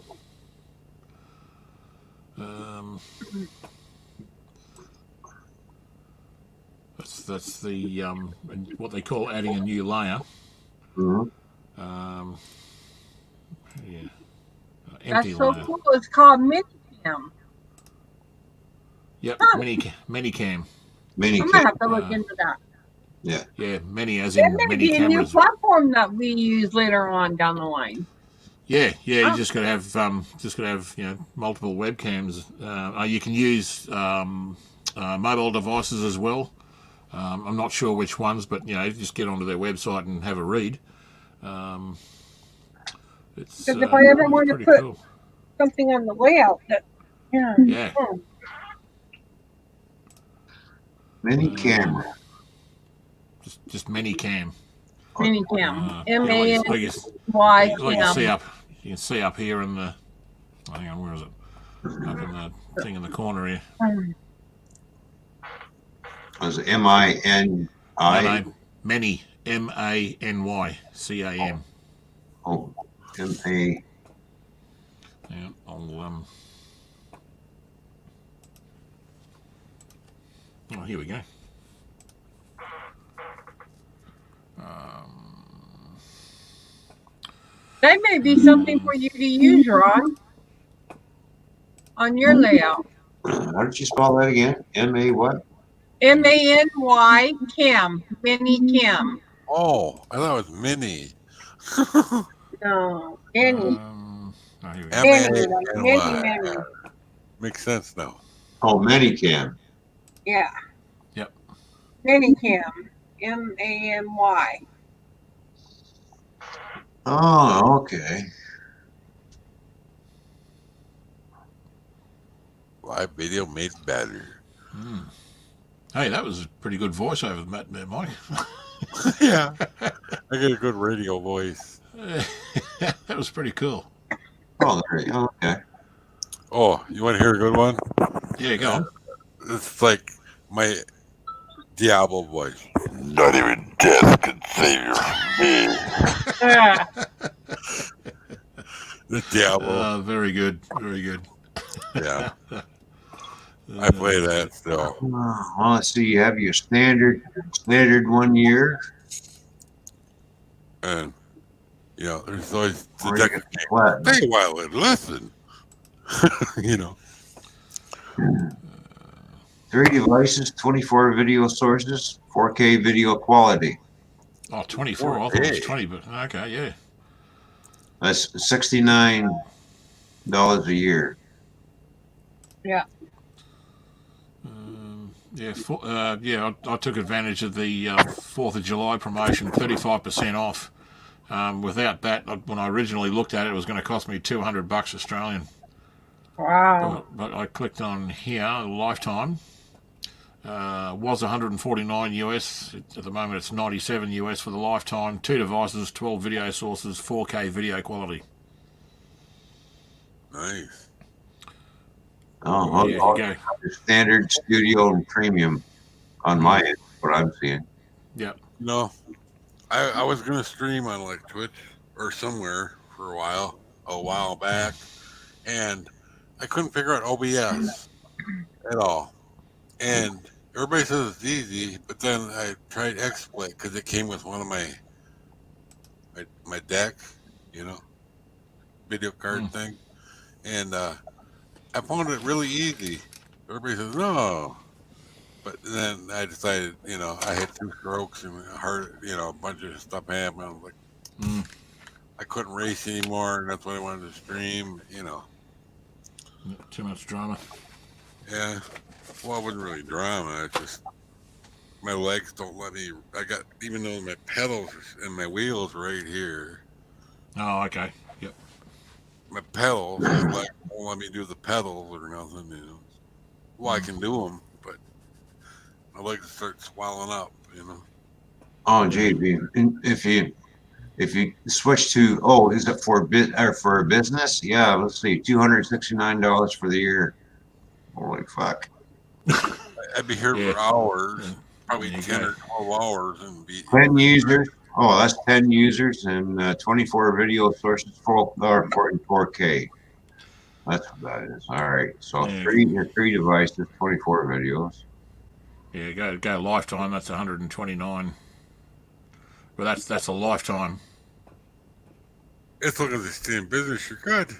That's the what they call adding a new layer. Mhm. Empty That's so layer. cool. It's called Minicam. Yep, Huh. Minicam. I'm Minicam. gonna have to look into that. Yeah, many as That in may many be a new cameras. platform that we use later on down the line. Yeah. Oh. You just got to have multiple webcams. You can use mobile devices as well. I'm not sure which ones, but just get onto their website and have a read. It's Because if I ever want to pretty put cool. something on the layout, that Yeah. Mini camera. Just Minicam. Minicam, Yeah, M-A-N-Y like you see cam. up. You can see up here in the. Hang on, where is it? Up in the thing in the corner here. Was it MINICAM? name. Many. MANYCAM. Oh, M-A. Yeah, I'll Oh, here we go. That may be something for you to use, Ron, on your layout. How did you spell that again? M-A what? MANY Cam. Many Cam. Oh, I thought it was mini. No, many. Oh, here we go. M-A-N-Y. Makes sense now. Oh, Manicam. Yeah. Yep. Many Cam. MANY. Oh, okay. Live video made better. Hey, that was a pretty good voiceover, Matt, Mike. Yeah. I get a good radio voice. That was pretty cool. Oh, there you go. Okay. Oh, you want to hear a good one? Yeah, go on. It's like my Diablo voice. Not even death can save you from me. The Diablo. Very good. Very good. Yeah. I play that still. Well, let's see. You have your standard 1 year. And, you know, there's always the Or you deck get of games. platinum. Take a while and listen. You know. 3 devices, 24 video sources, 4K video quality. Oh, 24. I thought it was 20, but okay, yeah. That's $69 a year. Yeah. I took advantage of the 4th of July promotion, 35% off. Without that, when I originally looked at it, it was going to cost me $200 Australian. Wow. But I clicked on here, lifetime. Was 149 US. At the moment, it's 97 US for the lifetime. 2 devices, 12 video sources, 4K video quality. Nice. Oh, Yeah, oh, you go. standard, studio, and premium on my end, what I'm seeing. Yep. No, I was gonna stream on like Twitch or somewhere for a while back, and I couldn't figure out OBS at all. And everybody says it's easy, but then I tried XSplit because it came with one of my deck, you know, video card thing, and I found it really easy. Everybody says no. But then I decided, you know, I had 2 strokes and heart, you know, a bunch of stuff happened. I was like, I couldn't race anymore, and that's what I wanted to stream, you know. Too much drama. Yeah. Well, it wasn't really drama. It's just my legs don't let me. Even though my pedals and my wheels right here, Oh, okay. Yep. my pedals, my legs won't let me do the pedals or nothing, you know. Well, I can do them, but my legs start swelling up, you know. Oh, gee, if you switch to, is it for a business? Yeah, let's see, $269 for the year. Holy fuck! I'd be here for hours, probably 10 or 12 hours, and be 10 users. Oh, that's 10 users and 24 video sources, 4K. That's what that is. All right, so three devices, 24 videos. Yeah, go lifetime. That's 129. Well, that's a lifetime. As long as they stay in business, you're good.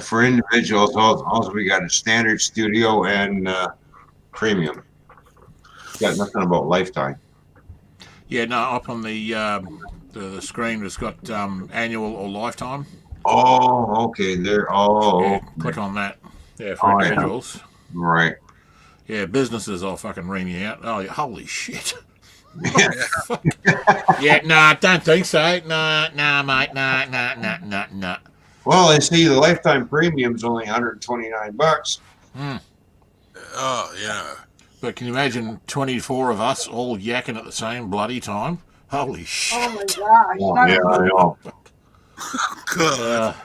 For individuals, all we got is standard, studio, and premium. Got nothing about lifetime. Yeah, no, up on the screen, it's got annual or lifetime. Oh, okay. Yeah, click on that. Yeah, for individuals. Yeah. Right. Yeah, businesses, I'll fucking ring you out. Oh, holy shit. Yeah, nah, don't think so. Nah, mate. Nah. Well, I see the lifetime premium's only $129. Oh, yeah. But can you imagine 24 of us all yakking at the same bloody time? Holy shit. Oh my gosh. Oh, yeah, I know. God.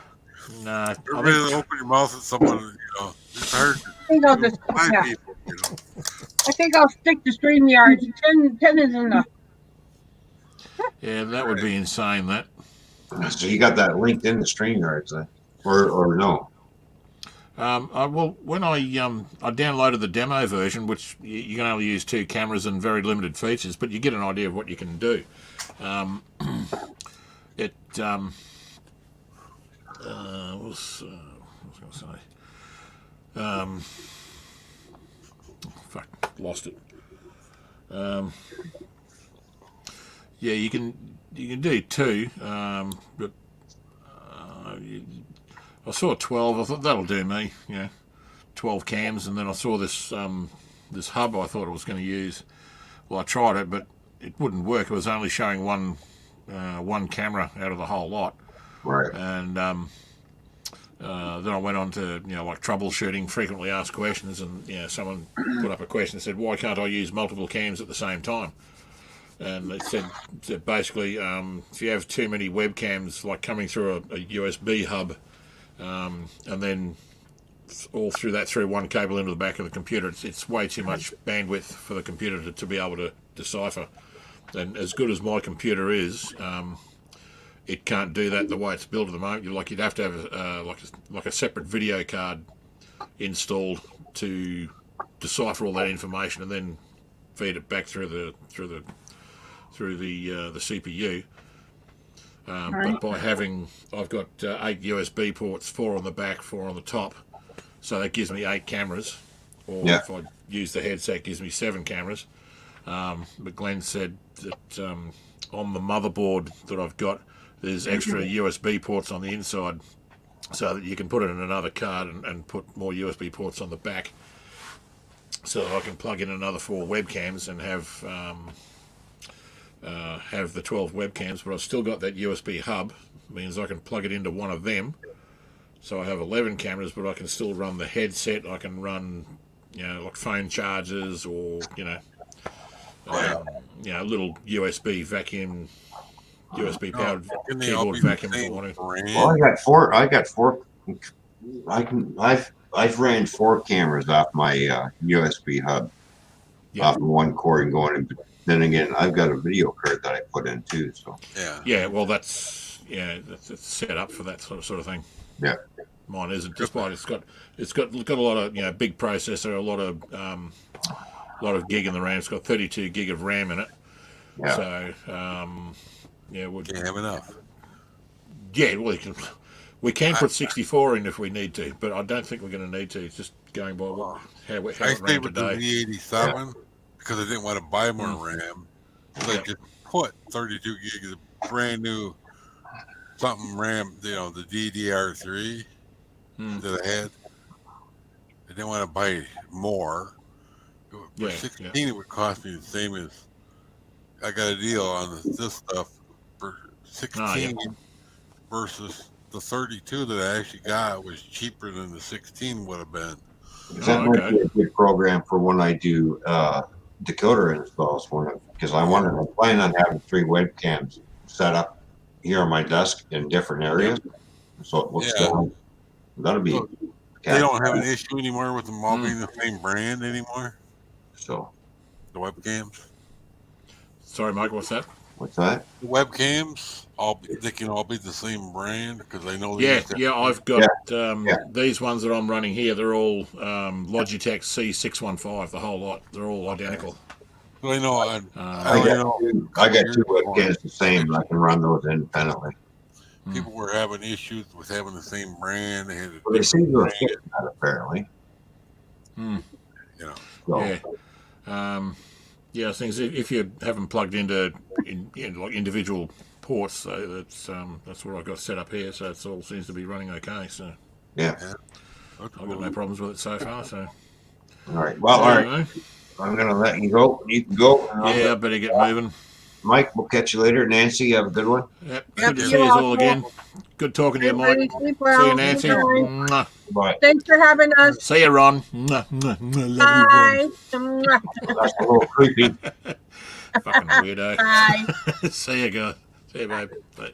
Nah. Everybody open your mouth at someone, you know. It's hard You know, to find people, you know. I think I'll stick to StreamYard. 10 is enough. Yeah, that would be insane. That. So you got that linked in the StreamYards, or no? Well, when I downloaded the demo version, which you can only use 2 cameras and very limited features, but you get an idea of what you can do. What was I going to say? Fuck, lost it. Yeah, you can do 2, but I saw 12. I thought that'll do me. 12 cams, and then I saw this this hub. I thought I was going to use. Well, I tried it, but it wouldn't work. It was only showing one camera out of the whole lot. Right. And then I went on to like troubleshooting, frequently asked questions, and someone put up a question and said, "Why can't I use multiple cams at the same time?" And it said basically, if you have too many webcams like coming through a USB hub, and then all through one cable into the back of the computer, it's way too much bandwidth for the computer to be able to decipher. And as good as my computer is, it can't do that the way it's built at the moment. You'd have to have like a separate video card installed to decipher all that information and then feed it back through the CPU. But by having, I've got 8 USB ports, 4 on the back, 4 on the top, so that gives me 8 cameras. Or if I use the headset, it gives me 7 cameras. But Glenn said that on the motherboard that I've got, there's extra USB ports on the inside, so that you can put it in another card and put more USB ports on the back, so I can plug in another 4 webcams and have the 12 webcams. But I've still got that USB hub, means I can plug it into one of them, so I have 11 cameras, but I can still run the headset. I can run like phone chargers, or little USB vacuum, USB powered keyboard vacuum if I want to. Well, I got four. I've ran 4 cameras off my USB hub, off of one cord and going in. But then again, I've got a video card that I put in too. So well, that's set up for that sort of thing. Yeah, mine isn't. Despite it's got a lot of big processor, a lot of gig in the RAM. It's got 32 gig of RAM in it. Yeah. So Can't have enough. Yeah, well, we can put 64 in if we need to, but I don't think we're going to need to. It's just going by how it I ran stayed with the today. V87 because I didn't want to buy more RAM. So I just put 32 gigs of brand new something RAM, the DDR3 that I had. I didn't want to buy more. For 16, it would cost me the same as I got a deal on this stuff for 16 versus the 32 that I actually got was cheaper than the 16 would have been. That might be a good program for when I do decoder installs, because I plan on having 3 webcams set up here on my desk in different areas. So it looks that'll be. They don't have an issue anymore with them all being the same brand anymore. So the webcams. Sorry, Mike. What's that? What's that? The webcams, they can all be the same brand because I know. I've got these ones that I'm running here. They're all Logitech C615. The whole lot. They're all identical. I know. I got 2 webcams the same, and I can run those independently. People were having issues with having the same brand. They had they seem to have fixed that, apparently. Things if you haven't plugged into like individual ports, so that's what I've got set up here. So it all seems to be running okay. So I've got no problems with it so far. So all right, well, all right. I'm going to let you go. You can go. I better get moving. Mike, we'll catch you later. Nancy, have a good one. Yep. Good to see you all again. Good talking to you, Mike. See you, Nancy. Bye. Thanks for having us. See you, Ron. Love Bye. That's a little creepy. Fucking weirdo. Bye. See you, guys. See you, babe. Bye.